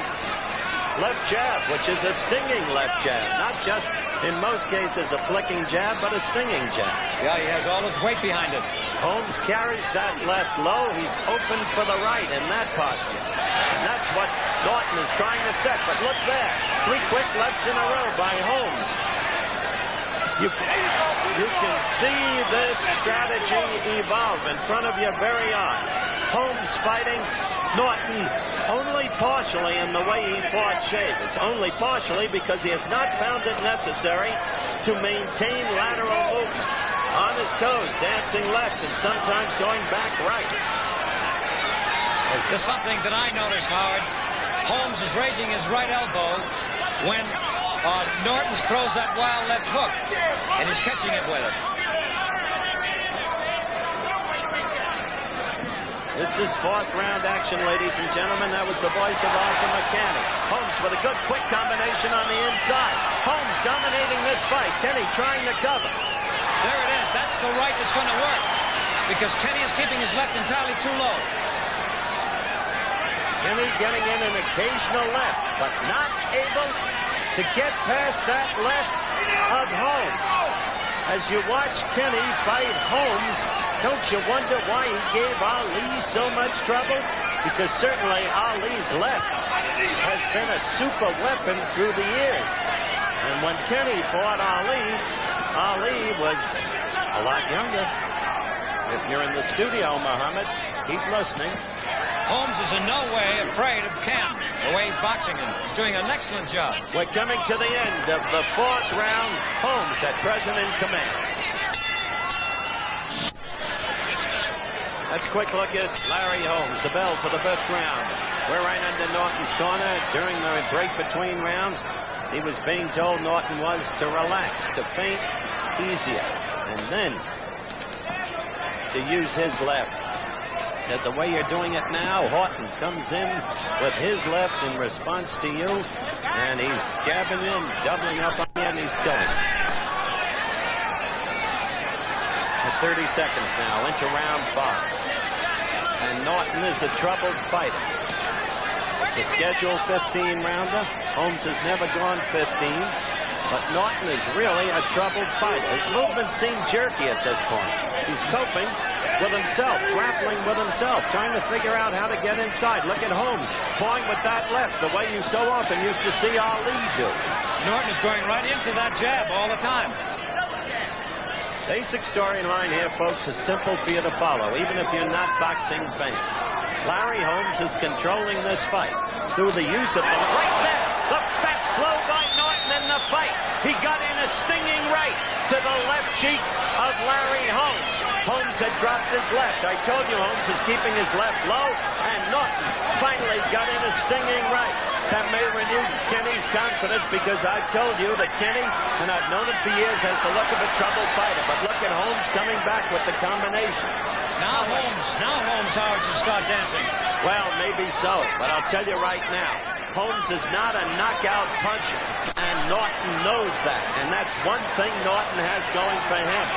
left jab, which is a stinging left jab, not just In most cases, a flicking jab, but a stinging jab. Yeah, he has all his weight behind it. Holmes carries that left low. He's open for the right in that posture. And that's what Norton is trying to set. But look there. 3 quick lefts in a row by Holmes. You can see this strategy evolve in front of your very eyes. Holmes fighting Norton only partially in the way he fought Shavers. Only partially because he has not found it necessary to maintain lateral movement. On his toes, dancing left and sometimes going back right. There's something that I noticed, Howard. Holmes is raising his right elbow when Norton throws that wild left hook, and he's catching it with it. This is 4th round action, ladies and gentlemen. That was the voice of Arthur McCanny. Holmes with a good quick combination on the inside. Holmes dominating this fight. Kenny trying to cover. There it is. That's the right that's going to work, because Kenny is keeping his left entirely too low. Kenny getting in an occasional left, but not able to get past that left of Holmes. As you watch Kenny fight Holmes, don't you wonder why he gave Ali so much trouble? Because certainly Ali's left has been a super weapon through the years. And when Kenny fought Ali, Ali was a lot younger. If you're in the studio, Muhammad, keep listening. Holmes is in no way afraid of Ken, the way he's boxing him. He's doing an excellent job. We're coming to the end of the 4th round. Holmes at present in command. Let's quick look at Larry Holmes, the bell for the 5th round. We're right under Norton's corner. During the break between rounds, he was being told Norton was to relax, to feint easier, and then to use his left. Said the way you're doing it now, Horton comes in with his left in response to you, and he's jabbing in, doubling up on you, and he's killing. At 30 seconds now into round 5. And Norton is a troubled fighter. It's a scheduled 15-rounder. Holmes has never gone 15. But Norton is really a troubled fighter. His movement seemed jerky at this point. He's coping with himself, grappling with himself, trying to figure out how to get inside. Look at Holmes, pawing with that left, the way you so often used to see Ali do. Norton is going right into that jab all the time. Basic storyline here, folks, is simple for you to follow, even if you're not boxing fans. Larry Holmes is controlling this fight through the use of the right there. The best blow by Norton in the fight. He got in a stinging right to the left cheek of Larry Holmes. Holmes had dropped his left. I told you Holmes is keeping his left low, and Norton finally got in a stinging right. That may renew Kenny's confidence, because I've told you that Kenny, and I've known it for years, has the look of a troubled fighter. But look at Holmes coming back with the combination. Now Holmes, Howard, should start dancing. Well, maybe so, but I'll tell you right now, Holmes is not a knockout puncher, and Norton knows that, and that's one thing Norton has going for him.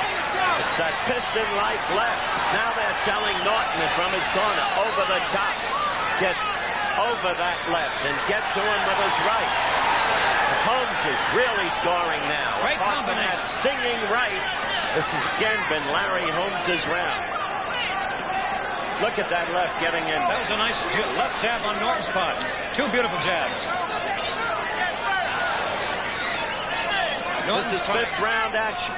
It's that piston-like left. Now they're telling Norton from his corner, over the top, get over that left and get to him with his right. Holmes is really scoring now. Great combination. That stinging right. This has again been Larry Holmes's round. Look at that left getting in. That was a nice left jab on Norton's part. 2 beautiful jabs. This is 5th round action.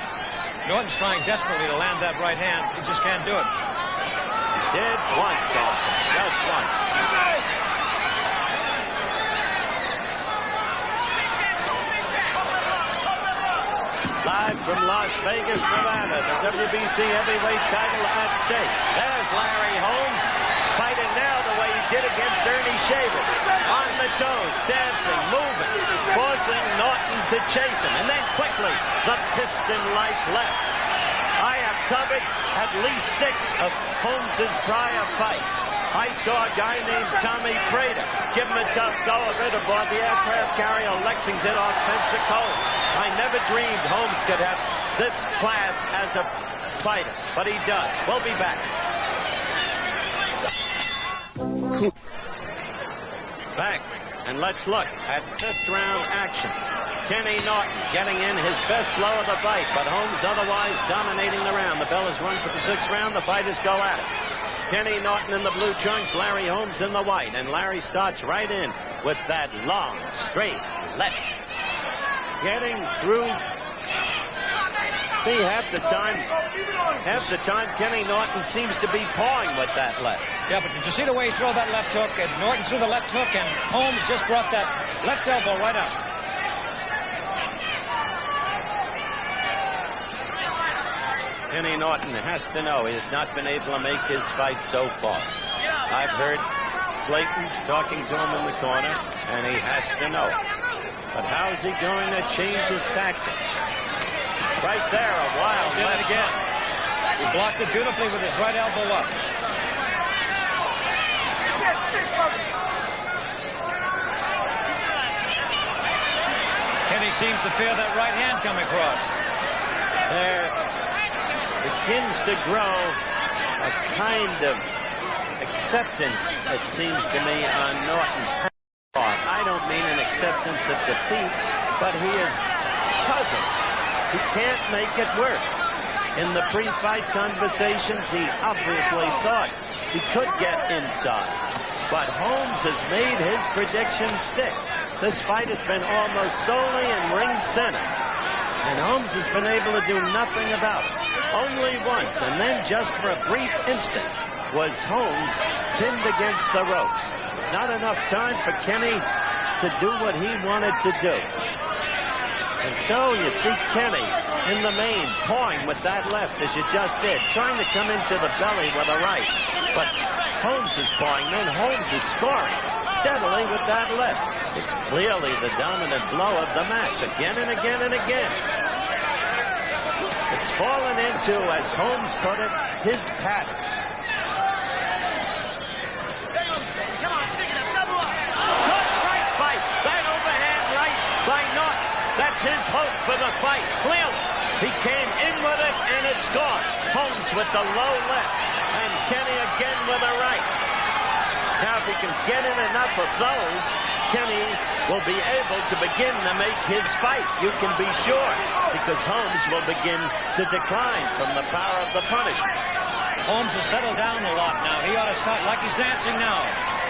Norton's trying desperately to land that right hand. He just can't do it. He did once, just once. Live from Las Vegas, Nevada, the WBC heavyweight title at stake. There's Larry Holmes, fighting now the way he did against Ernie Shavers. On the toes, dancing, moving, forcing Norton to chase him. And then quickly, the piston-like left. I have covered at least 6 of Holmes's prior fights. I saw a guy named Tommy Prater give him a tough go of it aboard the aircraft carrier Lexington off Pensacola. I never dreamed Holmes could have this class as a fighter, but he does. We'll be back. Back, and let's look at 5th round action. Kenny Norton getting in his best blow of the fight, but Holmes otherwise dominating the round. The bell is rung for the 6th round. The fighters go at it. Kenny Norton in the blue trunks, Larry Holmes in the white, and Larry starts right in with that long, straight left. Getting through. See, half the time Kenny Norton seems to be pawing with that left. Yeah, but did you see the way he threw that left hook? And Norton threw the left hook, and Holmes just brought that left elbow right up. Kenny Norton has to know he has not been able to make his fight so far. I've heard Slayton talking to him in the corner, and he has to know it. But how's he going to change his tactic? Right there, a wild left again. He blocked it beautifully with his right elbow up. Kenny seems to fear that right hand coming across. There begins to grow a kind of acceptance, it seems to me, on Norton's part. I don't mean an acceptance of defeat, but he is puzzled. He can't make it work. In the pre-fight conversations, he obviously thought he could get inside. But Holmes has made his prediction stick. This fight has been almost solely in ring center. And Holmes has been able to do nothing about it. Only once, and then just for a brief instant, was Holmes pinned against the ropes. Not enough time for Kenny to do what he wanted to do. And so you see Kenny in the main pawing with that left, as you just did, trying to come into the belly with a right. But Holmes is pawing, then Holmes is scoring steadily with that left. It's clearly the dominant blow of the match, again and again and again. It's fallen into, as Holmes put it, his pattern. Good right fight. That overhand right by Norton. That's his hope for the fight, clearly. He came in with it, and it's gone. Holmes with the low left, and Kenny again with a right. Now, if he can get in enough of those, Kenny will be able to begin to make his fight. You can be sure, because Holmes will begin to decline from the power of the punishment. Holmes has settled down a lot now. He ought to start like he's dancing now.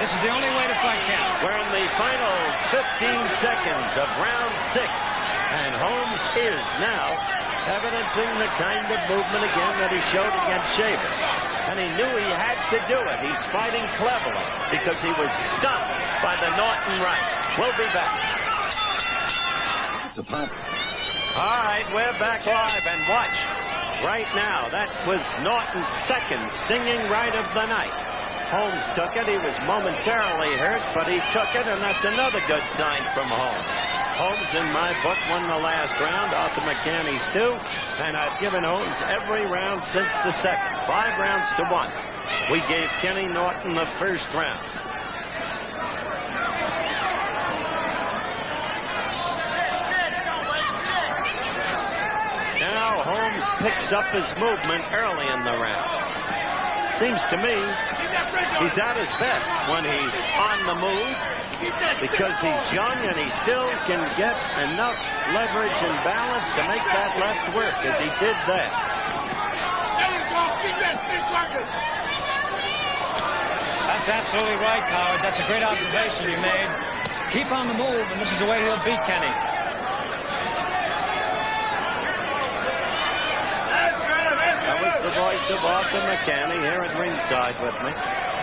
This is the only way to fight Ken. We're in the final 15 seconds of round 6, and Holmes is now evidencing the kind of movement again that he showed against Shaver. And he knew he had to do it. He's fighting cleverly because he was stunned by the Norton right. We'll be back. All right, we're back live, and watch. Right now, that was Norton's second stinging right of the night. Holmes took it. He was momentarily hurt, but he took it, and that's another good sign from Holmes. Holmes, in my book, won the last round. Arthur McCanny's too. And I've given Holmes every round since the second. 5 rounds to 1. We gave Kenny Norton the first round. Now Holmes picks up his movement early in the round. Seems to me he's at his best when he's on the move, because he's young and he still can get enough leverage and balance to make that left work, as he did that. That's absolutely right, Howard. That's a great observation you made. Keep on the move, and this is the way he'll beat Kenny. That was the voice of Arthur McCanny here at ringside with me.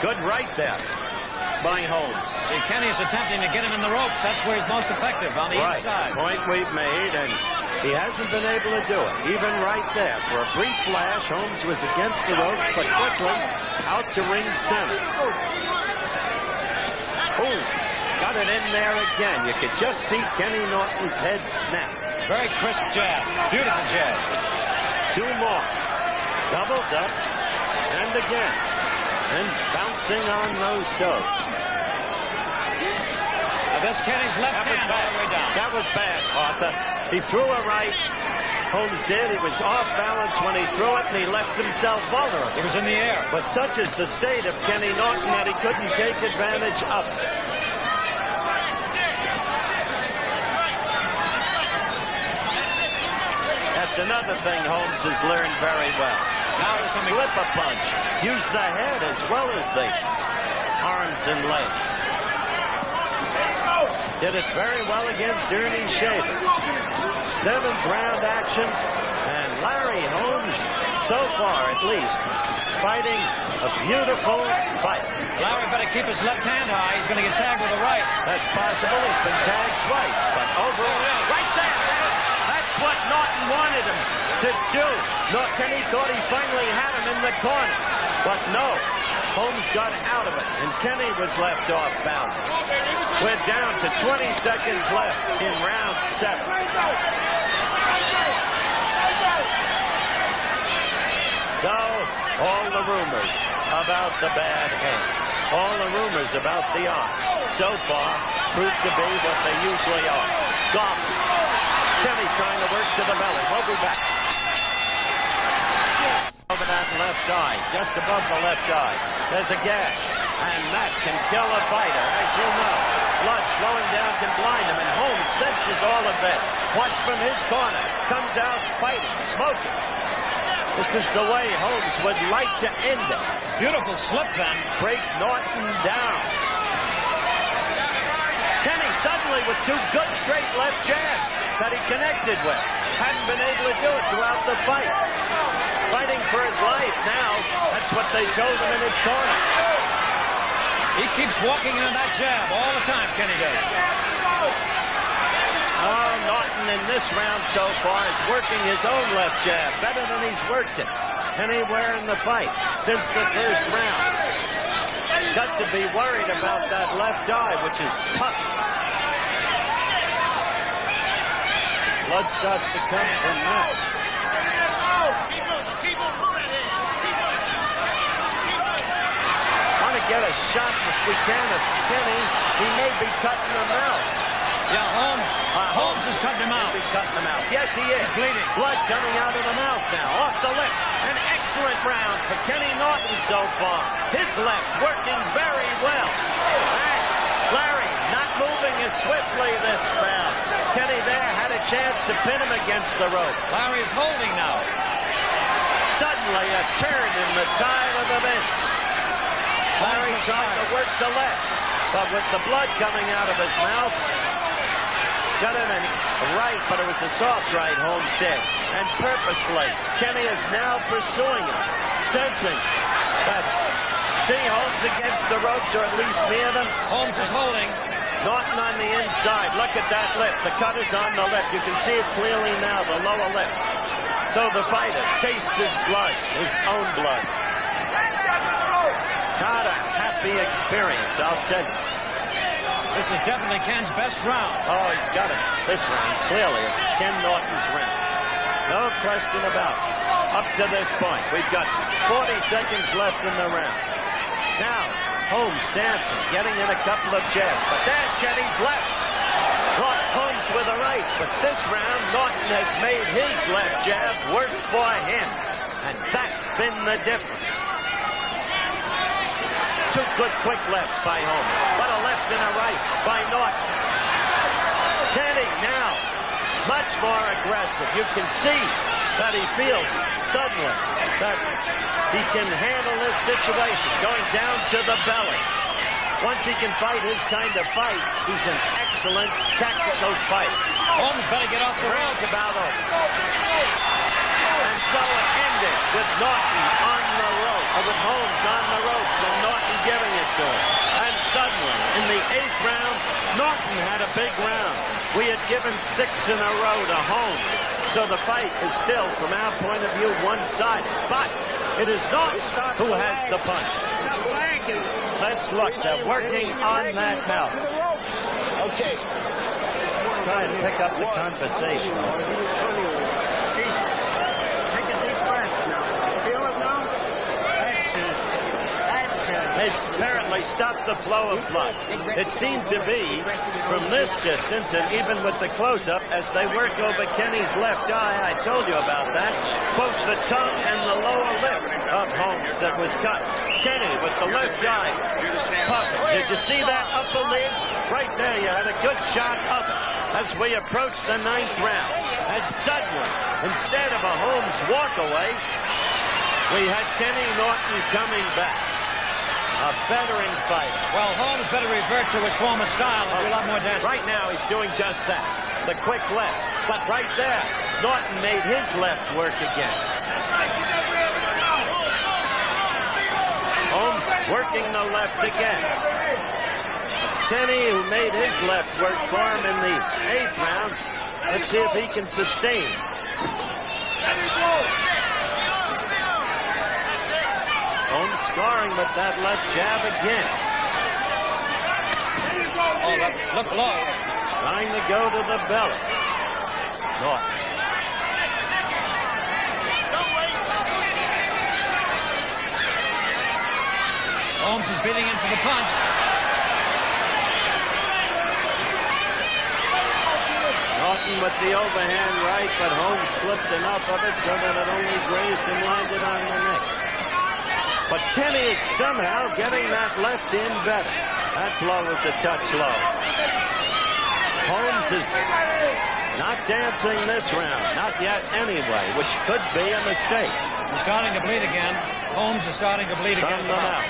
Good right there by Holmes. See, Kenny's attempting to get him in the ropes. That's where he's most effective, on the inside. Point we've made, and he hasn't been able to do it. Even right there, for a brief flash, Holmes was against the ropes, but quickly out to ring center. Ooh, got it in there again. You could just see Kenny Norton's head snap. Very crisp jab. Beautiful jab. 2 more. Doubles up, and again. And bouncing on those toes. Now this Kenny's left hand all the way down. That was bad, Arthur. He threw a right. Holmes did. He was off balance when he threw it, and he left himself vulnerable. He was in the air. But such is the state of Kenny Norton that he couldn't take advantage of it. That's another thing Holmes has learned very well. How to slip a punch. Use the head as well as the arms and legs. Did it very well against Ernie Shavers. 7th round action, and Larry Holmes, so far at least, fighting a beautiful fight. Larry better keep his left hand high. He's going to get tagged with the right. That's possible. He's been tagged twice, but overall, right there. That's what Norton wanted him to do. Kenny thought he finally had him in the corner, but no. Holmes got out of it, and Kenny was left off balance. We're down to 20 seconds left in round 7. So, all the rumors about the bad hand, all the rumors about the eye, so far proved to be what they usually are. Golfers. Kenny trying to work to the belly. We'll be back. Over that left eye, just above the left eye, there's a gash, and that can kill a fighter, as you know. Blood flowing down can blind him, and Holmes senses all of this. Watch from his corner, comes out fighting, smoking. This is the way Holmes would like to end it. Beautiful slip then. Break Norton down. Kenny suddenly with 2 good straight left jabs that he connected with. Hadn't been able to do it throughout the fight. Fighting for his life now. That's what they told him in his corner. He keeps walking into that jab all the time, Kenny does. Oh, Norton in this round so far is working his own left jab better than he's worked it anywhere in the fight since the first round. Got to be worried about that left eye, which is puffy. Blood starts to come from that. Want to get a shot if we can of Kenny. He may be cutting him out. Yeah, Holmes is cutting him out. He's cutting him out. Yes, he is. He's bleeding. Blood coming out of the mouth now, off the lip. An excellent round for Kenny Norton so far. His left working very well. And Larry not moving as swiftly this round. Kenny there had a chance to pin him against the rope. Larry's holding now. Suddenly a turn in the tide of events. Larry trying to work the left, but with the blood coming out of his mouth, got him in right, but it was a soft right Holmes did. And purposefully, Kenny is now pursuing him, sensing that, see Holmes against the ropes, or at least near them. Holmes is holding. Norton on the inside. Look at that lip. The cut is on the lip. You can see it clearly now, the lower lip. So the fighter tastes his blood, his own blood. Not a happy experience, I'll tell you. This is definitely Ken's best round. Oh, he's got it. This round, clearly, it's Ken Norton's round. No question about it. Up to this point, we've got 40 seconds left in the round. Now, Holmes dancing, getting in a couple of jabs. But there's Kenny's left. Holmes with a right. But this round, Norton has made his left jab work for him. And that's been the difference. 2 good quick lefts by Holmes, but a left and a right by Norton. Kenny now much more aggressive. You can see that he feels suddenly that he can handle this situation, going down to the belly. Once he can fight his kind of fight, he's an excellent tactical fighter. Holmes better get off the rounds about over. And so it ended with Norton on the rope, with Holmes on the ropes and Norton giving it to him. And suddenly, in the 8th round, Norton had a big round. We had given 6 in a row to Holmes. So the fight is still, from our point of view, one-sided. But it is Norton who has the punch. Let's look. They're working on that mouth. Okay. Try and pick up the conversation. Take a deep breath now. Feel it now? That's it. That's it. It's apparently stopped the flow of blood. It seemed to be, from this distance, and even with the close-up, as they work over Kenny's left eye, I told you about that, both the tongue and the lower lip of Holmes that was cut. Kenny with the left eye puffing. Did you see that upper lid? Right there, you had a good shot of it as we approach the 9th round. And suddenly, instead of a Holmes walkaway, we had Kenny Norton coming back. A veteran fighter. Well, Holmes better revert to his former style and do a lot more dancing. Right now, he's doing just that. The quick left. But right there, Norton made his left work again. Holmes working the left again. Kenny, who made his left work for him in the 8th round. Let's see if he can sustain. Holmes scoring with that left jab again. Oh, look low. Trying to go to the belly. Norton. Holmes is beating into the punch. Norton with the overhand right, but Holmes slipped enough of it so that it only grazed and landed on the neck. But Kenny is somehow getting that left in better. That blow was a touch low. Holmes is not dancing this round. Not yet anyway, which could be a mistake. He's starting to bleed again. Holmes is starting to bleed again. From the mouth.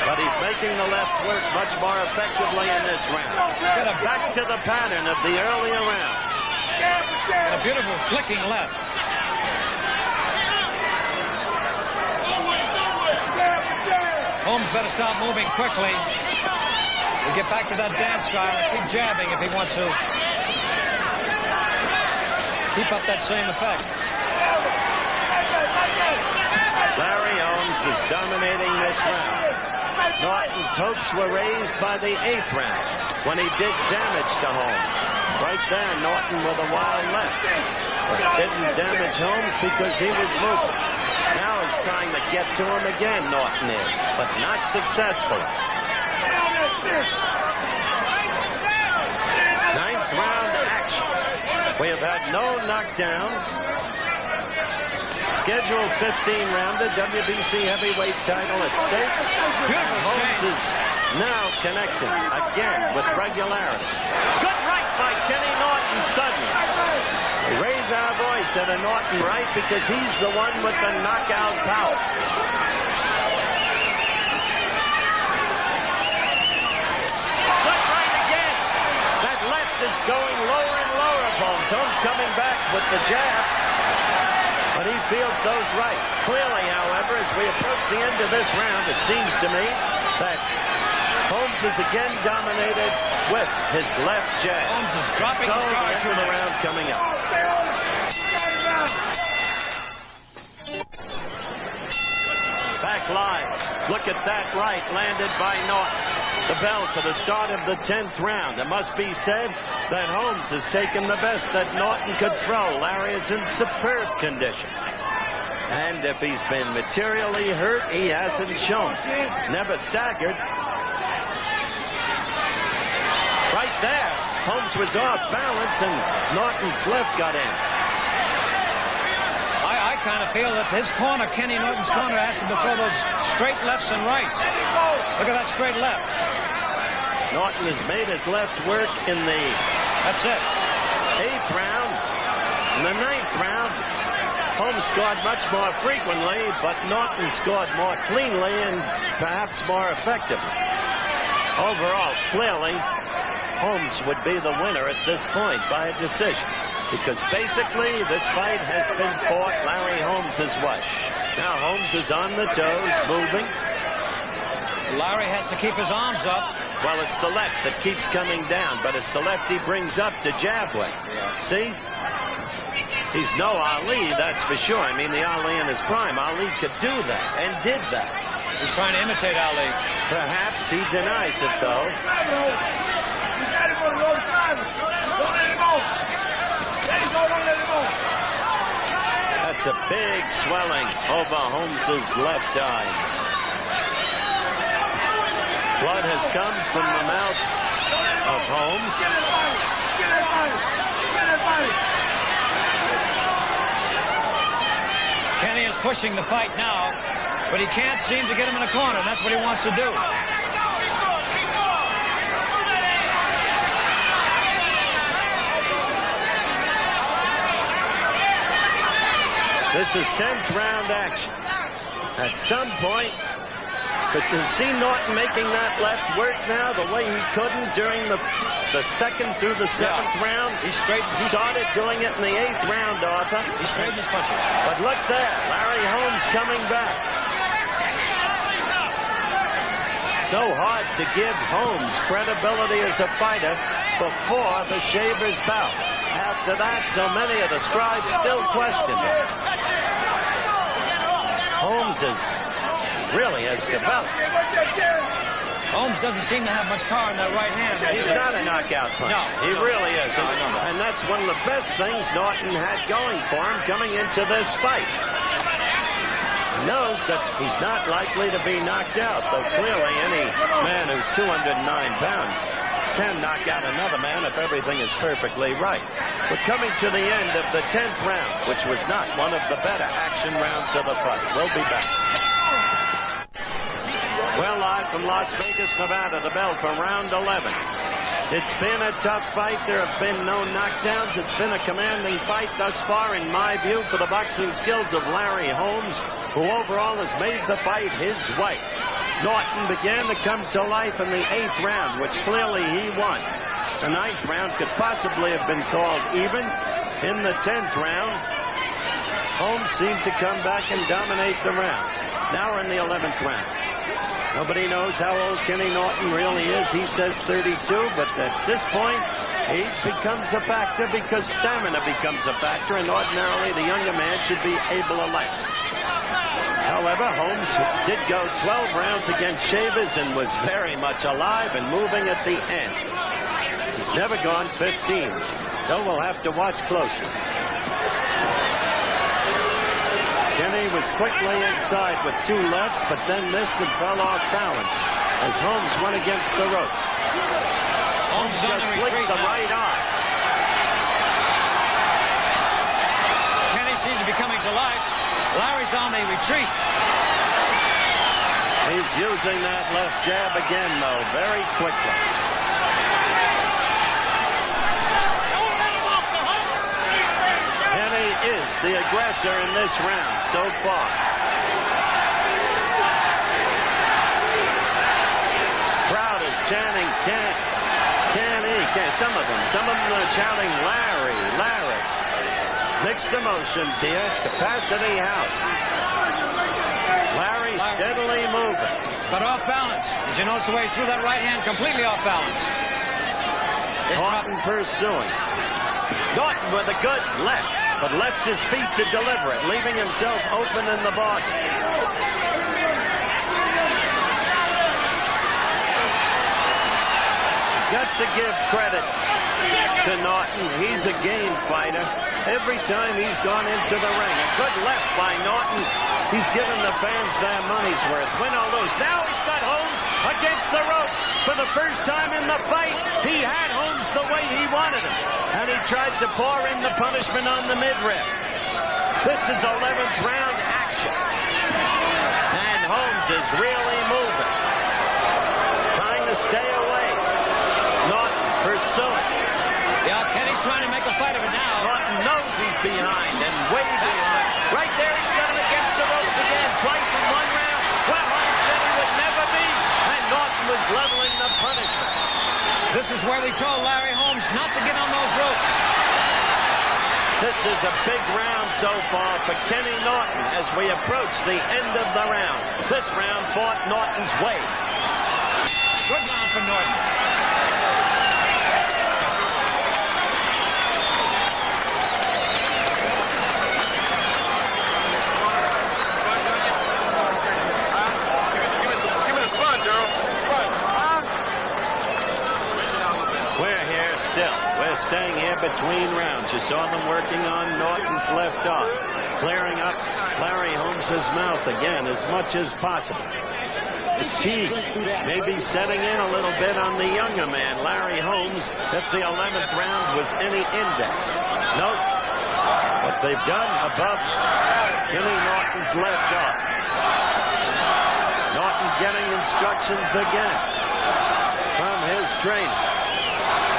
But he's making the left work much more effectively in this round. Back to the pattern of the earlier rounds. A beautiful flicking left. Holmes better stop moving quickly. We'll get back to that dance style and keep jabbing if he wants to. Keep up that same effect. Larry Holmes is dominating this round. Norton's hopes were raised by the 8th round when he did damage to Holmes. Right there, Norton with a wild left. But didn't damage Holmes because he was moving. Now he's trying to get to him again, Norton is, but not successfully. 9th round action. We have had no knockdowns. Scheduled 15-rounder, WBC heavyweight title at stake. And Holmes is now connecting again with regularity. Good right by Kenny Norton suddenly. We raise our voice at a Norton right because he's the one with the knockout power. Good right again. That left is going lower and lower of Holmes. Holmes coming back with the jab. But he feels those rights. Clearly, however, as we approach the end of this round, it seems to me that Holmes is again dominated with his left jab. Holmes is dropping his guard to the round coming up. Back line. Look at that right landed by Norton. The bell for the start of the 10th round. It must be said that Holmes has taken the best that Norton could throw. Larry is in superb condition. And if he's been materially hurt, he hasn't shown. Never staggered. Right there, Holmes was off balance and Norton's left got in. I kind of feel that his corner, Kenny Norton's corner, asked him to throw those straight lefts and rights. Look at that straight left. Norton has made his left work in the... That's it. 8th round. In the 9th round, Holmes scored much more frequently, but Norton scored more cleanly and perhaps more effectively. Overall, clearly, Holmes would be the winner at this point by a decision, because basically this fight has been fought Larry Holmes' way. Now Holmes is on the toes, moving. Larry has to keep his arms up. Well, it's the left that keeps coming down, but it's the left he brings up to jab with. See? He's no Ali, that's for sure. I mean, the Ali in his prime. Ali could do that, and did that. He's trying to imitate Ali. Perhaps he denies it, though. That's a big swelling over Holmes' left eye. Blood has come from the mouth of Holmes. Kenny is pushing the fight now, but he can't seem to get him in a corner. That's what he wants to do. This is 10th round action. At some point, but to see Norton making that left work now the way he couldn't during the second through the 7th round. He started doing it in the 8th round, Arthur. He straightened his punches. But look there, Larry Holmes coming back. So hard to give Holmes credibility as a fighter before the Shavers bout. After that, so many of the scribes still question him. Holmes really has developed. Holmes doesn't seem to have much power in that right hand. He's not a knockout puncher. No, he really is. No, I know that. And that's one of the best things Norton had going for him coming into this fight. He knows that he's not likely to be knocked out, though clearly any man who's 209 pounds can knock out another man if everything is perfectly right. We're coming to the end of the 10th round, which was not one of the better action rounds of the fight. We'll be back. Well, live from Las Vegas, Nevada, the bell for round 11. It's been a tough fight. There have been no knockdowns. It's been a commanding fight thus far, in my view, for the boxing skills of Larry Holmes, who overall has made the fight his way. Norton began to come to life in the 8th round, which clearly he won. The 9th round could possibly have been called even. In the 10th round, Holmes seemed to come back and dominate the round. Now we're in the 11th round. Nobody knows how old Kenny Norton really is. He says 32, but at this point, age becomes a factor because stamina becomes a factor, and ordinarily the younger man should be able to last. However, Holmes did go 12 rounds against Shavers and was very much alive and moving at the end. He's never gone 15, so we'll have to watch closely. Kenny was quickly inside with 2 lefts, but then missed and fell off balance as Holmes went against the ropes. Holmes just blinked the right eye. Kenny seems to be coming to life. Larry's on the retreat. He's using that left jab again, though, very quickly. Kenny is the aggressor in this round so far. Crowd is chanting, can he? Some of them are chanting, Larry, Larry. Mixed emotions here. Capacity House. Larry steadily moving. But off balance. Did you notice the way he threw that right hand completely off balance? Norton pursuing. Norton with a good left, but left his feet to deliver it, leaving himself open in the bargain. Got to give credit to Norton. He's a game fighter. Every time he's gone into the ring. A good left by Norton. He's given the fans their money's worth. Win or lose. Now he's got Holmes against the rope. For the first time in the fight, he had Holmes the way he wanted him. And he tried to pour in the punishment on the midriff. This is 11th round action. And Holmes is really moving. Trying to stay away. Norton pursuing. Yeah, Kenny's trying to make a fight of it now. Norton knows he's behind and way behind. Right there, he's got him against the ropes again. Twice in one round. Well, Holmes said he would never be. And Norton was leveling the punishment. This is where we told Larry Holmes not to get on those ropes. This is a big round so far for Kenny Norton as we approach the end of the round. This round fought Norton's way. Good round for Norton. We're staying here between rounds. You saw them working on Norton's left arm, clearing up Larry Holmes' mouth again as much as possible. Fatigue may be setting in a little bit on the younger man, Larry Holmes, if the 11th round was any index. Note what they've done above Kenny Norton's left arm. Norton getting instructions again from his trainer.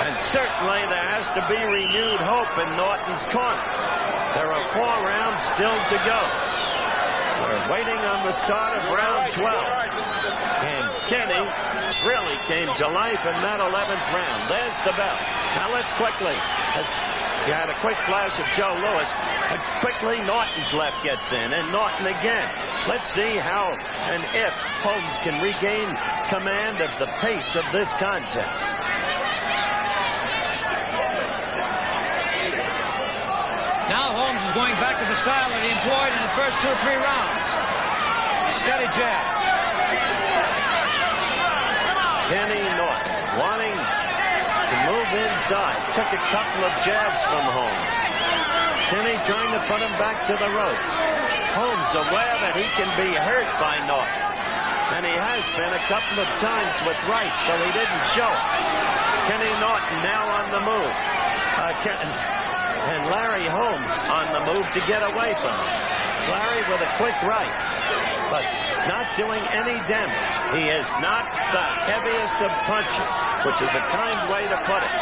And certainly there has to be renewed hope in Norton's corner. There are 4 rounds still to go. We're waiting on the start of round 12. And Kenny really came to life in that 11th round. There's the bell. Now let's quickly, as you had a quick flash of Joe Louis, quickly Norton's left gets in, and Norton again. Let's see how and if Holmes can regain command of the pace of this contest. Now Holmes is going back to the style that he employed in the first 2 or 3 rounds. Steady jab. Kenny Norton wanting to move inside. Took a couple of jabs from Holmes. Kenny trying to put him back to the ropes. Holmes aware that he can be hurt by Norton. And he has been a couple of times with rights, though he didn't show it. Kenny Norton now on the move. And Larry Holmes on the move to get away from him. Larry with a quick right, but not doing any damage. He is not the heaviest of punches, which is a kind way to put it.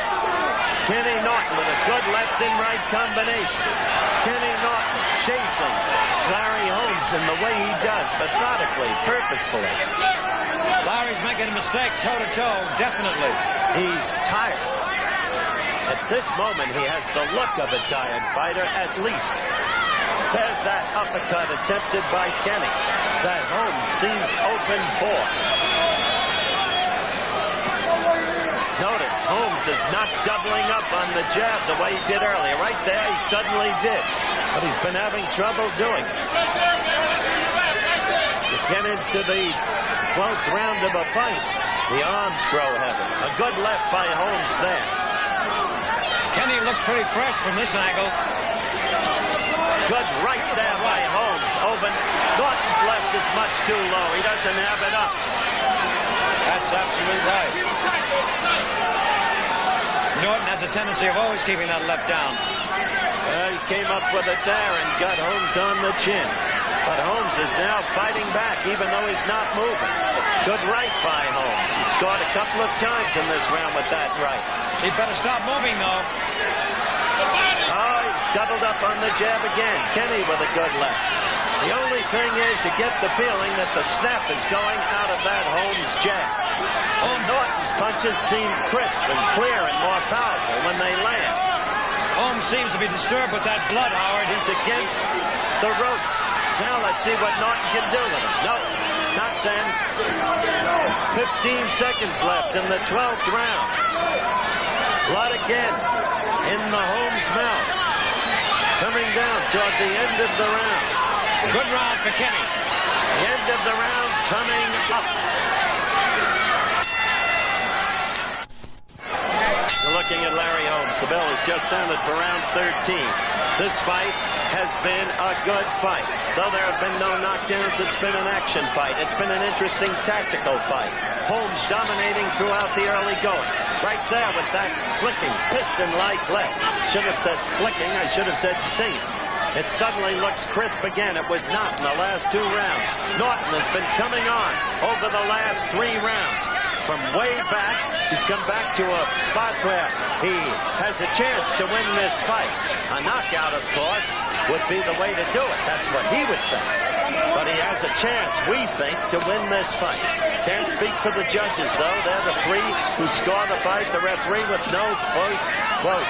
Kenny Norton with a good left and right combination. Kenny Norton chasing Larry Holmes in the way he does, methodically, purposefully. Larry's making a mistake toe-to-toe, definitely. He's tired. At this moment, he has the look of a tired fighter, at least. There's that uppercut attempted by Kenny that Holmes seems open for. Notice Holmes is not doubling up on the jab the way he did earlier. Right there, he suddenly did. But he's been having trouble doing it. To get into the 12th round of a fight, the arms grow heavy. A good left by Holmes there. Kenny looks pretty fresh from this angle. Good right there by Holmes. Open. Norton's left is much too low. He doesn't have it up. That's absolutely right. Norton has a tendency of always keeping that left down. He came up with it there and got Holmes on the chin. But Holmes is now fighting back, even though he's not moving. Good right by Holmes. He scored a couple of times in this round with that right. He better stop moving, though. Oh, he's doubled up on the jab again. Kenny with a good left. The only thing is you get the feeling that the snap is going out of that Holmes jab. Norton's punches seem crisp and clear and more powerful when they land. Holmes seems to be disturbed with that blood, Howard. He's against the ropes. Now let's see what Norton can do with him. No, not then. 15 seconds left in the 12th round. Blood again in the Holmes mouth. Coming down toward the end of the round. Good round for Kenny. The end of the round coming up. You're looking at Larry Holmes. The bell has just sounded for round 13. This fight has been a good fight. Though there have been no knockdowns, it's been an action fight. It's been an interesting tactical fight. Holmes dominating throughout the early going. Right there with that flicking, piston-like left. Should have said flicking, I should have said sting. It suddenly looks crisp again. It was not in the last 2 rounds. Norton has been coming on over the last 3 rounds. From way back, he's come back to a spot where he has a chance to win this fight. A knockout, of course, would be the way to do it. That's what he would think. But he has a chance, we think, to win this fight. Can't speak for the judges, though. They're the 3 who score the fight. The referee with no vote.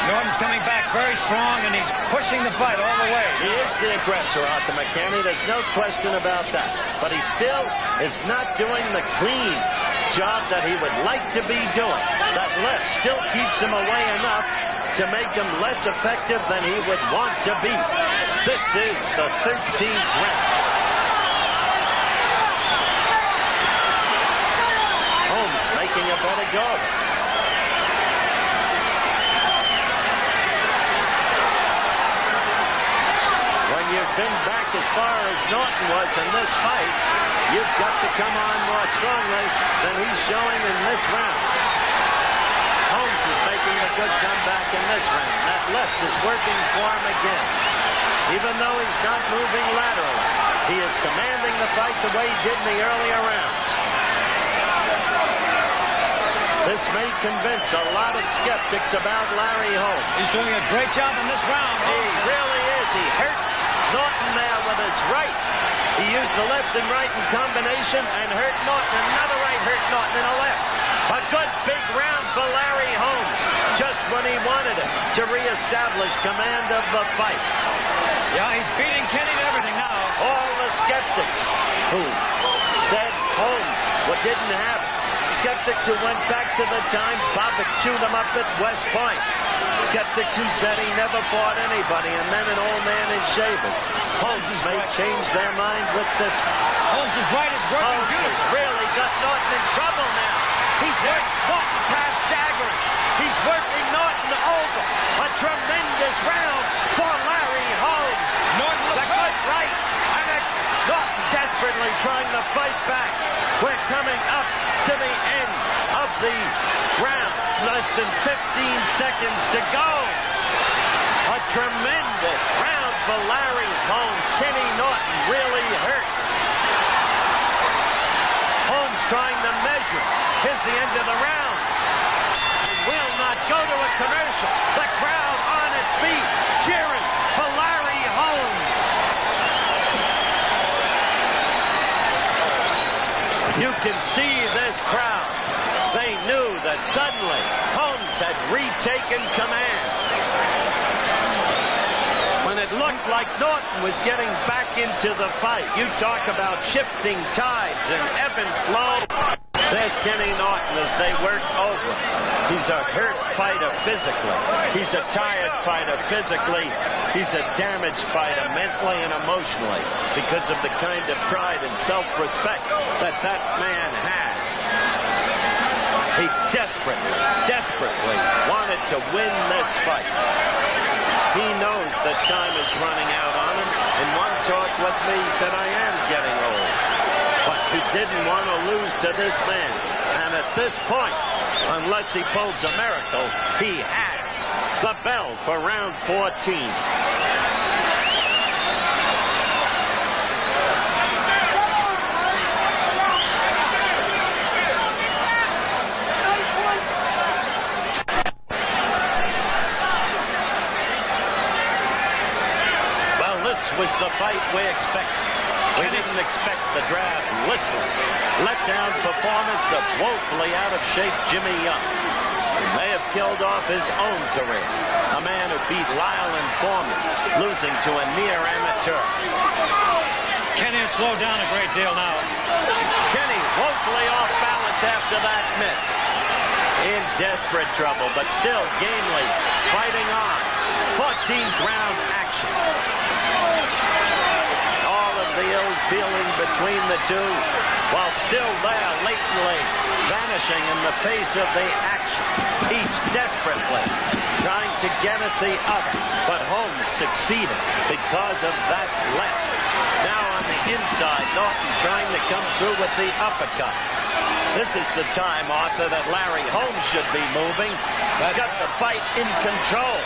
Norton's coming back very strong, and he's pushing the fight all the way. He is the aggressor, Arthur McCanny. There's no question about that. But he still is not doing the clean job that he would like to be doing. That left still keeps him away enough to make him less effective than he would want to be. This is the 13th round. Holmes making a better go of it. You've been back as far as Norton was in this fight, you've got to come on more strongly than he's showing in this round. Holmes is making a good comeback in this round. That left is working for him again. Even though he's not moving laterally, he is commanding the fight the way he did in the earlier rounds. This may convince a lot of skeptics about Larry Holmes. He's doing a great job in this round. He really is. He hurt Norton there with his right. He used the left and right in combination and hurt Norton. Another right hurt Norton in a left. A good big round for Larry Holmes, just when he wanted it to reestablish command of the fight. Yeah, he's beating Kenny to everything now. All the skeptics who said Holmes didn't have it. Skeptics who went back to the time Bobbitt chewed him up at West Point. Skeptics who said he never fought anybody, and then an old man in shavers. Holmes may change their mind with this. Holmes' right is working Holmes beautifully. has really got Norton in trouble now. He's working. Norton's half staggering. He's working Norton over. A tremendous round for Larry Holmes. Norton the good right. And Norton desperately trying to fight back. We're coming up to the end of the round. Less than 15 seconds to go. A tremendous round for Larry Holmes. Kenny Norton really hurt. Holmes trying to measure. Here's the end of the round. And will not go to a commercial. The crowd on its feet, cheering for Larry Holmes. You can see this crowd. They knew that suddenly Holmes had retaken command. When it looked like Norton was getting back into the fight. You talk about shifting tides and ebb and flow. There's Kenny Norton as they work over. He's a hurt fighter physically. He's a tired fighter physically. He's a damaged fighter mentally and emotionally because of the kind of pride and self-respect that that man has. He desperately wanted to win this fight. He knows that time is running out on him. In one talk with me, he said, I am getting old. But he didn't want to lose to this man. And at this point, unless he pulls a miracle, he has the bell for round 14. Was the fight we expected. We didn't expect the drab, listless, let-down performance of woefully out-of-shape Jimmy Young. He may have killed off his own career. A man who beat Lyle in Foreman, losing to a near amateur. Kenny has slowed down a great deal now. Kenny woefully off balance after that miss. In desperate trouble, but still gamely fighting on. 14th round action. The ill feeling between the two, while still there latently vanishing in the face of the action, each desperately trying to get at the other, but Holmes succeeded because of that left. Now on the inside, Norton trying to come through with the uppercut. This is the time, Arthur, that Larry Holmes should be moving. He's got the fight in control.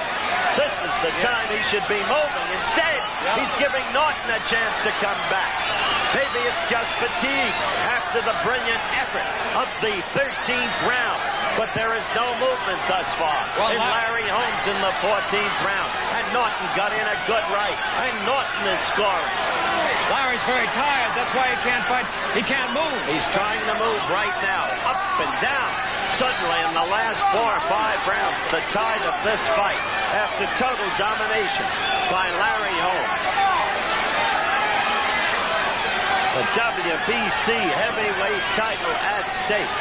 This is the time he should be moving. Instead, he's giving Norton a chance to come back. Maybe it's just fatigue after the brilliant effort of the 13th round. But there is no movement thus far in Larry Holmes in the 14th round. And Norton got in a good right. And Norton is scoring. Larry's very tired. That's why he can't fight. He can't move. He's trying to move right now. Up and down. Suddenly in the last 4 or 5 rounds, the tide of this fight after total domination by Larry Holmes. The WBC heavyweight title at stake.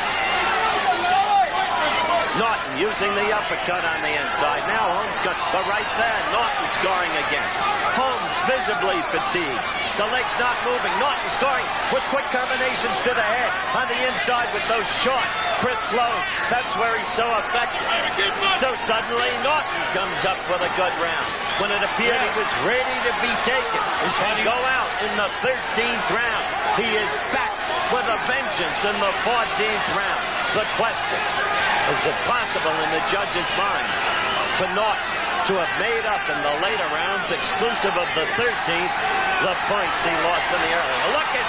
Norton using the uppercut on the inside. Now Holmes got the right there. Norton scoring again. Holmes visibly fatigued. The legs not moving. Norton scoring with quick combinations to the head. On the inside with those short, crisp blows. That's where he's so effective. So suddenly Norton comes up with a good round. When it appeared he was ready to be taken. He's going to go out in the 13th round. He is back with a vengeance in the 14th round. The question, is it possible in the judge's mind for Norton to have made up in the later rounds, exclusive of the 13th, the points he lost in the early? Look at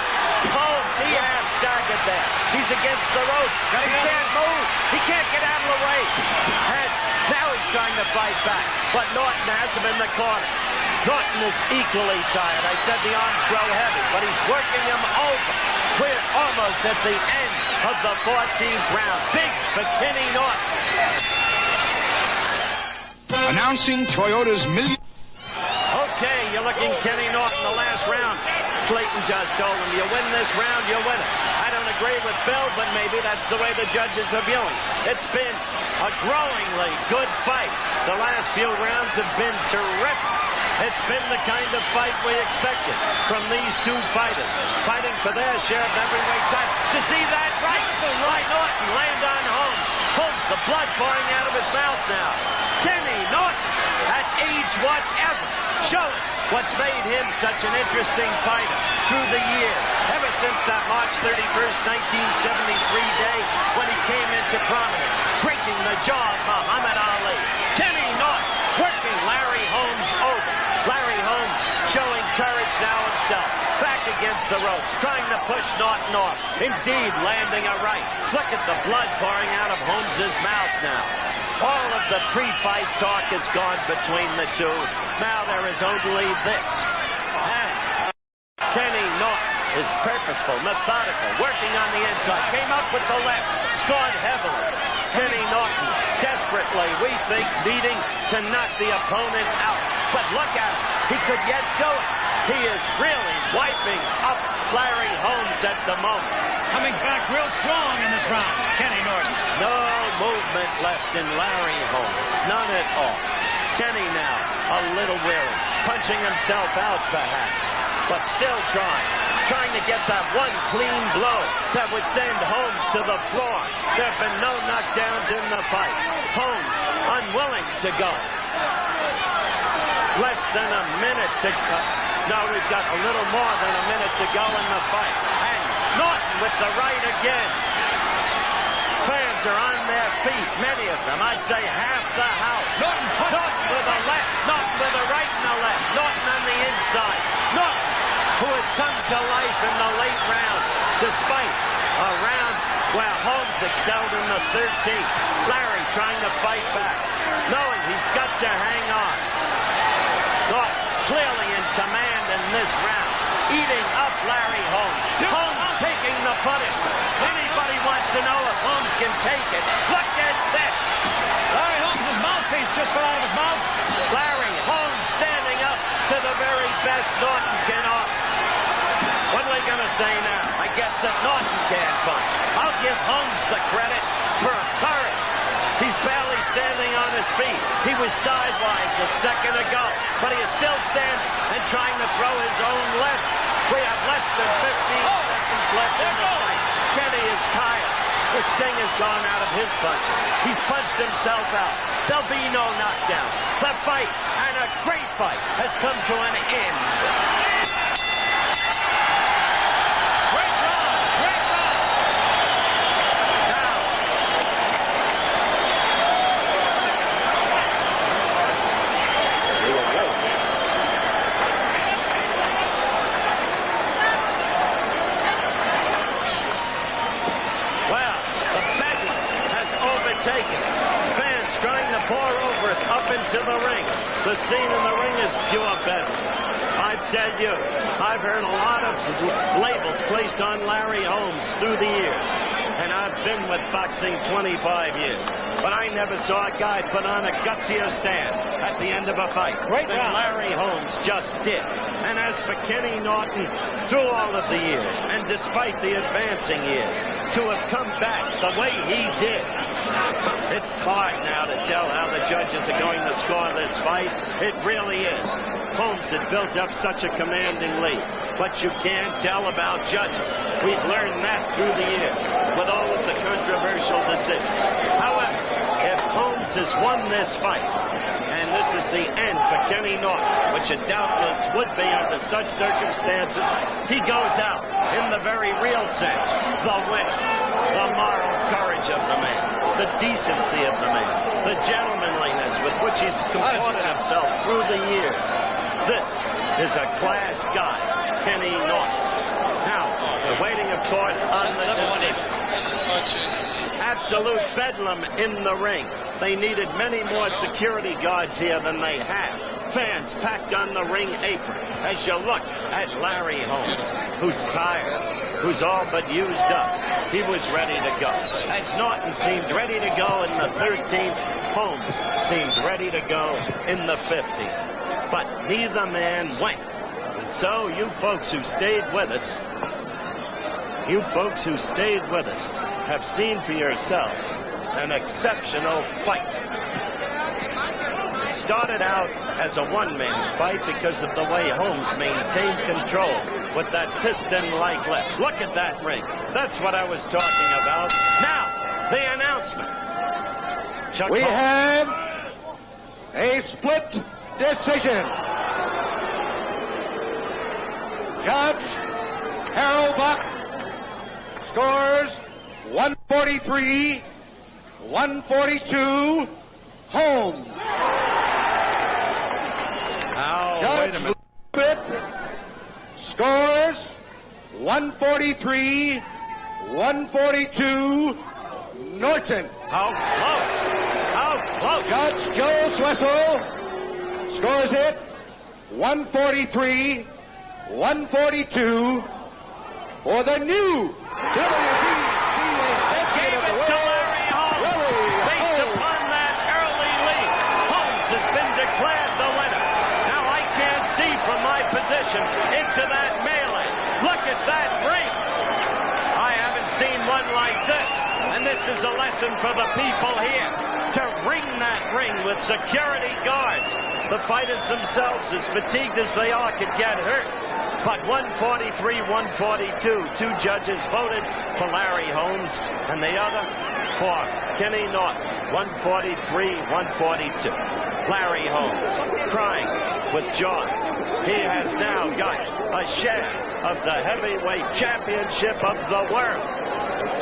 Holmes ropes. He half staggered there. He's against the ropes. He can't move. He can't get out of the way. And now he's trying to fight back. But Norton has him in the corner. Norton is equally tired. I said the arms grow heavy, but he's working him over. We're almost at the end of the 14th round. Big for Kenny Norton. Announcing Toyota's million... Okay, you're looking Kenny Norton the last round. Slayton just told him, you win this round, you win it. I don't agree with Bill, but maybe that's the way the judges are viewing. It's been a growingly good fight. The last few rounds have been terrific. It's been the kind of fight we expected from these two fighters, fighting for their share of heavyweight title. To see that right Norton land on Holmes. Holmes, the blood pouring out of his mouth now. Kenny Norton, at age whatever, showing what's made him such an interesting fighter through the years, ever since that March 31st, 1973 day when he came into prominence, breaking the jaw of Muhammad Ali. Kenny Norton working Larry Holmes over. Larry Holmes showing courage now himself. Back against the ropes, trying to push Norton off. Indeed, landing a right. Look at the blood pouring out of Holmes's mouth now. All of the pre-fight talk is gone between the two. Now there is only this. And Kenny Norton is purposeful, methodical, working on the inside. Came up with the left, scored heavily. Kenny Norton desperately, we think, needing to knock the opponent out. But look at him. He could yet do it. He is really wiping up Larry Holmes at the moment. Coming back real strong in this round, Kenny Norton. No movement left in Larry Holmes. None at all. Kenny now a little weary. Punching himself out, perhaps. But still trying to get that one clean blow that would send Holmes to the floor. There have been no knockdowns in the fight. Holmes unwilling to go. Less than a minute to go. No, we've got a little more than a minute to go in the fight. And Norton with the right again. Fans are on their feet, many of them. I'd say half the house. Norton with a left, Norton with a right and a left. Norton on the inside. Norton, who has come to life in the late rounds, despite a round where Holmes excelled in the 13th. Larry trying to fight back, knowing he's got to hang on. Norton clearly in command in this round, eating up Larry Holmes. Holmes taking the punishment. Anybody wants to know if Holmes can take it? Look at this. Larry Holmes' mouthpiece just fell out of his mouth. Larry Holmes standing up to the very best Norton can offer. What are they going to say now? I guess that Norton can't punch. I'll give Holmes the credit for courage. He's barely standing on his feet. He was sidewise a second ago, but he is still standing and trying to throw his own left. We have less than 15 seconds left in the fight. Kenny is tired. The sting has gone out of his punches. He's punched himself out. There'll be no knockdown. The fight, and a great fight, has come to an end. Great round. Great round. Now, well, the bedlam has overtaken us. Fans trying to pour over us up into the ring. The scene in the ring is pure bedlam. I tell you, I've heard a lot of labels placed on Larry Holmes through the years. And I've been with boxing 25 years. But I never saw a guy put on a gutsier stand at the end of a fight than Larry Holmes just did. And as for Kenny Norton, through all of the years, and despite the advancing years, to have come back the way he did, it's hard now to tell how the judges are going to score this fight. It really is. Holmes had built up such a commanding lead, but you can't tell about judges. We've learned that through the years with all of the controversial decisions. However, if Holmes has won this fight, and this is the end for Kenny Norton, which it doubtless would be under such circumstances, he goes out in the very real sense, the winner. The moral courage of the man, the decency of the man, the gentlemanliness with which he's comported himself through the years. This is a class guy, Kenny Norton. Now, they're waiting, of course, on the decision. Absolute bedlam in the ring. They needed many more security guards here than they have. Fans packed on the ring apron as you look at Larry Holmes, who's tired, who's all but used up. He was ready to go. As Norton seemed ready to go in the 13th, Holmes seemed ready to go in the 50th. But neither man went. And so you folks who stayed with us, have seen for yourselves an exceptional fight. It started out as a one-man fight because of the way Holmes maintained control with that piston-like left. Look at that ring. That's what I was talking about. Now, the announcement. We have a split decision. Judge Harold Buck scores 143, 142, Holmes. Now, Judge Libbit scores 143, 142, Norton. How close? How close? Judge Joe Swessel scores it 143, 142 for the new WBC champion of the world, Based upon that early lead, Holmes has been declared the winner. Now I can't see from my position into that melee. Look at that ring. I haven't seen one like this, and this is a lesson for the people here to ring that ring with security guards. The fighters themselves, as fatigued as they are, could get hurt. But 143, 142, two judges voted for Larry Holmes, and the other for Kenny Norton, 143, 142. Larry Holmes crying with joy. He has now got a share of the heavyweight championship of the world.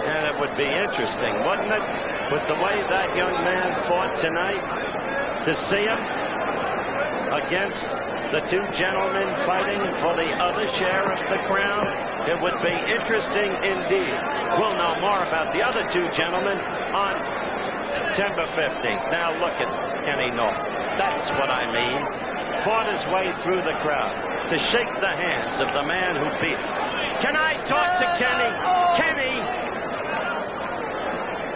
And it would be interesting, wouldn't it, with the way that young man fought tonight, to see him against the two gentlemen fighting for the other share of the crown. It would be interesting indeed. We'll know more about the other two gentlemen on September 15th. Now look at Kenny Norton. That's what I mean. Fought his way through the crowd to shake the hands of the man who beat him. Can I talk to Kenny? Kenny!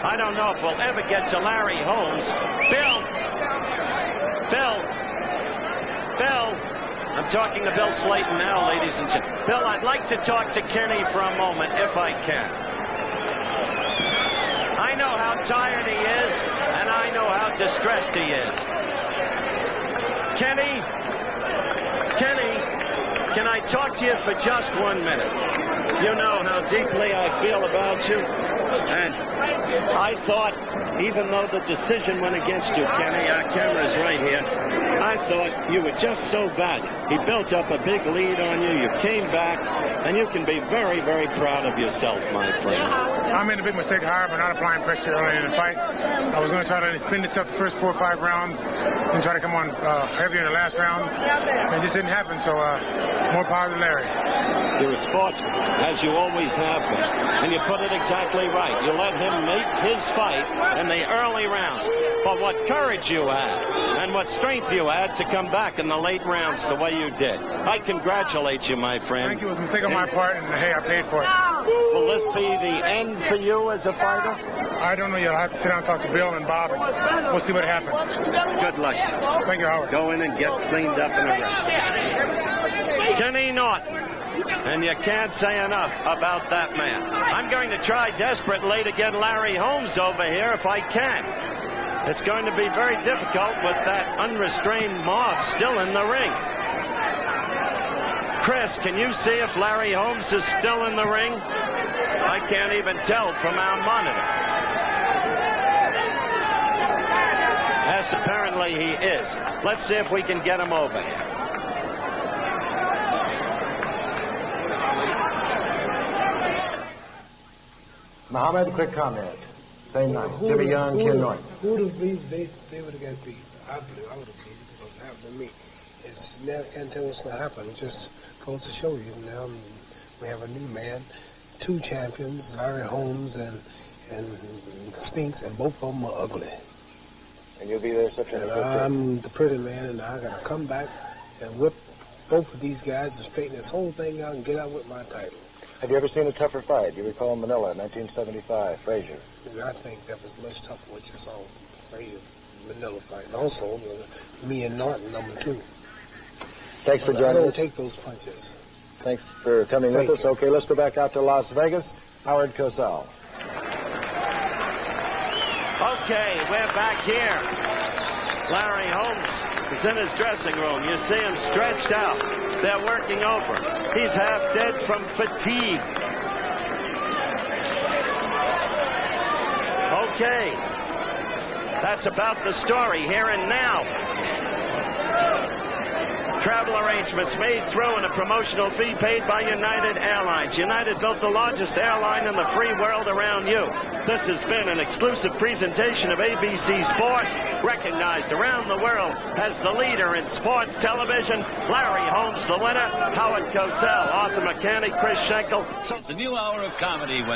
I don't know if we'll ever get to Larry Holmes. Bill! I'm talking to Bill Slayton now, ladies and gentlemen. Bill, I'd like to talk to Kenny for a moment, if I can. I know how tired he is, and I know how distressed he is. Kenny, can I talk to you for just 1 minute? You know how deeply I feel about you, and I thought, even though the decision went against you, Kenny, our camera's right here, I thought you were just so valiant. He built up a big lead on you. You came back, and you can be very, very proud of yourself, my friend. I made a big mistake, however, not applying pressure early in the fight. I was going to try to spin this up the first 4 or 5 rounds and try to come on heavier in the last rounds. And it just didn't happen, so more power to Larry. You're a sportsman, as you always have been. And you put it exactly right. You let him make his fight in the early rounds. But what courage you had and what strength you had to come back in the late rounds the way you did. I congratulate you, my friend. Thank you. It was a mistake on my part, and hey, I paid for it. Will this be the end for you as a fighter? I don't know yet. I'll have to sit down and talk to Bill and Bob, and we'll see what happens. Good luck. Thank you, Howard. Go in and get cleaned up and arrested. Kenny Norton. And you can't say enough about that man. I'm going to try desperately to get Larry Holmes over here if I can. It's going to be very difficult with that unrestrained mob still in the ring. Chris, can you see if Larry Holmes is still in the ring? I can't even tell from our monitor. Yes, apparently he is. Let's see if we can get him over here. Muhammad, quick comment. Same night. Jimmy Young, Ken Norton. Who would have believed they would have got beat? I believe I would have believed it was happening to me. It's never can't tell what's going to happen. It just goes to show you. Now We have a new man, 2 champions, Larry Holmes and Spinks, and both of them are ugly. And you'll be there September 15th. I'm the pretty man, and I got to come back and whip both of these guys and straighten this whole thing out and get out with my title. Have you ever seen a tougher fight? You recall Manila, 1975, Frazier. And I think that was much tougher, what you saw, Frazier, Manila fight. And also, me and Norton, number 2. Thanks for joining us. I don't take those punches. Thanks for coming with us. Okay, let's go back out to Las Vegas. Howard Cosell. Okay, we're back here. Larry Holmes is in his dressing room. You see him stretched out. They're working over. He's half dead from fatigue. Okay. That's about the story here and now. Travel arrangements made through and a promotional fee paid by United Airlines. United built the largest airline in the free world around you. This has been an exclusive presentation of ABC Sports, recognized around the world as the leader in sports television. Larry Holmes, the winner. Howard Cosell, Arthur McCanny, Chris Schenkel. It's a new hour of comedy when